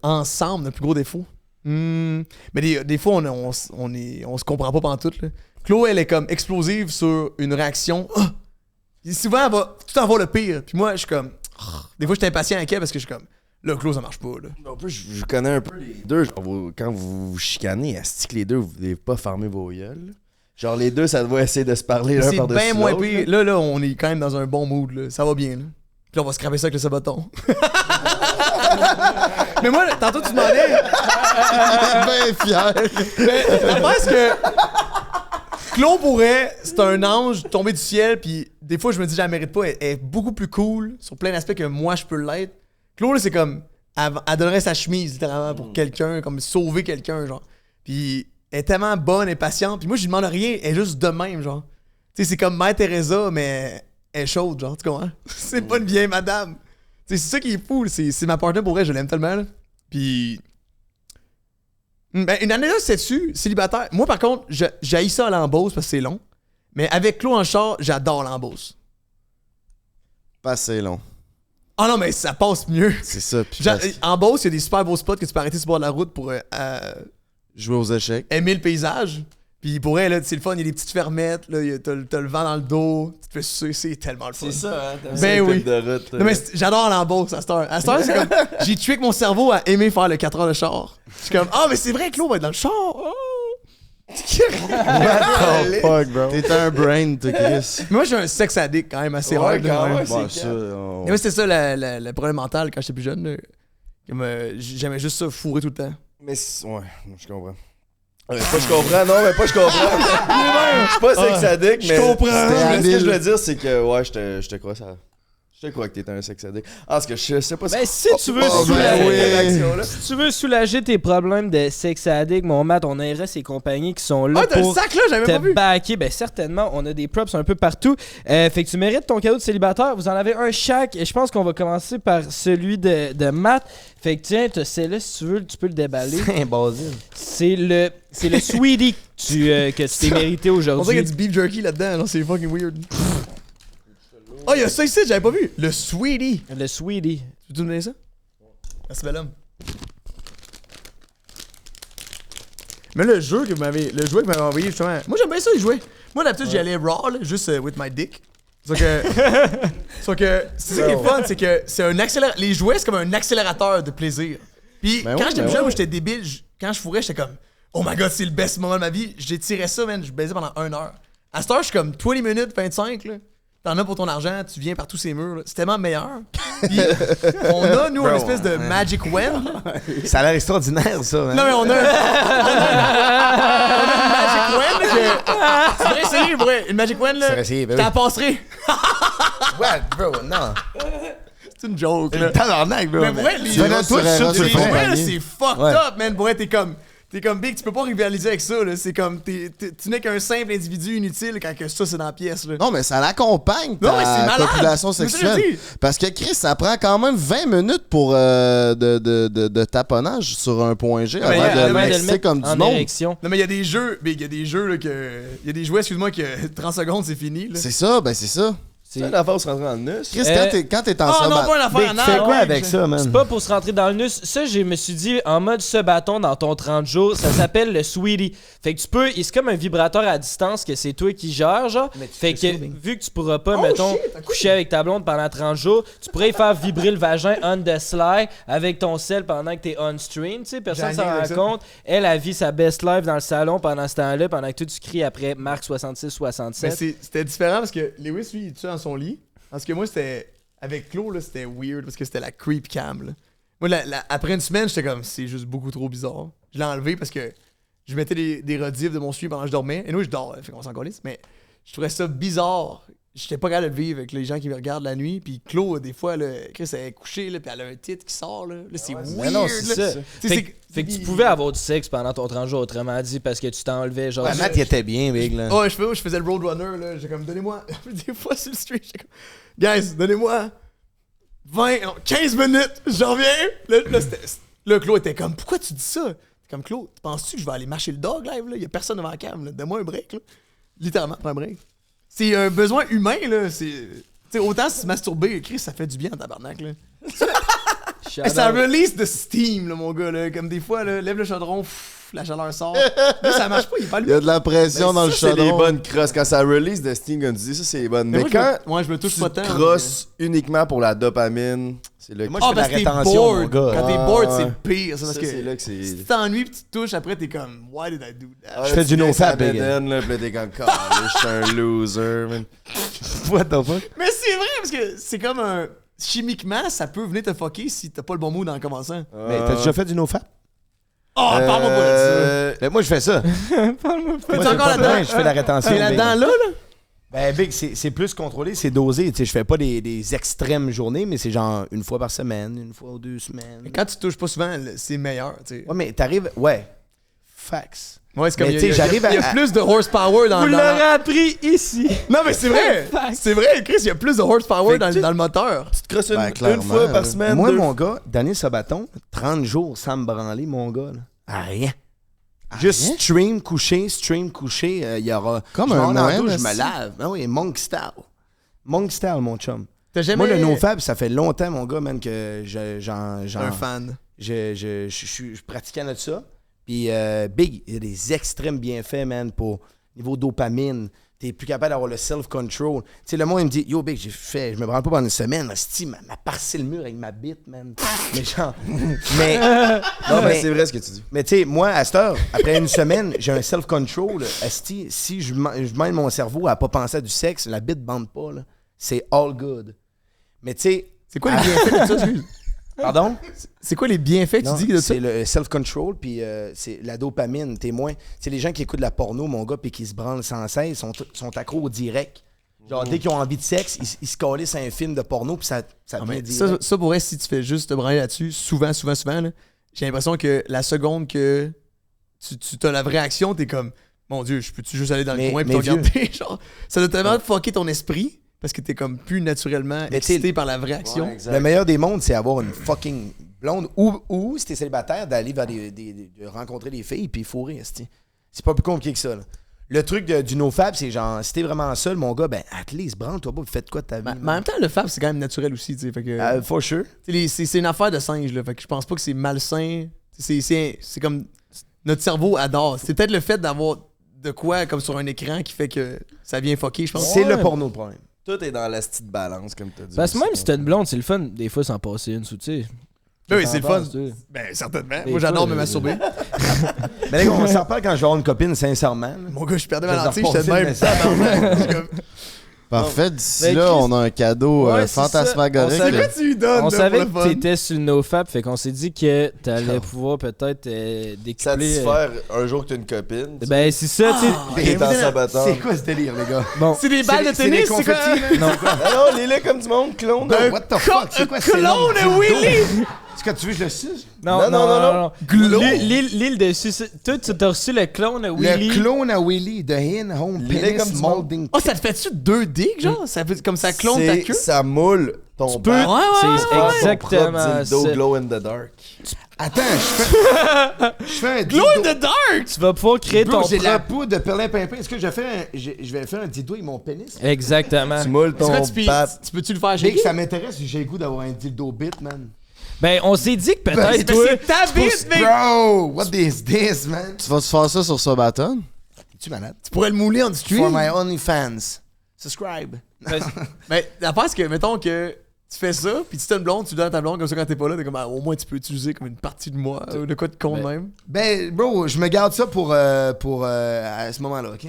Speaker 1: Ensemble, notre plus gros défaut. Mais des fois, on se comprend pas pantoute, là. Chloé, elle est comme explosive sur une réaction. Et souvent, elle va tout en voir le pire. Puis moi, je suis comme. Des fois, je suis impatient avec elle parce que je suis comme. Là, Chloé, ça marche pas, là.
Speaker 7: En plus, je connais un peu les deux. Genre, quand vous vous chicanez, est-ce que les deux, vous devez pas fermer vos gueules? Genre, les deux, ça doit essayer de se parler l'un
Speaker 1: C'est
Speaker 7: par-dessus
Speaker 1: bien moins
Speaker 7: l'autre,
Speaker 1: pire. Là, on est quand même dans un bon mood, là. Ça va bien, là. Puis là, on va scraper ça avec le sabaton. Mais moi, tantôt, tu demandais.
Speaker 11: Ben fier.
Speaker 1: Mais la face que. Claude pourrait, c'est un ange tombé du ciel, puis des fois, je me dis, je la mérite pas. Elle est beaucoup plus cool sur plein d'aspects que moi, je peux l'être. Claude, là, c'est comme. Elle donnerait sa chemise, littéralement, pour quelqu'un, comme sauver quelqu'un, genre. Puis elle est tellement bonne et patiente. Puis moi, je lui demande rien, elle est juste de même, genre. Tu sais, c'est comme Mère Teresa, mais elle est chaude, genre, tu comprends? C'est pas une vieille madame. Tu sais, c'est ça qui est fou, c'est ma partenaire pour vrai, je l'aime tellement, là. Puis. Ben, une anecdote, c'est dessus, célibataire. Moi, par contre, j'haïs ça à l'embauche parce que c'est long. Mais avec Claude en char, j'adore l'embauche.
Speaker 11: Pas assez long.
Speaker 1: Ah non, mais ça passe mieux.
Speaker 11: C'est ça. Puis
Speaker 1: En Beauce, il y a des super beaux spots que tu peux arrêter sur le bord de la route pour
Speaker 11: jouer aux échecs.
Speaker 1: Aimer le paysage. Puis pour elle, là, c'est le fun, il y a des petites fermettes, là, t'as le vent dans le dos, tu te fais sucer, c'est tellement le fun.
Speaker 7: C'est ça, hein?
Speaker 1: Ben oui.
Speaker 7: De route,
Speaker 1: Non, mais j'adore l'embauche à cette heure. À cette heure, c'est comme. J'ai tué mon cerveau à aimer faire le 4 heures de char. Je suis comme, mais c'est vrai, Claude va être dans le char. Oh.
Speaker 11: What the fuck, bro? T'es un brain, toi, Chris.
Speaker 1: Mais moi, j'ai un sex addict quand même assez
Speaker 7: Ouais,
Speaker 1: hard.
Speaker 7: quand
Speaker 1: là,
Speaker 7: même,
Speaker 1: ouais.
Speaker 7: c'est
Speaker 1: Mais moi, c'était ça le problème mental quand j'étais plus jeune. Là. Comme, j'aimais juste ça fourrer tout le temps.
Speaker 7: Mais ouais, je comprends. Pas je comprends, non, mais pas je comprends. Je suis pas sex addict, mais.
Speaker 1: Je comprends.
Speaker 7: Ce que je veux dire, c'est que, ouais, je te crois ça. Je te crois que t'es un sex addict. Ah, parce que je sais pas
Speaker 10: Ben, si tu veux si tu veux soulager tes problèmes de sex addict, mon Matt, on a RS et compagnie qui sont là
Speaker 1: Ah, t'as
Speaker 10: pour
Speaker 1: le sac là, j'avais pas
Speaker 10: te
Speaker 1: vu.
Speaker 10: backer. Ben, certainement, on a des props un peu partout. Fait que tu mérites ton cadeau de célibataire. Vous en avez un chaque. Et je pense qu'on va commencer par celui de Matt. Fait que tiens, t'as celle-là, si tu veux, tu peux le déballer.
Speaker 2: C'est un basile.
Speaker 10: C'est le Sweetie que tu t'es mérité
Speaker 1: On dirait qu'il y a
Speaker 10: aujourd'hui.
Speaker 1: du beef jerky là-dedans, non, c'est fucking weird. Oh, il y a ça ici, j'avais pas vu. Le Sweetie.
Speaker 10: Le Sweetie.
Speaker 1: Tu peux me donner ça? Merci, bel homme. Mais le jeu que vous m'avez envoyé, justement. Moi, j'aime bien ça, y jouer. Moi, d'habitude, j'y allais raw, là, juste with my dick. Sauf que c'est ça qui est fun, c'est que c'est un accélérateur. Les jouets, c'est comme un accélérateur de plaisir. Puis quand j'étais plus jeune, moi j'étais débile. Quand je fourrais, j'étais comme oh my god, c'est le best moment de ma vie. J'ai tiré ça, man. Je baisais pendant 1 heure. À cette heure, je suis comme 20 minutes, 25. Là. T'en as pour ton argent, tu viens par tous ces murs. Là. C'est tellement meilleur. Puis on a, nous, une espèce de Magic Wand.
Speaker 2: Ça a l'air extraordinaire, ça. Hein?
Speaker 1: Non, mais on a une Magic Wand. Tu devrais essayer, vrai. Une Magic Wand, là. T'en passerais.
Speaker 2: What, bro? Non.
Speaker 1: C'est une joke, là.
Speaker 2: Une tabarnak, bro.
Speaker 1: Mais vrai, les jouets, c'est fucked up, man. Pour vrai, t'es comme Big, tu peux pas rivaliser avec ça, là. C'est comme, tu n'es qu'un simple individu inutile quand que ça, c'est dans la pièce, là.
Speaker 11: Non, mais ça l'accompagne, ta population sexuelle. Parce que Chris, ça prend quand même 20 minutes pour de taponnage sur un point G avant de le mixer comme du monde.
Speaker 1: Non, mais il y a des jeux, Big, il y a des jeux, là, que. Il y a des jouets, excuse-moi, que 30 secondes, c'est fini, là.
Speaker 11: C'est ça, ben c'est ça.
Speaker 7: C'est une affaire où se rentrer dans le nus.
Speaker 11: Chris, quand t'es en
Speaker 1: non, pas une affaire en
Speaker 2: Tu fais quoi avec ça, man?
Speaker 10: C'est pas pour se rentrer dans le nus. Ça, je me suis dit, en mode ce bâton dans ton 30 jours, ça s'appelle le Sweetie. Fait que tu peux, c'est comme un vibrateur à distance que c'est toi qui gères, genre. Fait que vu que tu pourras pas, mettons, coucher avec ta blonde pendant 30 jours, tu pourrais faire vibrer le vagin on the sly avec ton sel pendant que t'es on stream, tu sais. Personne s'en rend compte. Elle vit sa best life dans le salon pendant ce temps-là, pendant que toi tu cries après Marc 66-67.
Speaker 1: Mais c'était différent parce que Lewis, lui, il est dans son lit. Parce que moi, c'était. Avec Claude, là, c'était weird parce que c'était la creep cam. Là. Moi, après une semaine, j'étais comme, c'est juste beaucoup trop bizarre. Je l'ai enlevé parce que je mettais des rediffs de mon suivi pendant que je dormais. Et nous, je dors, fait qu'on s'en calisse. Mais je trouvais ça bizarre. J'étais pas capable de le vivre avec les gens qui me regardent la nuit. Puis Claude, des fois, là, Chris, elle est couchée, là, puis elle a un titre qui sort. Là, c'est weird.
Speaker 10: Non, c'est ça. Fait que tu pouvais avoir du sexe pendant ton 30 jours, autrement dit, parce que tu t'enlevais. Genre,
Speaker 2: Matt, il était bien, Big. Là.
Speaker 1: Oh, je faisais le Roadrunner. Là. J'ai comme, donnez-moi. Des fois, sur le street, j'étais comme, guys, donnez-moi 15 minutes, j'en reviens. Là, Claude était comme, pourquoi tu dis ça? Comme, Claude, penses-tu que je vais aller marcher le dog live? Il y a personne devant la cam. Là. Donne-moi un break. Là. Littéralement, pas un break. C'est un besoin humain, là. C'est autant se masturber, Chris, ça fait du bien en tabarnak, là. Ça release de steam, là, mon gars, là. Comme des fois, là, lève le chaudron, la chaleur sort. Là, ça marche pas, il est pas lui.
Speaker 11: Il y a de la pression dans le chaudron.
Speaker 7: C'est des bonnes crosses. Quand ça release de steam, comme tu dis, ça, c'est les bonnes. Mais quand
Speaker 1: je me touche pas tant.
Speaker 7: Tu crosses uniquement pour la dopamine, c'est là que
Speaker 2: moi, je fais de la rétention, mon gars.
Speaker 1: Quand t'es bored, c'est pire. Ça, parce que
Speaker 7: c'est là que c'est...
Speaker 1: si tu t'ennuies pis tu te touches, après, t'es comme, why did I do that?
Speaker 2: Je fais du no-fap, Big.
Speaker 7: Là, pis t'es comme, je suis un loser, man.
Speaker 2: What the fuck?
Speaker 1: Mais c'est vrai, parce que c'est comme un... Chimiquement, ça peut venir te fucker si t'as pas le bon mood en commençant.
Speaker 2: Mais t'as déjà fait du no-fap?
Speaker 1: Oh, parle-moi pas de ça.
Speaker 2: Ben, moi, je fais ça.
Speaker 1: Parle-moi pas.
Speaker 2: T'es encore là-dedans? Je fais la rétention.
Speaker 1: T'es là-dedans, là?
Speaker 2: Ben, Big, c'est plus contrôlé, c'est dosé. Tu sais, je fais pas des extrêmes journées, mais c'est genre une fois par semaine, une fois ou 2 semaines.
Speaker 1: Mais quand tu touches pas souvent, c'est meilleur, tu sais.
Speaker 2: Ouais, mais t'arrives... Ouais. Facts.
Speaker 1: Ouais, c'est comme,
Speaker 2: il y a
Speaker 1: plus de horsepower dans le...
Speaker 10: Vous l'aurez appris ici.
Speaker 1: Non, mais c'est vrai. C'est vrai, Chris, il y a plus de horsepower dans le moteur.
Speaker 7: Tu te crosses une fois par semaine.
Speaker 2: Moi, mon gars, Daniel Sabaton, 30 jours sans me branler, mon gars, là. À rien. Juste stream, coucher, il y aura...
Speaker 11: Comme un Noël,
Speaker 2: je me lave. Ah oui, Monk style. Monk style, mon chum.
Speaker 1: Jamais...
Speaker 2: Moi, le no-fab, ça fait longtemps, mon gars, man, que j'en...
Speaker 1: un fan.
Speaker 2: Je suis pratiquant de ça. Puis, Big, il y a des extrêmes bienfaits, man, pour niveau dopamine. T'es plus capable d'avoir le self-control. Tu sais, le monde, il me dit, yo, Big, je me branle pas pendant une semaine. Asti, m'a parcé le mur avec ma bite, man. Mais genre.
Speaker 7: Non, mais c'est vrai ce que tu dis.
Speaker 2: Mais tu sais, moi, à cette heure, après une semaine, j'ai un self-control. Asti, si je mène mon cerveau à pas penser à du sexe, la bite bande pas, là. C'est all good. Mais tu sais.
Speaker 1: C'est quoi les bienfaits de ça,
Speaker 2: Pardon?
Speaker 1: C'est quoi les bienfaits que tu dis de ça?
Speaker 2: C'est le self-control, puis c'est la dopamine. T'es moins... C'est les gens qui écoutent la porno, mon gars, puis qui se branlent sans cesse, sont accros au direct. Genre, dès qu'ils ont envie de sexe, ils se calissent à un film de porno, puis ça devient direct.
Speaker 1: Ça pourrait, si tu fais juste te branler là-dessus, souvent, là, j'ai l'impression que la seconde que tu as la vraie action, t'es comme, mon Dieu, je peux-tu juste aller dans le coin puis te regarder? Genre, ça doit tellement fucker ton esprit. Parce que t'es comme plus naturellement excité par la vraie action.
Speaker 2: Ouais, le meilleur des mondes, c'est avoir une fucking blonde ou si t'es célibataire, d'aller vers de rencontrer des filles puis fourrer. C'est pas plus compliqué que ça. Là. Le truc du no-fab, c'est genre, si t'es vraiment seul, mon gars, ben, at least, branle-toi pas, faites quoi de ta vie.
Speaker 1: Mais en même temps, le fab, c'est quand même naturel aussi, tu sais. Fait que.
Speaker 2: For sure.
Speaker 1: C'est une affaire de singe, là. Fait que je pense pas que c'est malsain. C'est comme. Notre cerveau adore. C'est peut-être le fait d'avoir de quoi, comme sur un écran, qui fait que ça vient fucker, je pense.
Speaker 2: C'est le porno, le problème.
Speaker 7: Tout est dans la petite balance, comme tu as dit.
Speaker 10: Parce que même si t'as une blonde, c'est le fun, des fois, s'en passer une sous, tu sais.
Speaker 1: Ben oui, c'est le fun.
Speaker 10: Tu sais.
Speaker 1: Ben, certainement.
Speaker 10: Des
Speaker 1: Moi, j'adore
Speaker 10: fois,
Speaker 1: me masturber.
Speaker 2: Mais les gars, on s'en parle quand je vais avoir une copine, sincèrement. là.
Speaker 1: Mon gars, je perdais ma
Speaker 2: Je vais
Speaker 1: lentille,
Speaker 2: leur
Speaker 1: j'étais de même.
Speaker 2: passer le
Speaker 1: C'est comme-
Speaker 11: Parfait, d'ici
Speaker 10: Ben,
Speaker 11: là,
Speaker 10: Chris-
Speaker 11: on a un cadeau
Speaker 10: Ouais, c'est
Speaker 11: fantasmagorique.
Speaker 10: ça.
Speaker 1: C'est quoi tu lui donnes,
Speaker 10: On
Speaker 1: là,
Speaker 10: savait
Speaker 1: pour le
Speaker 10: que
Speaker 1: fun?
Speaker 10: t'étais sur le NoFap, fait qu'on s'est dit que t'allais pouvoir peut-être découpler.
Speaker 7: Satisfaire un jour que t'as une copine.
Speaker 10: Ben, c'est ça, tu sais.
Speaker 7: T'es en saboteur.
Speaker 2: C'est quoi ce délire, les gars?
Speaker 10: Bon.
Speaker 1: C'est des balles de
Speaker 2: C'est des
Speaker 1: tennis, c'est quoi?
Speaker 2: confettis, là?
Speaker 10: Non.
Speaker 7: Non, les laits comme du monde, clone.
Speaker 2: What the fuck? C'est quoi ce
Speaker 1: Clone Willy!
Speaker 2: Est-ce que tu veux que je le suce?
Speaker 10: Non. L'île dessus. Toi, tu t'as reçu le clone à Willy.
Speaker 2: Le clone à Willy, The In-Home
Speaker 7: Les
Speaker 2: Penis
Speaker 7: comme du
Speaker 2: Molding.
Speaker 1: Oh, ça te fait-tu 2 dicks, genre? Ça fait comme ça clone ta queue?
Speaker 7: Ça moule ton
Speaker 10: Tu peux.
Speaker 7: bat.
Speaker 10: C'est exactement
Speaker 7: dildo
Speaker 10: ça.
Speaker 7: glow in the dark.
Speaker 2: Attends, je fais un
Speaker 1: Glow in
Speaker 2: dildo.
Speaker 1: the dark!
Speaker 10: Tu vas pouvoir créer
Speaker 2: Bro,
Speaker 10: ton
Speaker 2: j'ai la
Speaker 10: propre.
Speaker 2: poudre de perlimpinpin. Est-ce que je vais faire un dildo avec mon pénis?
Speaker 10: Exactement.
Speaker 7: Tu moules
Speaker 1: C'est
Speaker 7: ton
Speaker 1: quoi, tu
Speaker 7: bat.
Speaker 1: peux-tu le faire
Speaker 2: Dès que
Speaker 1: shaker?
Speaker 2: ça m'intéresse, j'ai le goût d'avoir un dildo bit, man.
Speaker 10: Ben, on s'est dit que
Speaker 1: Ben,
Speaker 10: peut-être, toi.
Speaker 1: c'est ta bite, mec!
Speaker 2: Bro, what is this, man?
Speaker 11: Tu vas-tu faire ça sur Sabaton?
Speaker 2: Es-tu malade?
Speaker 1: Tu pourrais le mouler en stream.
Speaker 2: For my OnlyFans. Subscribe.
Speaker 1: Mais l'affaire, c'est que, mettons que tu fais ça, puis tu t'as une blonde, tu donnes à ta blonde, comme ça, quand t'es pas là, t'es comme, ah, au moins, tu peux utiliser comme une partie de moi, ou de quoi de con de même.
Speaker 2: Ben, bro, je me garde ça pour à ce moment-là, OK?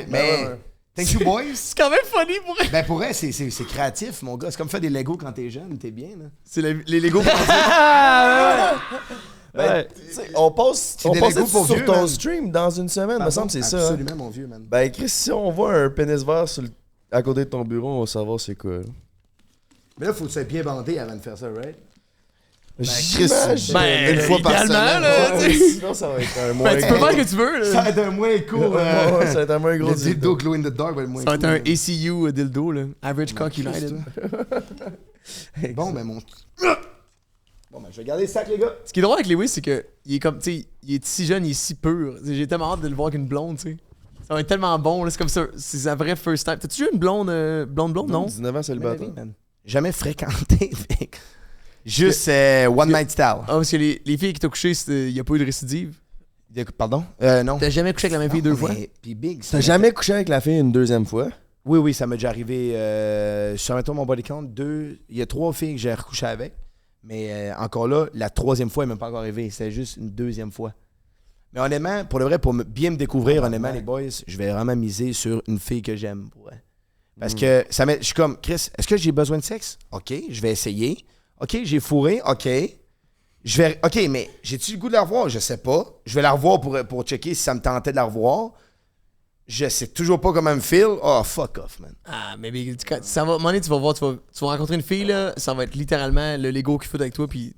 Speaker 2: Mais, thank you, boys.
Speaker 1: C'est quand même funny pour elle.
Speaker 2: Ben, pour elle, c'est créatif, mon gars. C'est comme faire des Legos quand t'es jeune, t'es bien, là.
Speaker 1: C'est les Lego pour
Speaker 7: Ben, tu sais, on passe
Speaker 2: des Legos pour
Speaker 7: sur
Speaker 2: vieux,
Speaker 7: ton
Speaker 2: man.
Speaker 7: stream dans une semaine, me semble, c'est ça. hein.
Speaker 2: Absolument, mon vieux, man.
Speaker 7: Ben, Chris, si on voit un pénis vert à côté de ton bureau, on va savoir c'est quoi. là.
Speaker 2: Mais là, faut que tu sois bien bandé avant de faire ça, right?
Speaker 7: J'imagine.
Speaker 1: Ben,
Speaker 11: une fois par
Speaker 1: idéalement,
Speaker 11: semaine.
Speaker 1: là,
Speaker 7: Ouais,
Speaker 1: tu sais.
Speaker 7: sinon, ça va être un moins
Speaker 1: Ben, tu peux faire ce que tu veux,
Speaker 2: Ça
Speaker 1: là.
Speaker 2: va être un moins court.
Speaker 7: Ouais, ça va être un moins gros
Speaker 2: Le
Speaker 7: dildo.
Speaker 2: dildo glow in the dark va être moins
Speaker 1: Ça va être
Speaker 2: cool,
Speaker 1: un
Speaker 2: man.
Speaker 1: ACU dildo, là. Average Cock United.
Speaker 2: Bon, ben, mon. Bon, ben, je vais garder le sac, les gars.
Speaker 1: Ce qui est drôle avec Lewis, c'est que il est comme, tu sais, il est si jeune, il est si pur. T'sais, j'ai tellement hâte de le voir qu'une blonde, tu sais. Ça va être tellement bon, là. C'est comme ça. C'est sa vraie first time. T'as-tu eu une blonde, non?
Speaker 7: 19 ans célibataire.
Speaker 2: Jamais fréquenté, mec. Juste one night style.
Speaker 1: Ah, parce que les filles qui t'ont couché, il n'y a pas eu de récidive.
Speaker 2: Pardon? Non.
Speaker 1: T'as jamais couché avec la même fille 2 fois?
Speaker 2: Puis Big.
Speaker 7: T'as jamais couché avec la fille une deuxième fois?
Speaker 2: Oui, ça m'est déjà arrivé. Sur mon body count, il y a 3 filles que j'ai recouché avec. Mais encore là, la 3e fois, elle n'est même pas encore arrivée. C'est juste une 2e fois. Mais honnêtement, pour le vrai, pour bien me découvrir, honnêtement, les boys, je vais vraiment miser sur une fille que j'aime. Pour vrai. Parce que je suis comme, Chris, est-ce que j'ai besoin de sexe? OK, je vais essayer. OK, j'ai fourré. OK. OK, mais j'ai-tu le goût de la revoir? Je sais pas. Je vais la revoir pour checker si ça me tentait de la revoir. Je sais toujours pas comment me feel. Oh, fuck off, man.
Speaker 1: Ah, mais ça va. À un moment donné, tu vas voir, tu vas rencontrer une fille, là. Ça va être littéralement le Lego qui fout avec toi, puis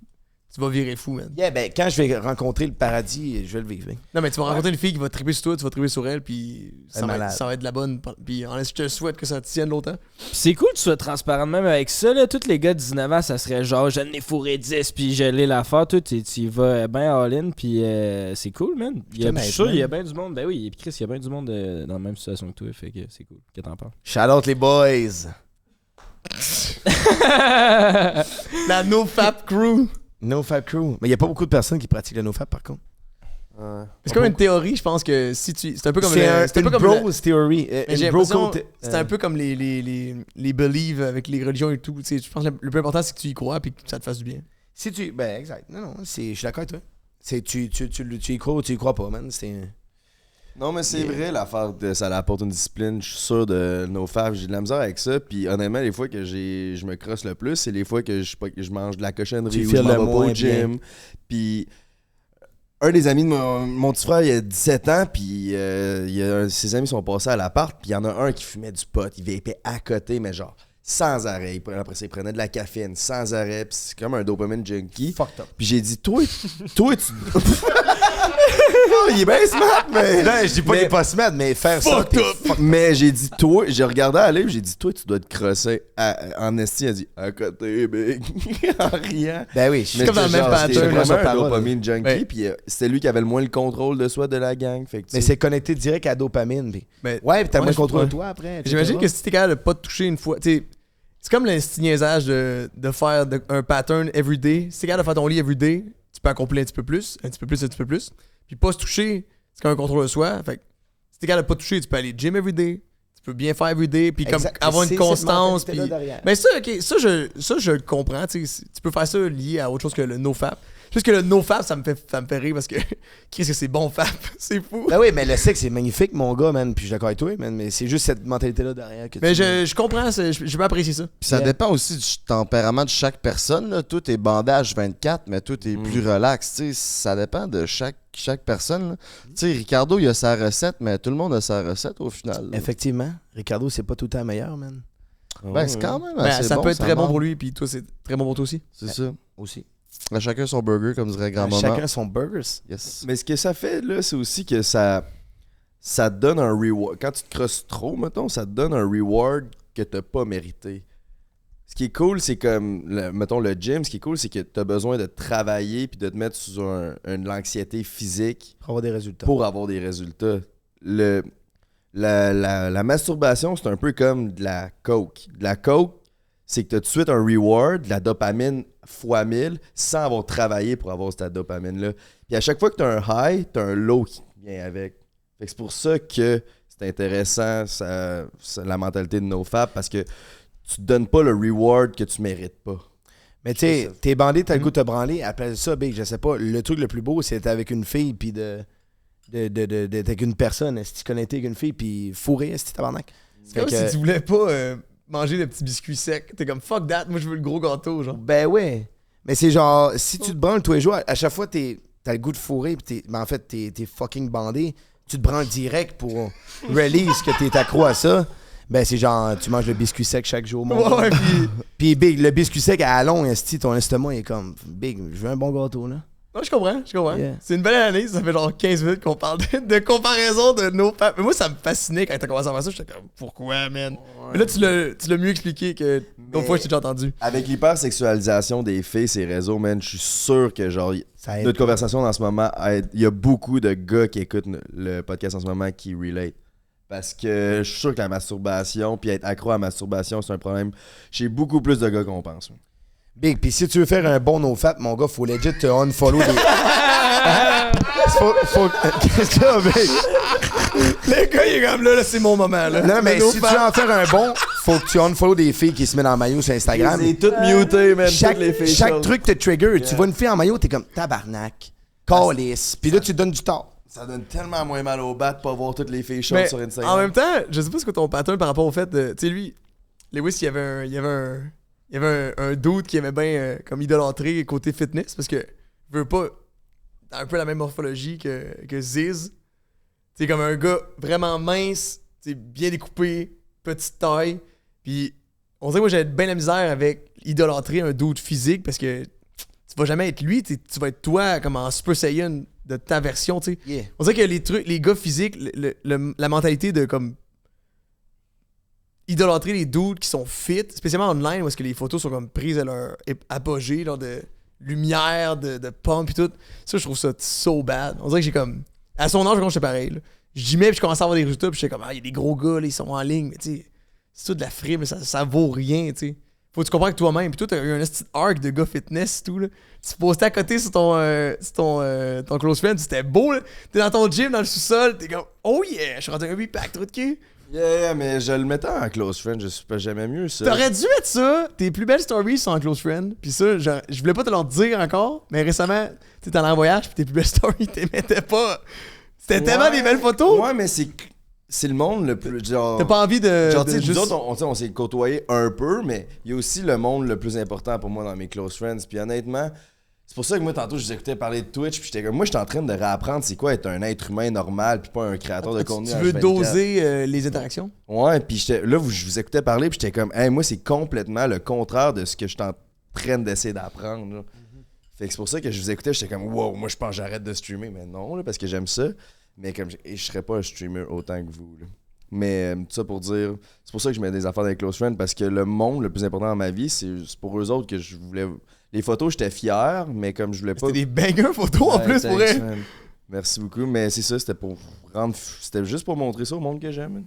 Speaker 1: tu vas virer fou, man.
Speaker 2: Yeah, ben, quand je vais rencontrer le paradis, je vais le vivre. hein.
Speaker 1: Non, mais tu vas rencontrer une fille qui va triper sur toi, tu vas triper sur elle, puis
Speaker 2: Elle est
Speaker 1: ça
Speaker 2: malade.
Speaker 1: va être de la bonne. Puis en je te souhaite que ça te tienne longtemps.
Speaker 10: Puis c'est cool que tu sois transparent de même avec ça, là. Tous les gars de 19 ans, ça serait genre, je n'ai fourré 10, puis je l'ai l'affaire. Toi, tu y vas bien all-in, puis c'est cool, man. Je suis sûr, il y a bien du monde. Ben oui, puis Chris, il y a bien du monde dans la même situation que toi, fait que c'est cool. Qu'est-ce que t'en penses?
Speaker 2: Shout out les boys.
Speaker 1: La NoFap Crew.
Speaker 2: NoFap Crew. Mais il n'y a pas beaucoup de personnes qui pratiquent le NoFap, par contre.
Speaker 1: C'est comme une théorie, je pense que si tu. C'est un peu comme
Speaker 2: C'est
Speaker 1: le-
Speaker 2: un
Speaker 1: peu comme
Speaker 2: bros theory.
Speaker 1: Mais j'ai l'impression que c'est un peu comme les beliefs avec les religions et tout. Tu sais, je pense que le plus important, c'est que tu y crois et que ça te fasse du bien.
Speaker 2: Si tu. Ben, exact. Non, je suis d'accord avec toi. Tu y crois ou tu y crois pas, man. C'est.
Speaker 7: Non, mais c'est vrai, l'affaire de ça apporte une discipline. Je suis sûr de NoFap, j'ai de la misère avec ça. Puis honnêtement, les fois que je me crosse le plus, c'est les fois que je mange de la cochonnerie
Speaker 2: Tu
Speaker 7: ou je
Speaker 2: files
Speaker 7: m'en
Speaker 2: le
Speaker 7: vais pas
Speaker 2: moins
Speaker 7: au gym. Puis un des amis de mon petit frère, il a 17 ans, puis ses amis sont passés à l'appart, puis il y en a un qui fumait du pot. Il vapait à côté, mais genre sans arrêt. Après ça, il prenait de la caféine sans arrêt, puis c'est comme un dopamine junkie.
Speaker 2: Fucked up.
Speaker 7: Puis j'ai dit, toi, tu... Oh, il est bien smart, mais...
Speaker 2: Non, je dis pas qu'il est pas smart, mais faire ça.
Speaker 7: Mais j'ai dit, toi, j'ai regardé à l'œil, j'ai dit, toi, tu dois te crosser. En esti, il a dit, à côté, big. En riant.
Speaker 2: Ben oui, je suis
Speaker 1: comme dans le même pattern,
Speaker 7: C'était
Speaker 2: là,
Speaker 7: vraiment
Speaker 2: sur
Speaker 7: un
Speaker 2: parole.
Speaker 7: dopamine junkie,
Speaker 1: Ouais.
Speaker 7: puis c'était lui qui avait le moins le contrôle de soi de la gang. Fait que, tu
Speaker 2: Mais
Speaker 7: sais,
Speaker 2: c'est connecté direct à la dopamine. Puis...
Speaker 1: Mais-
Speaker 2: Ouais, puis t'as
Speaker 1: Ouais,
Speaker 2: moins
Speaker 1: je-
Speaker 2: contrôle
Speaker 1: ouais.
Speaker 2: de toi après. etc.
Speaker 1: J'imagine que si t'es capable de pas te toucher une fois, tu sais, c'est comme le petit niaisage de faire un pattern everyday. Si t'es capable de faire ton lit everyday, tu peux accomplir un petit peu plus, un petit peu plus, un petit peu plus. Puis pas se toucher, c'est comme un contrôle de soi. Fait que si t'es capable de pas te toucher, tu peux aller gym everyday. Tu peux bien faire everyday, puis comme
Speaker 2: Exact.
Speaker 1: avoir
Speaker 2: C'est
Speaker 1: une
Speaker 2: cette
Speaker 1: constance. Puis...
Speaker 2: mentalité-là derrière.
Speaker 1: Mais ça, OK, ça, je le comprends. Tu peux faire ça lié à autre chose que le no-fap. Juste que le no-fap, ça me fait rire parce que qu'est-ce que c'est bon fap? C'est fou.
Speaker 2: Ben oui, mais le sexe, c'est magnifique, mon gars, man. Puis je suis d'accord avec toi, man. Mais c'est juste cette mentalité-là derrière que
Speaker 1: Mais je comprends, je peux apprécier ça.
Speaker 11: Puis ça dépend aussi du tempérament de chaque personne. Là. Tout est bandage 24, mais tout est plus relax. Tu sais, ça dépend de chaque personne. là. Tu sais, Ricardo, il a sa recette, mais tout le monde a sa recette au final. là.
Speaker 2: Effectivement. Ricardo, c'est pas tout le temps meilleur, man.
Speaker 11: Ben, c'est quand même
Speaker 1: Ben,
Speaker 11: assez
Speaker 1: ça
Speaker 11: bon,
Speaker 1: peut être très bon
Speaker 11: marche.
Speaker 1: pour lui, puis toi, c'est très bon pour toi aussi.
Speaker 11: C'est ça.
Speaker 2: Aussi.
Speaker 11: À chacun son burger, comme dirait grand-maman.
Speaker 2: Chacun son burgers.
Speaker 11: Yes.
Speaker 7: Mais ce que ça fait, là, c'est aussi que ça te donne un reward. Quand tu te crosses trop, mettons, ça te donne un reward que t'as pas mérité. Ce qui est cool, c'est comme, mettons, le gym, ce qui est cool, c'est que t'as besoin de travailler puis de te mettre sous l'anxiété physique
Speaker 2: Pour avoir des résultats.
Speaker 7: pour avoir des résultats. La masturbation, c'est un peu comme de la coke. De la coke, c'est que tu as tout de suite un reward, de la dopamine fois 1000, sans avoir travaillé pour avoir cette dopamine-là. Puis à chaque fois que tu as un high, tu as un low qui vient avec. Fait que c'est pour ça que c'est intéressant, la mentalité de NoFap, parce que tu te donnes pas le reward que tu mérites pas.
Speaker 2: Mais tu sais, t'es bandé, t'as le goût de te branler. Appelle ça, big, je sais pas. Le truc le plus beau, c'est d'être avec une fille, puis d'être avec une personne. Si tu connectes avec une fille, puis fourrer, si tu tabarnak.
Speaker 1: C'est comme si tu voulais pas manger le petit biscuit sec. T'es comme fuck that, moi je veux le gros gâteau, genre.
Speaker 2: Ben ouais. Mais c'est genre, si tu te branles tous les jours, à chaque fois, t'as le goût de fourrer, puis en fait, t'es fucking bandé. Tu te branles direct pour release que t'es accro à ça. Ben c'est genre, tu manges le biscuit sec chaque jour, mon gars.
Speaker 1: Ouais,
Speaker 2: Puis big, le biscuit sec à long, ton estomac est comme, big, je veux un bon gâteau, là.
Speaker 1: Non, je comprends.
Speaker 2: Yeah.
Speaker 1: C'est une belle analyse, ça fait genre 15 minutes qu'on parle de comparaison de nos papes. Mais moi, ça me fascinait quand t'as commencé à faire ça. J'étais comme, pourquoi, man? Mais là, tu l'as mieux expliqué que d'autres fois, je t'ai déjà entendu.
Speaker 7: Avec l'hypersexualisation des filles, ces réseaux, man, je suis sûr que genre notre conversation en ce moment, il y a beaucoup de gars qui écoutent le podcast en ce moment qui relate. Parce que je suis sûr que la masturbation, puis être accro à la masturbation, c'est un problème chez beaucoup plus de gars qu'on pense.
Speaker 2: Big, pis si tu veux faire un bon no-fap, mon gars, faut legit te unfollow des... Qu'est-ce que big?
Speaker 1: Le gars, il est comme là, c'est mon moment, là.
Speaker 2: Non, mais si tu veux en faire un bon, faut que tu unfollow des filles qui se mettent en maillot sur Instagram.
Speaker 7: C'est tout muté, man.
Speaker 2: Chaque truc te trigger. Tu vois une fille en maillot, t'es comme tabarnak, calice. Pis là, tu te donnes du tort.
Speaker 7: Ça donne tellement moins mal au bat de pas voir toutes les filles chaudes
Speaker 1: Mais
Speaker 7: sur Instagram.
Speaker 1: en même temps, je sais pas ce que ton pattern par rapport au fait de. Tu sais, lui, Lewis, il y avait un dude qui aimait bien comme idolâtrer côté fitness parce que veut pas un peu la même morphologie que Ziz. C'est comme un gars vraiment mince, bien découpé, petite taille. Puis on dirait que moi j'avais bien la misère avec idolâtrer un dude physique parce que tu vas jamais être lui, tu vas être toi comme en Super Saiyan de ta version, tu sais.
Speaker 2: Yeah.
Speaker 1: On dirait que les gars physiques, la mentalité de comme idolâtrer les dudes qui sont fit, spécialement online où est-ce que les photos sont comme prises à leur apogée, genre de lumière, de pompe et tout. Ça, je trouve ça so bad. On dirait que j'ai comme... À son âge, quand j'étais pareil, là. J'y mets puis je commence à avoir des résultats puis j'étais comme, il y a des gros gars, là, ils sont en ligne, mais tu sais, c'est tout de la frime, mais ça vaut rien, tu sais. Faut que tu comprennes que toi-même. Puis toi, t'as eu un petit arc de gars fitness et tout, là. Tu postais à côté sur ton close friend, c'était beau, là. T'es dans ton gym, dans le sous-sol, t'es comme, oh yeah, je suis rendu un 8-pack, trop de cul.
Speaker 7: Yeah, mais je le mettais en close friend, je suis pas jamais mieux ça.
Speaker 1: T'aurais dû mettre ça, tes plus belles stories sont en close friend. Puis ça, je voulais pas te le dire encore, mais récemment, t'es allé en voyage, puis tes plus belles stories, t'es mettais pas. C'était tellement des belles photos.
Speaker 7: Ouais, mais c'est le monde le plus genre.
Speaker 1: T'as pas envie de.
Speaker 7: Genre, tu sais,
Speaker 1: juste...
Speaker 7: nous autres, on s'est côtoyés un peu, mais il y a aussi le monde le plus important pour moi dans mes close friends. Puis honnêtement, c'est pour ça que moi, tantôt, je vous écoutais parler de Twitch, puis j'étais comme, moi, j'étais en train de réapprendre c'est quoi être un être humain normal, puis pas un créateur de contenu.
Speaker 1: Tu veux doser les interactions?
Speaker 7: Ouais, puis là, je vous écoutais parler, puis j'étais comme, hey, moi, c'est complètement le contraire de ce que je suis en train d'essayer d'apprendre. Là. Fait que c'est pour ça que je vous écoutais, j'étais comme, wow, moi, je pense que j'arrête de streamer. Mais non, là, parce que j'aime ça. Mais comme je serais pas un streamer autant que vous. Là. Mais tout ça pour dire, c'est pour ça que je mets des affaires avec close friends, parce que le monde le plus important dans ma vie, c'est pour eux autres que je voulais. Les photos, j'étais fier, mais comme je voulais pas.
Speaker 1: C'était des bangers photos en plus pour elle.
Speaker 7: Merci beaucoup, mais c'est ça, c'était pour rendre. C'était juste pour montrer ça au monde que j'aime. Man.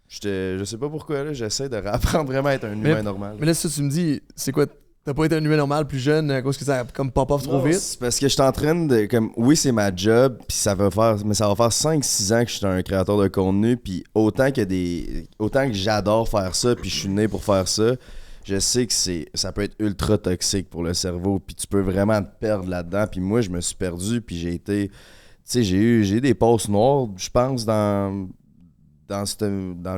Speaker 7: Je sais pas pourquoi, là, j'essaie de réapprendre vraiment à être un humain normal.
Speaker 1: Mais là, ça, tu me dis, c'est quoi T'as pas été un humain normal plus jeune à cause que ça a comme pop-off trop vite?
Speaker 7: C'est parce que je suis en train de. Oui, c'est ma job, puis ça va faire 5-6 ans que je suis un créateur de contenu, puis autant que j'adore faire ça, puis je suis né pour faire ça, je sais que ça peut être ultra toxique pour le cerveau, puis tu peux vraiment te perdre là-dedans. Puis moi, je me suis perdu, puis j'ai été. Tu sais, j'ai eu des passes noires, je pense, dans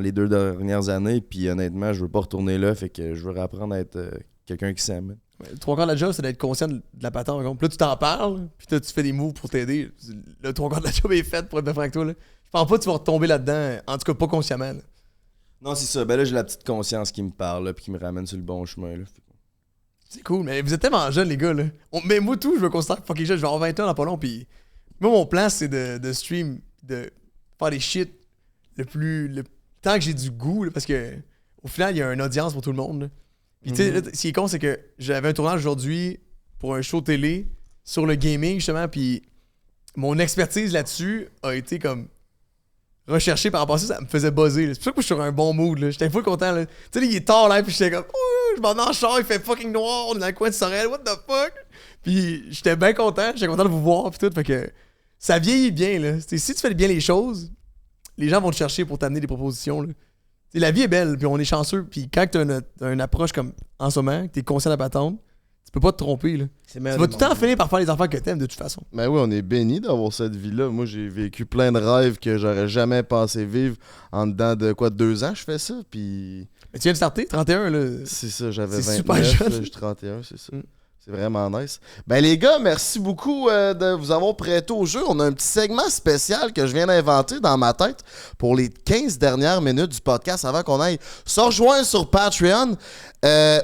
Speaker 7: les 2 dernières années, puis honnêtement, je veux pas retourner là, fait que je veux réapprendre à être quelqu'un qui s'aime.
Speaker 1: Le 3 quarts de la job, c'est d'être conscient de la patente. Puis là, tu t'en parles, puis là, tu fais des moves pour t'aider. Le 3 quarts de la job est fait pour être bien franc avec toi. Là. Je pense pas que tu vas retomber là-dedans, en tout cas pas consciemment. Là.
Speaker 7: Non, c'est ça. Ben là, j'ai la petite conscience qui me parle, puis qui me ramène sur le bon chemin. Là.
Speaker 1: C'est cool, mais vous êtes tellement jeunes, les gars. Là. Mais moi, tout, je me considère fucking jeune. Je vais avoir 20 ans dans pas long, puis moi, mon plan, c'est de stream, de faire des shit tant que j'ai du goût, là, parce que au final, il y a une audience pour tout le monde. Là. Puis tu sais, ce qui est con, c'est que j'avais un tournage aujourd'hui pour un show télé sur le gaming, justement, puis mon expertise là-dessus a été comme recherchée par rapport à ça me faisait buzzer. Là. C'est pour ça que moi, je suis sur un bon mood. Là. J'étais full content. Là. Tu sais, là, il est tard là, puis j'étais comme, je m'en vais en char, il fait fucking noir, on est dans le coin de Sorel, what the fuck? Puis j'étais bien content, j'étais content de vous voir, puis tout, fait que ça vieillit bien. Là. T'sais, si tu fais bien les choses, les gens vont te chercher pour t'amener des propositions. Là. La vie est belle, puis on est chanceux. Puis quand tu as une approche comme en ce moment, que tu es conscient de la patente, tu peux pas te tromper. Là. Tu vas tout le temps finir par faire les affaires que t'aimes de toute façon.
Speaker 11: Ben oui, on est béni d'avoir cette vie-là. Moi, j'ai vécu plein de rêves que j'aurais jamais pensé vivre en dedans de 2 ans. Je fais ça, puis...
Speaker 1: Mais tu viens de starter, 31, là.
Speaker 11: C'est ça, j'avais 29,
Speaker 1: super jeune.
Speaker 11: Là, j'ai 31, c'est ça. C'est vraiment nice. Ben les gars, merci beaucoup de vous avoir prêté au jeu. On a un petit segment spécial que je viens d'inventer dans ma tête pour les 15 dernières minutes du podcast avant qu'on aille se rejoindre sur Patreon.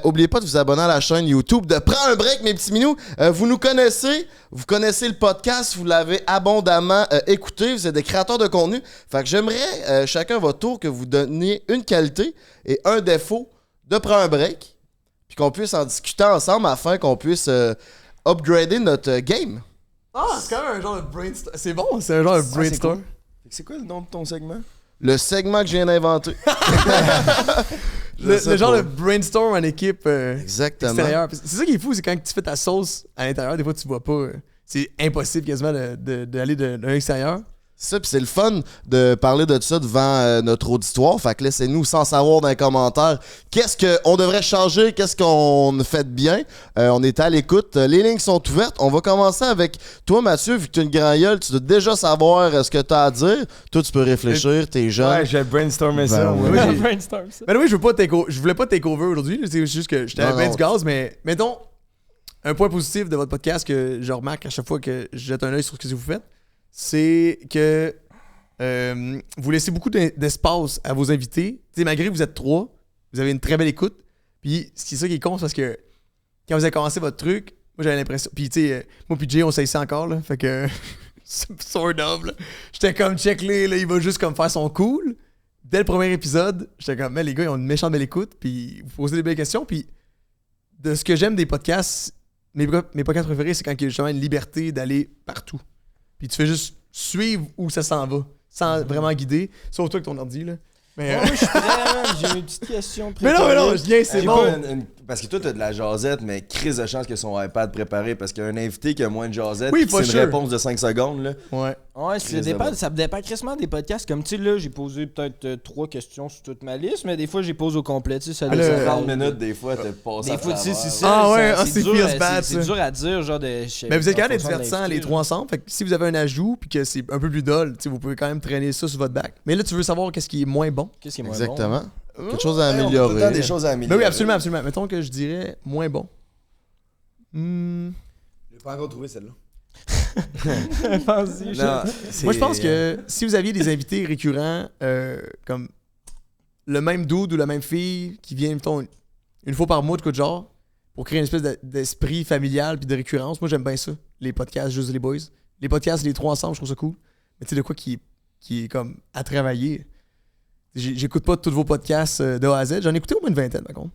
Speaker 11: Oubliez pas de vous abonner à la chaîne YouTube, de prendre un break, mes petits minous. Vous nous connaissez, vous connaissez le podcast, vous l'avez abondamment écouté, vous êtes des créateurs de contenu. Fait que j'aimerais, chacun à votre tour, que vous donniez une qualité et un défaut de prendre un break. Puis qu'on puisse en discuter ensemble afin qu'on puisse upgrader notre game.
Speaker 1: Ah, c'est quand même un genre de brainstorm. C'est bon, c'est un genre de brainstorm.
Speaker 7: Cool. C'est quoi le nom de ton segment?
Speaker 11: Le segment que je viens d'inventer.
Speaker 1: le genre de brainstorm en équipe
Speaker 11: Exactement.
Speaker 1: extérieure. C'est ça qui est fou, c'est quand tu fais ta sauce à l'intérieur, des fois tu vois pas. C'est impossible quasiment d'aller d'un extérieur.
Speaker 11: C'est ça, puis c'est le fun de parler de ça devant notre auditoire. Fait que laissez-nous sans savoir dans les commentaires qu'est-ce qu'on devrait changer, qu'est-ce qu'on fait de bien. On est à l'écoute. Les lignes sont ouvertes. On va commencer avec toi, Mathieu, vu que tu es une grand gueule, tu dois déjà savoir ce que tu as à dire. Toi, tu peux réfléchir, t'es jeune.
Speaker 2: Ouais, j'ai brainstormé ça.
Speaker 1: Oui, ben oui, je voulais pas take over aujourd'hui. C'est juste que j'étais bien du gaz, mais mettons, un point positif de votre podcast que je remarque à chaque fois que je jette un œil sur ce que vous faites, c'est que vous laissez beaucoup d'espace à vos invités. T'sais, malgré que vous êtes 3, vous avez une très belle écoute. Puis c'est ça qui est con, c'est parce que quand vous avez commencé votre truc, moi j'avais l'impression. Puis tu sais, moi puis Jay, on s'est encore, là. Fait que. sort of, là. J'étais comme check-les, là, il va juste comme faire son cool. Dès le premier épisode, j'étais comme, mais les gars, ils ont une méchante belle écoute. Puis vous posez des belles questions. Puis de ce que j'aime des podcasts, mes podcasts préférés, c'est quand il y a justement une liberté d'aller partout. Puis tu fais juste suivre où ça s'en va, sans vraiment guider. Sauf toi avec ton ordi, là. Mais
Speaker 10: moi, je suis prêt, man. J'ai une petite question
Speaker 1: mais non, je viens, c'est bon.
Speaker 7: Parce que toi, t'as de la jasette, mais crise de chance que son iPad préparé, parce qu'un invité qui a moins de jasette,
Speaker 1: oui,
Speaker 7: c'est une réponse de 5 secondes, là.
Speaker 1: Ouais.
Speaker 10: Ouais, ça me dépend crissement des podcasts. Comme tu sais, là, j'ai posé peut-être 3 questions sur toute ma liste, mais des fois, j'ai posé au complet. Tu sais, ça laisse
Speaker 7: 30 minutes, des fois, t'as passé
Speaker 10: des fois, tu sais, c'est ça.
Speaker 1: Ah ouais, c'est feels bad,
Speaker 10: c'est dur à dire, genre de.
Speaker 1: Mais vous êtes quand même divertissants, les 3 ensemble. Fait que si vous avez un ajout, puis que c'est un peu plus dull, vous pouvez quand même traîner ça sur votre back. Mais là, tu veux savoir qu'est-ce qui est moins bon.
Speaker 10: Qu'est-ce qui est moins
Speaker 11: Exactement.
Speaker 10: bon?
Speaker 11: Quelque chose à améliorer.
Speaker 7: Tout le temps des choses à améliorer.
Speaker 1: Mais oui, absolument, absolument. Mettons que je dirais moins bon.
Speaker 2: J'ai pas encore trouvé celle-là.
Speaker 1: Moi, je pense que si vous aviez des invités récurrents, comme le même dude ou la même fille qui vient, mettons, une fois par mois, de coup de genre, pour créer une espèce d'esprit familial puis de récurrence, moi, j'aime bien ça. Les podcasts, juste les boys. Les podcasts, les 3 ensemble, je trouve ça cool. Mais tu sais, de quoi qui est comme à travailler. J'écoute pas tous vos podcasts de A à Z. J'en ai écouté au moins une vingtaine, par contre.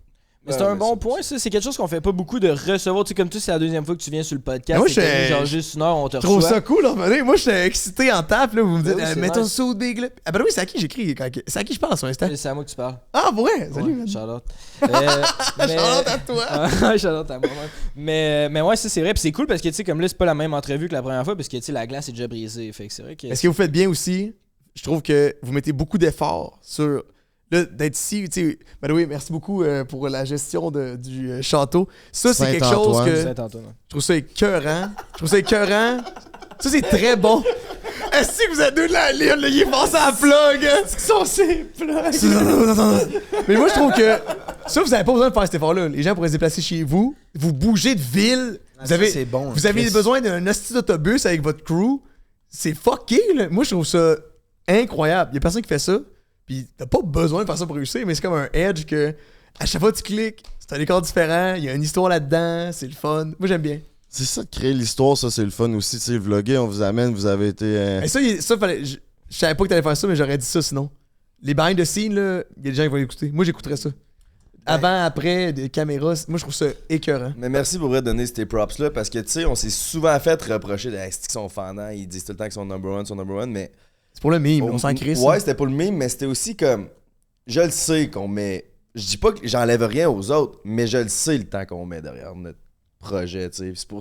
Speaker 10: Mais c'est un bon point, ça. C'est quelque chose qu'on fait pas beaucoup de recevoir. Tu sais, comme toi, c'est la deuxième fois que tu viens sur le podcast.
Speaker 1: Moi,
Speaker 10: genre juste une heure, on te
Speaker 1: Je trouve
Speaker 10: reçoit.
Speaker 1: ça cool, là. Moi, j'étais excité en tape, là. Vous me dites,
Speaker 10: oui, c'est
Speaker 1: mets-toi
Speaker 10: nice.
Speaker 1: so big, là. Ah, ben oui, c'est à qui j'écris. C'est à qui je parle sur Insta?
Speaker 10: C'est à moi que tu parles.
Speaker 1: Ah, pour vrai? Salut,
Speaker 10: Ouais,
Speaker 1: man.
Speaker 10: Charlotte.
Speaker 1: Charlotte à toi.
Speaker 10: Charlotte à moi-même. Mais ouais, ça, c'est vrai. Puis c'est cool parce que, tu sais, comme là, c'est pas la même entrevue que la première fois parce que, tu sais, la glace est déjà brisée. Fait que c'est vrai que.
Speaker 1: Est-ce que vous faites bien aussi? Je trouve que vous mettez beaucoup d'efforts sur. Là, d'être ici, tu sais. Ben oui, merci beaucoup pour la gestion du château. Ça, c'est quelque chose que.
Speaker 10: Saint-Antoine.
Speaker 1: Je trouve ça écœurant. Ça, c'est très bon. Est-ce que vous êtes deux de la ligne? Là, il est passé à la plug. Est-ce qu'ils sont ces plugs? Mais moi, je trouve que ça, vous n'avez pas besoin de faire cet effort-là. Les gens pourraient se déplacer chez vous. Vous bougez de ville. Vous avez,
Speaker 2: c'est bon,
Speaker 1: vous avez
Speaker 2: Chris.
Speaker 1: besoin d'un hostie d'autobus avec votre crew. C'est fucké, là. Moi, je trouve ça incroyable. Il y a personne qui fait ça. Puis t'as pas besoin de faire ça pour réussir, mais c'est comme un edge que à chaque fois que tu cliques, c'est un décor différent, il y a une histoire là-dedans, c'est le fun. Moi, j'aime bien.
Speaker 11: C'est ça de créer l'histoire, ça c'est le fun aussi. Tu sais, vlogger, on vous amène, vous avez été.
Speaker 1: Et ça fallait. Je savais pas que t'allais faire ça, mais j'aurais dit ça sinon. Les behind the scenes, là, il y a des gens qui vont écouter. Moi, j'écouterais ça. Avant, après, des caméras, moi, je trouve ça écœurant.
Speaker 7: Mais merci pour vrai de donner ces props-là parce que, tu sais, on s'est souvent fait reprocher de qu'ils sont fendants, ils disent tout le temps qu'ils sont number one, mais.
Speaker 1: C'est pour le meme, on s'en crisse.
Speaker 7: Ouais, c'était pour le meme, mais c'était aussi comme. Je le sais qu'on met. Je dis pas que j'enlève rien aux autres, mais je le sais le temps qu'on met derrière notre projet, tu sais.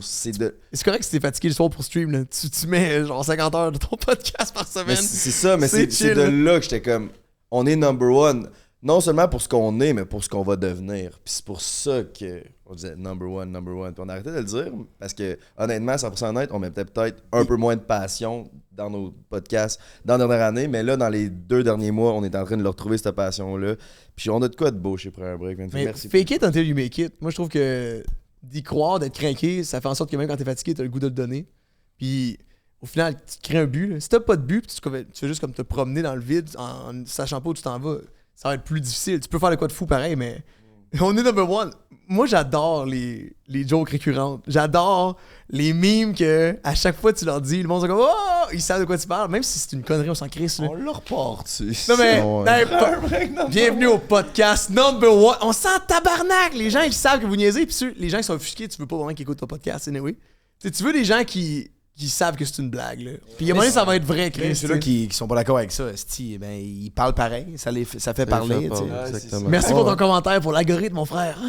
Speaker 1: C'est correct si t'es fatigué le soir pour stream, là. Tu mets genre 50 heures de ton podcast par semaine.
Speaker 7: C'est ça, mais c'est
Speaker 1: chill,
Speaker 7: de là que j'étais comme. On est number one. Non seulement pour ce qu'on est, mais pour ce qu'on va devenir. Puis c'est pour ça qu'on disait number one. Puis on a arrêté de le dire parce que, honnêtement, 100% honnête, on met peut-être un peu moins de passion dans nos podcasts dans la dernière année, mais là, dans les 2 derniers mois, on est en train de leur retrouver cette passion-là. Puis on a de quoi de beau chez Premier Break.
Speaker 1: Mais
Speaker 7: merci.
Speaker 1: fake it until you make it. Moi, je trouve que d'y croire, d'être craqué, ça fait en sorte que même quand t'es fatigué, t'as le goût de le donner. Puis au final, tu te crées un but. Là. Si t'as pas de but, puis tu fais juste comme te promener dans le vide en sachant pas où tu t'en vas, ça va être plus difficile. Tu peux faire de quoi de fou pareil, mais on est number one. Moi, j'adore les jokes récurrentes. J'adore les memes que à chaque fois tu leur dis, le monde est comme oh, ils savent de quoi tu parles, même si c'est une connerie, on s'en crisse.
Speaker 7: On leur porte.
Speaker 1: Non mais bienvenue au podcast number one. On sent tabarnak. Les gens ils savent que vous niaisez, puis les gens qui sont offusqués, tu veux pas vraiment qu'ils écoutent ton podcast anyway. Tu veux des gens qui savent que c'est une blague là. Puis à un moment donné, ça va être vrai, Chris.
Speaker 2: Ceux-là qui sont pas d'accord avec ça, esti, ben, ils parlent pareil, ça fait parler.
Speaker 11: Exactement.
Speaker 1: Merci pour ton commentaire pour l'algorithme, mon frère.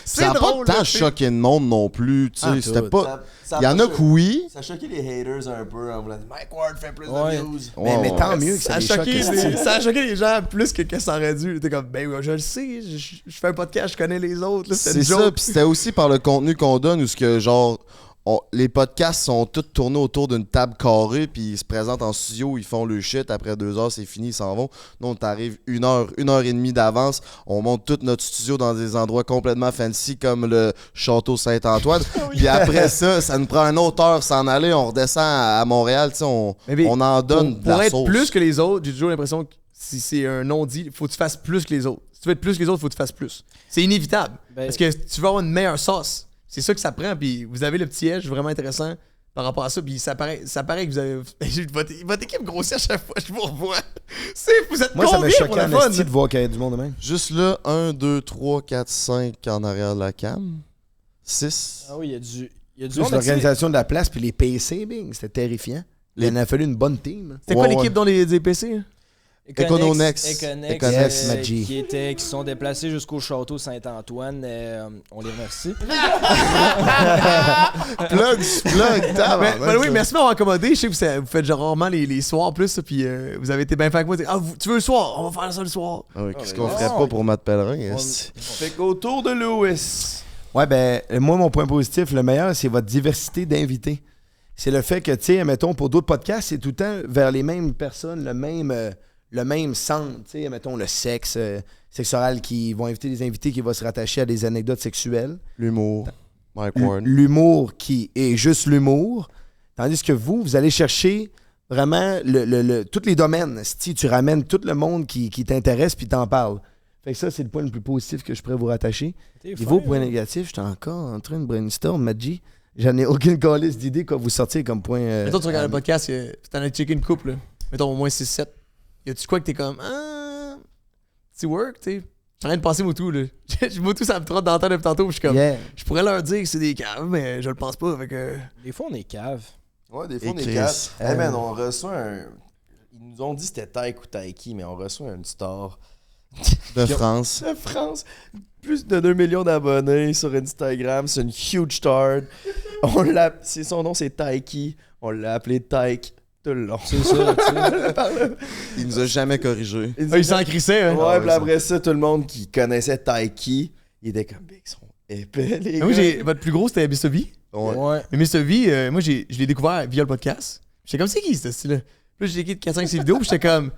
Speaker 11: Ça n'a pas tant choqué le monde non plus, tu sais, c'était pas... Il y en a que oui.
Speaker 7: Ça a choqué les haters un peu en voulant dire Mike Ward fait plus de views.
Speaker 2: Mais tant mieux que
Speaker 1: ça a
Speaker 2: les choque, esti.
Speaker 1: ça a choqué les gens plus que ça aurait dû. T'es comme, ben oui, je le sais, je fais un podcast, je connais les autres. Là,
Speaker 11: C'est ça, puis c'était aussi par le contenu qu'on donne, où ce que genre... les podcasts sont tous tournés autour d'une table carrée, puis ils se présentent en studio, ils font le shit, après 2 heures, c'est fini, ils s'en vont. Nous, on t'arrive 1 heure et demie d'avance, on monte tout notre studio dans des endroits complètement fancy, comme le Château Saint-Antoine, puis après ça nous prend une autre heure s'en aller, on redescend à Montréal, tu sais, on en donne de la
Speaker 1: pour être
Speaker 11: sauce.
Speaker 1: plus que les autres, j'ai toujours l'impression que si c'est un non-dit, faut que tu fasses plus que les autres. Si tu veux être plus que les autres, faut que tu fasses plus. C'est inévitable. Parce que tu veux avoir une meilleure sauce. C'est ça que ça prend, puis vous avez le petit edge vraiment intéressant par rapport à ça, puis ça paraît que vous avez... Votre équipe grossit à chaque fois, je vous revois. Vous êtes
Speaker 2: Moi, ça me
Speaker 1: combien pour
Speaker 2: choquait
Speaker 1: le
Speaker 2: en
Speaker 1: fun?
Speaker 2: esti de voir qu'il y a du monde de même.
Speaker 11: Juste là, 1, 2, 3, 4, 5 en arrière de la cam. 6.
Speaker 10: Ah oui, il y a du
Speaker 2: Plus
Speaker 10: monde,
Speaker 2: l'organisation de la place, puis les PC, bing, c'était terrifiant. Il en a fallu une bonne team.
Speaker 1: C'était quoi l'équipe dans les PC?
Speaker 11: Econex,
Speaker 2: Yes, Maggi.
Speaker 10: qui se sont déplacés jusqu'au château Saint-Antoine. On les remercie.
Speaker 1: Oui, merci de m'avoir accommodé. Je sais que vous faites genre rarement les soirs plus, puis vous avez été bien fait avec moi. Tu veux le soir? On va faire ça le soir.
Speaker 11: Ah oui, qu'est-ce qu'on ferait pas pour Matt Pellerin?
Speaker 7: Fait qu'autour de Lewis.
Speaker 2: Ouais, ben, moi, mon point positif, le meilleur, c'est votre diversité d'invités. C'est le fait que, tu sais, mettons, pour d'autres podcasts, c'est tout le temps vers les mêmes personnes, le même centre, tu sais, mettons, le sexe oral, qui vont inviter des invités qui vont se rattacher à des anecdotes sexuelles.
Speaker 11: L'humour. Mike Ward.
Speaker 2: L'humour qui est juste l'humour. Tandis que vous allez chercher vraiment tous les domaines. Si tu ramènes tout le monde qui t'intéresse puis t'en parles. Fait que ça, c'est le point le plus positif que je pourrais vous rattacher. Et vos points négatifs, j'étais encore en train de brainstorm, Maggi. J'en ai aucune calice d'idée quoi vous sortir comme point.
Speaker 1: Mettons, tu regardes le podcast, t'en as checké une couple, là. Mettons au moins 6-7. Y a-tu quoi que t'es comme, petit work, tu sais? suis en train de passer Moutou, là. Moutou, ça me trotte dans la tête depuis tantôt. Je suis comme, je pourrais leur dire que c'est des caves, mais je le pense pas. Fait que...
Speaker 10: Des fois, on est cave.
Speaker 7: Ouais, des fois, on est caves. Hey man, on reçoit un... Ils nous ont dit que c'était Taïk ou Taiki, mais on reçoit une star...
Speaker 11: De France.
Speaker 7: De France. Plus de 2 millions d'abonnés sur Instagram. C'est une huge star. Son nom, c'est Taiki. On l'a appelé Taïk tout le long.
Speaker 10: C'est ça, tu
Speaker 11: sais. Il nous a jamais corrigé.
Speaker 1: Il s'en crissait, hein?
Speaker 7: Ouais, puis après ça, tout le monde qui connaissait Taiki, il était comme, ils sont épais, les gars.
Speaker 1: Votre plus gros, c'était Mr. V.
Speaker 11: Ouais.
Speaker 1: Mais Mr. V, moi, je l'ai découvert via le podcast. J'étais comme, c'est qui, ce style-là? Puis là, j'ai écouté 4-5 ses vidéos, puis j'étais comme...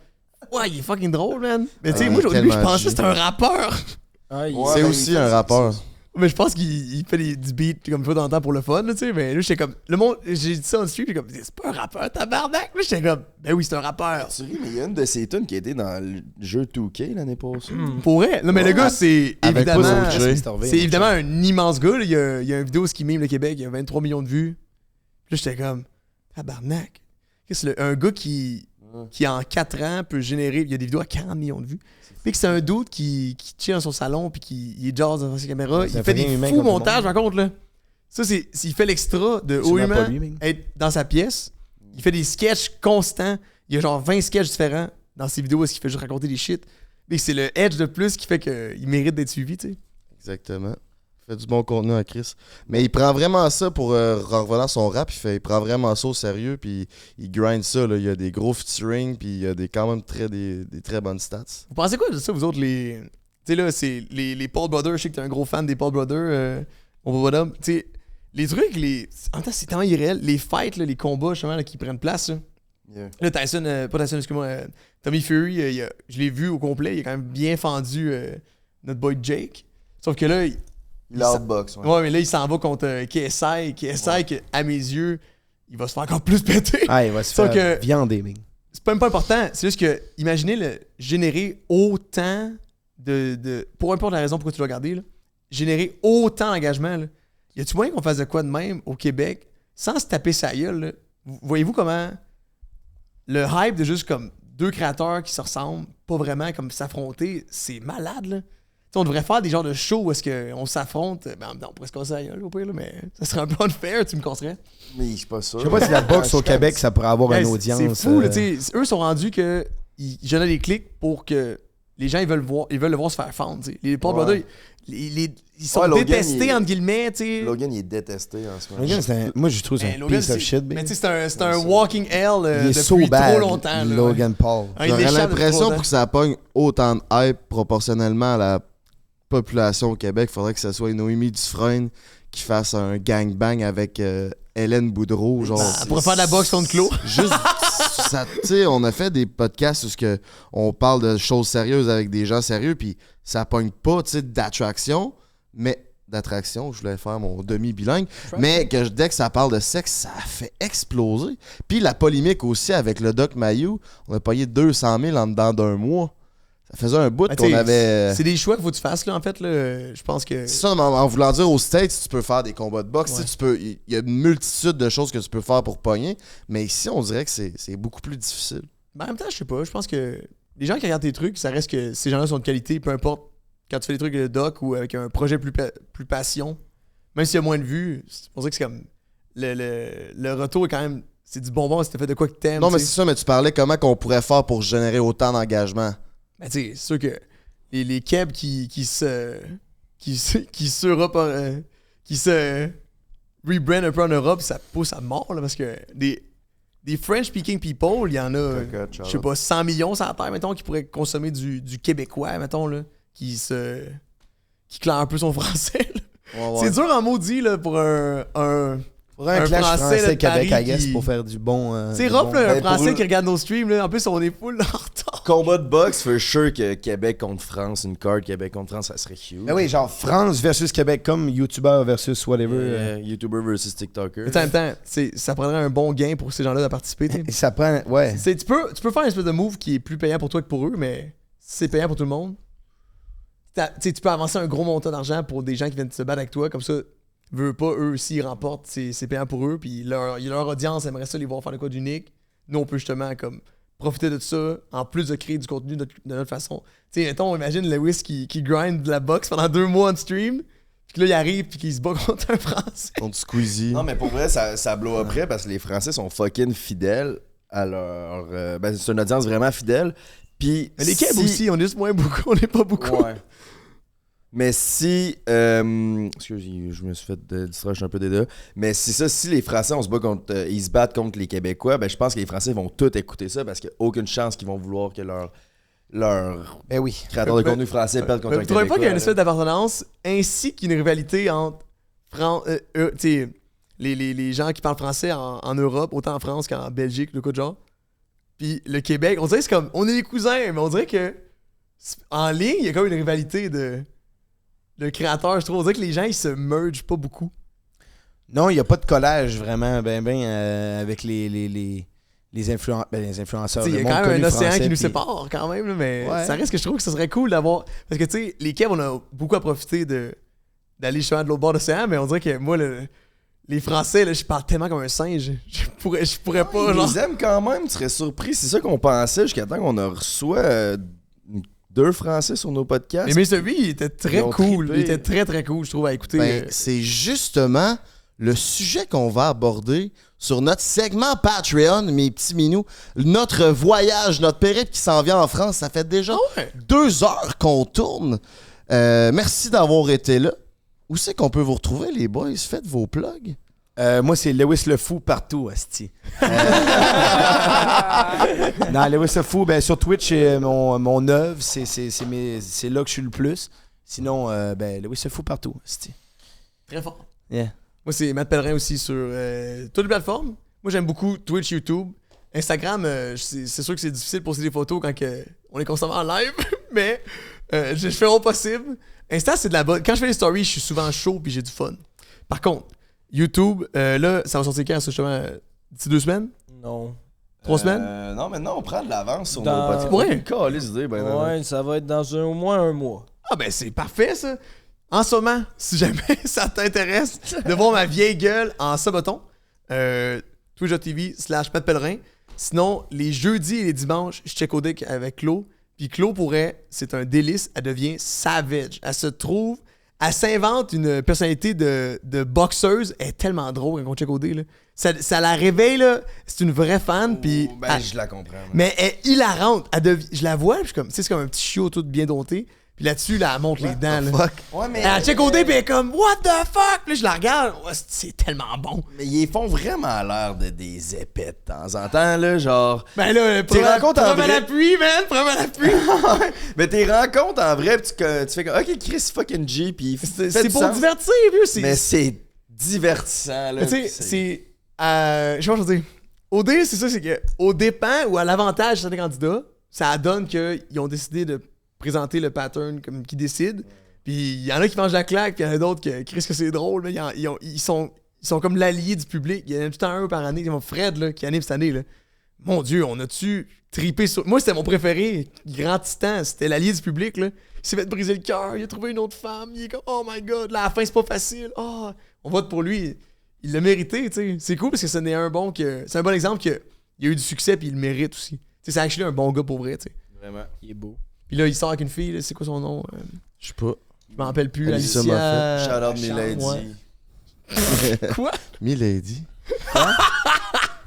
Speaker 1: Ouais, il est fucking drôle, man. Mais tu sais, moi, au début, je pensais que c'était un rappeur.
Speaker 11: C'est aussi un rappeur.
Speaker 1: Mais je pense qu'il fait du beat comme fois dans le temps pour le fun, tu sais. Mais là, j'étais comme. Le monde, j'ai dit ça en stream, j'étais comme, c'est pas un rappeur, tabarnak. Là, j'étais comme, ben oui, c'est un rappeur.
Speaker 7: Tu ris, mais il y a une de ses tunes qui a été dans le jeu 2K l'année passée.
Speaker 1: Pour vrai. Non, mais le gars, c'est évidemment.
Speaker 11: C'est
Speaker 1: évidemment un immense gars. Là. Il y a une vidéo qui mime le Québec, il y a 23 millions de vues. Puis là, j'étais comme, tabarnak. Un gars qui en 4 ans peut générer. Il y a des vidéos à 40 millions de vues. Puis que c'est un dude qui chill dans son salon puis qui est jazz devant ses caméras. Il fait des fous montages, par contre, là. Ça, s'il fait l'extra de haut humain être dans sa pièce. Il fait des sketchs constants. Il y a genre 20 sketchs différents dans ses vidéos où il fait juste raconter des shit. Mais c'est le edge de plus qui fait qu'il mérite d'être suivi, tu sais.
Speaker 11: Exactement. Il fait du bon contenu à Chris. Mais il prend vraiment ça pour revenir à son rap. Il prend vraiment ça au sérieux. Puis il grind ça. Là. Il y a des gros featuring. Puis il y a quand même des très bonnes stats.
Speaker 1: Vous pensez quoi de ça, vous autres, les. Tu sais, là, c'est les Paul Brothers. Je sais que t'es un gros fan des Paul Brothers. Mon bonhomme. Tu sais, les trucs, en même temps, c'est tellement irréel. Les fights, là, les combats, justement, là, qui prennent place. Là, là Tyson, pas Tyson, excuse-moi. Tommy Fury, je l'ai vu au complet. Il a quand même bien fendu notre boy Jake. Sauf que là.
Speaker 7: Il outbox,
Speaker 1: ouais, mais là, il s'en va contre KSI. KSI, que, à mes yeux, il va se faire encore plus péter.
Speaker 2: Ah, il va se faire viander, mec.
Speaker 1: C'est même pas important. C'est juste que, imaginez générer autant de. Pour importe la raison pourquoi tu l'as regardé, là, générer autant d'engagement. Là. Y a-tu moyen qu'on fasse de quoi de même au Québec sans se taper sa gueule? Là? Voyez-vous comment le hype de juste comme 2 créateurs qui se ressemblent, pas vraiment comme s'affronter, c'est malade, là. T'sais, on devrait faire des genres de shows où est-ce qu'on s'affronte. Ben, on pourrait se casser la gueule au pire, là, mais ça serait un peu unfair, tu me conseillerais.
Speaker 7: Mais je suis pas sûr.
Speaker 2: Je sais pas si la boxe au Québec, ça pourrait avoir une audience.
Speaker 1: C'est fou, là, eux sont rendus que ils génèrent des clics pour que les gens ils veulent le voir se faire fendre. T'sais. Les Paul Brothers, ils sont détestés, entre guillemets. T'sais.
Speaker 7: Logan, il est détesté en ce moment.
Speaker 2: Logan, moi, je trouve que c'est un piece of shit.
Speaker 1: Mais tu sais, c'est un walking hell depuis trop longtemps.
Speaker 2: Logan Paul.
Speaker 11: J'aurais l'impression pour que ça pogne autant de hype proportionnellement à la population au Québec, il faudrait que ce soit Noémie Dufresne qui fasse un gangbang avec Hélène Boudreau. Genre,
Speaker 1: on pourrait faire de la boxe contre Claude.
Speaker 11: Juste, tu sais, on a fait des podcasts où on parle de choses sérieuses avec des gens sérieux, puis ça pogne pas, tu sais, d'attraction, mais d'attraction, je voulais faire mon demi-bilingue, mais que dès que ça parle de sexe, ça fait exploser. Puis la polémique aussi avec le Doc Mayou, on a payé 200 000 en dedans d'un mois. Ça faisait un bout qu'on avait.
Speaker 1: C'est des choix qu'il faut que tu fasses, là, en fait. Là. Je pense que.
Speaker 11: C'est ça, en voulant dire, aux States, tu peux faire des combats de boxe. Ouais. Il y a une multitude de choses que tu peux faire pour pogner. Mais ici, on dirait que c'est beaucoup plus difficile.
Speaker 1: Mais en même temps, je sais pas. Je pense que les gens qui regardent tes trucs, ça reste que ces gens-là sont de qualité. Peu importe quand tu fais des trucs de doc ou avec un projet plus passion. Même s'il y a moins de vues, on dirait que c'est comme. Le retour est quand même. C'est du bonbon si t'as fait de quoi que t'aimes.
Speaker 11: Non, mais c'est ça, mais tu parlais comment qu'on pourrait faire pour générer autant d'engagement.
Speaker 1: Ben, tu sais, c'est sûr que les Keb qui se rebrand un peu en Europe, ça pousse à mort, là, parce que des French-speaking people, il y en a, je sais pas, 100 millions sur la terre, mettons, qui pourraient consommer du québécois, mettons, là, qui claire un peu son français, là. Ouais. C'est dur en maudit, là, pour un
Speaker 2: clash français Québec, I guess, pour faire du bon.
Speaker 1: C'est rough, là, un Français qui regarde nos streams. Là. En plus, on est full en retard.
Speaker 7: Combat de boxe, for sure que Québec contre France, une carte Québec contre France, ça serait huge.
Speaker 2: Ben oui, genre France versus Québec, comme YouTuber versus whatever.
Speaker 7: YouTuber versus TikToker.
Speaker 1: Mais en même temps, ça prendrait un bon gain pour ces gens-là de participer.
Speaker 2: Ça prend. Ouais.
Speaker 1: Tu peux faire une espèce de move qui est plus payant pour toi que pour eux, mais c'est payant pour tout le monde. Tu peux avancer un gros montant d'argent pour des gens qui viennent se battre avec toi, comme ça. Veut pas, eux aussi, ils remportent, c'est payant pour eux, puis leur audience aimerait ça les voir faire de quoi d'unique. Nous, on peut justement comme profiter de ça, en plus de créer du contenu de notre façon. Tu sais, mettons, imagine Lewis qui grind de la boxe pendant 2 mois on stream, puis là, il arrive puis qu'il se bat contre un Français.
Speaker 11: Contre Squeezie.
Speaker 7: Non, mais pour vrai, ça blow après parce que les Français sont fucking fidèles à leur... c'est une audience vraiment fidèle. Puis
Speaker 1: Mais les Québécois aussi, on est juste moins beaucoup, on n'est pas beaucoup.
Speaker 7: Ouais. Mais si... excusez, je me suis fait distraire un peu des deux. Mais c'est ça, si les Français, ils se battent contre les Québécois, ben je pense que les Français vont tous écouter ça parce qu'il n'y a aucune chance qu'ils vont vouloir que leur créateur de contenu français perde contre un Québécois.
Speaker 1: Vous trouvez pas qu'il y a une espèce d'appartenance ainsi qu'une rivalité entre les gens qui parlent français en Europe, autant en France qu'en Belgique, le coup de genre. Puis le Québec, on dirait que c'est comme... On est les cousins, mais on dirait que en ligne, il y a comme une rivalité de créateurs, je trouve. On dirait que les gens, ils se mergent pas beaucoup.
Speaker 2: Non, il n'y a pas de collage vraiment avec les influenceurs.
Speaker 1: Il y a quand même un océan qui nous sépare quand même, là, mais ça reste que je trouve que ce serait cool d'avoir... Parce que tu sais, les Kevs, on a beaucoup à profiter d'aller justement de l'autre bord de l'océan, mais on dirait que moi, les Français, là, je parle tellement comme un singe. Je pourrais pas, genre...
Speaker 7: Ils aiment quand même, tu serais surpris. C'est ça qu'on pensait jusqu'à temps qu'on a reçoit 2 Français sur nos podcasts.
Speaker 1: Mais Mr. B, il était très cool. Il était très, très cool, je trouve, à écouter.
Speaker 11: C'est justement le sujet qu'on va aborder sur notre segment Patreon, mes petits minous. Notre voyage, notre périple qui s'en vient en France, ça fait déjà 2 heures qu'on tourne. Merci d'avoir été là. Où c'est qu'on peut vous retrouver, les boys? Faites vos plugs.
Speaker 2: Moi, c'est Lewis le Fou partout, asti. Non, Lewis le Fou, sur Twitch, c'est mon œuvre. C'est là que je suis le plus. Sinon, Lewis le Fou partout, asti.
Speaker 1: Très fort.
Speaker 2: Yeah.
Speaker 1: Moi, c'est Matt Pellerin aussi sur toutes les plateformes. Moi, j'aime beaucoup Twitch, YouTube. Instagram, c'est sûr que c'est difficile de poster des photos quand on est constamment en live, mais je fais au possible. Insta, c'est de la bonne. Quand je fais les stories, je suis souvent chaud puis j'ai du fun. Par contre, YouTube, là, ça va sortir quand, ça, justement, d'ici 2 semaines?
Speaker 10: Non.
Speaker 1: 3 semaines?
Speaker 7: Non, maintenant, on prend de l'avance sur nos
Speaker 10: podcasts.
Speaker 1: Ouais,
Speaker 10: ça va être au moins 1 mois.
Speaker 1: Ah, ben, c'est parfait, ça. En ce moment, si jamais ça t'intéresse de voir ma vieille gueule en saboton, twitch.tv/Pat Pellerin. Sinon, les jeudis et les dimanches, je check au deck avec Claude. Puis Claude, pour elle, c'est un délice. Elle devient savage. Elle s'invente une personnalité de boxeuse. Elle est tellement drôle quand on check au dé, là. Ça la réveille, là. C'est une vraie fan. Puis
Speaker 7: je la comprends.
Speaker 1: Mais elle est hilarante. Je la vois, puis c'est comme un petit chiot tout bien dompté. Puis là-dessus, là, elle monte les dents. Là.
Speaker 7: Ouais, mais
Speaker 1: elle check au dé, puis elle est comme, what the fuck? Puis là, je la regarde. Ouais, c'est tellement bon.
Speaker 7: Mais ils font vraiment l'air de des épais de temps en temps, là, genre.
Speaker 1: Ben là, prends à l'appui, man. Prends à l'appui.
Speaker 7: Mais tes rencontres en vrai, tu fais comme, ok, Chris fucking G, puis
Speaker 1: c'est pour divertir, vieux.
Speaker 7: Mais c'est divertissant, là.
Speaker 1: Tu sais, c'est. Je sais pas ce que je veux dire. Au dé, c'est ça, c'est que au dépend ou à l'avantage de certains candidats, ça donne qu'ils ont décidé de présenter le pattern comme qu'ils décident. Puis il y en a qui mangent la claque, puis il y en a d'autres qui crient que c'est drôle, mais ils sont comme l'allié du public. Il y en a tout le temps un par année. Fred, là, qui anime cette année, là. Mon Dieu, on a-tu tripé sur... Moi, c'était mon préféré, Grand Titan. C'était l'allié du public, là. Il s'est fait briser le cœur, il a trouvé une autre femme, il est comme, oh my god, là, à la fin, c'est pas facile. Oh, on vote pour lui. Il l'a mérité, tu sais. C'est cool parce que c'est un bon exemple qu'il a eu du succès, puis il le mérite aussi. C'est actually un bon gars pour vrai, tu sais.
Speaker 7: Vraiment.
Speaker 10: Il est beau.
Speaker 1: Puis là, il sort avec une fille, là, c'est quoi son nom?
Speaker 11: Je sais pas.
Speaker 1: Je m'en rappelle plus.
Speaker 11: Alicia
Speaker 1: Alicia...
Speaker 7: Shout out Milady.
Speaker 1: Ouais. Quoi?
Speaker 11: Milady?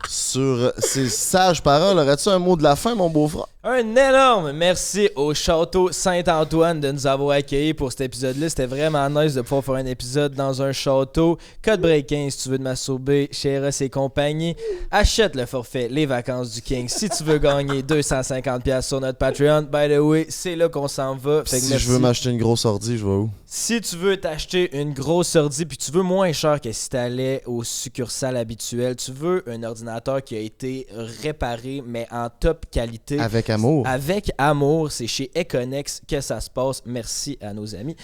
Speaker 11: Sur ces sages paroles, aurais-tu un mot de la fin, mon beau-frère?
Speaker 10: Un énorme merci au Château Saint-Antoine de nous avoir accueillis pour cet épisode-là. C'était vraiment nice de pouvoir faire un épisode dans un château. Code Break-In si tu veux te masturber chez Eros et compagnie. Achète le forfait Les Vacances du King si tu veux gagner 250$ sur notre Patreon. By the way, c'est là qu'on s'en va. Fait que
Speaker 11: si je veux m'acheter une grosse ordi, je vais où?
Speaker 10: Si tu veux t'acheter une grosse ordi puis tu veux moins cher que si t'allais au succursale habituel, tu veux un ordinateur qui a été réparé mais en top qualité.
Speaker 11: Avec amour.
Speaker 10: Avec amour, c'est chez Econex que ça se passe. Merci à nos amis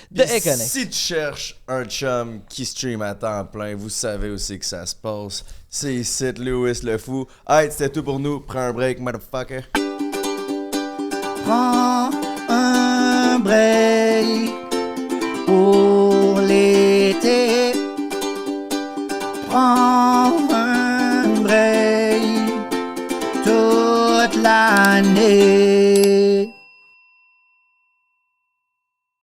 Speaker 10: de Econex.
Speaker 7: Si tu cherches un chum qui stream à temps plein, vous savez aussi que ça se passe. C'est ici, Lewis le Fou. Hey, c'était tout pour nous. Prends un break, motherfucker.
Speaker 12: Prends un break pour l'été. Prends un break toute la année.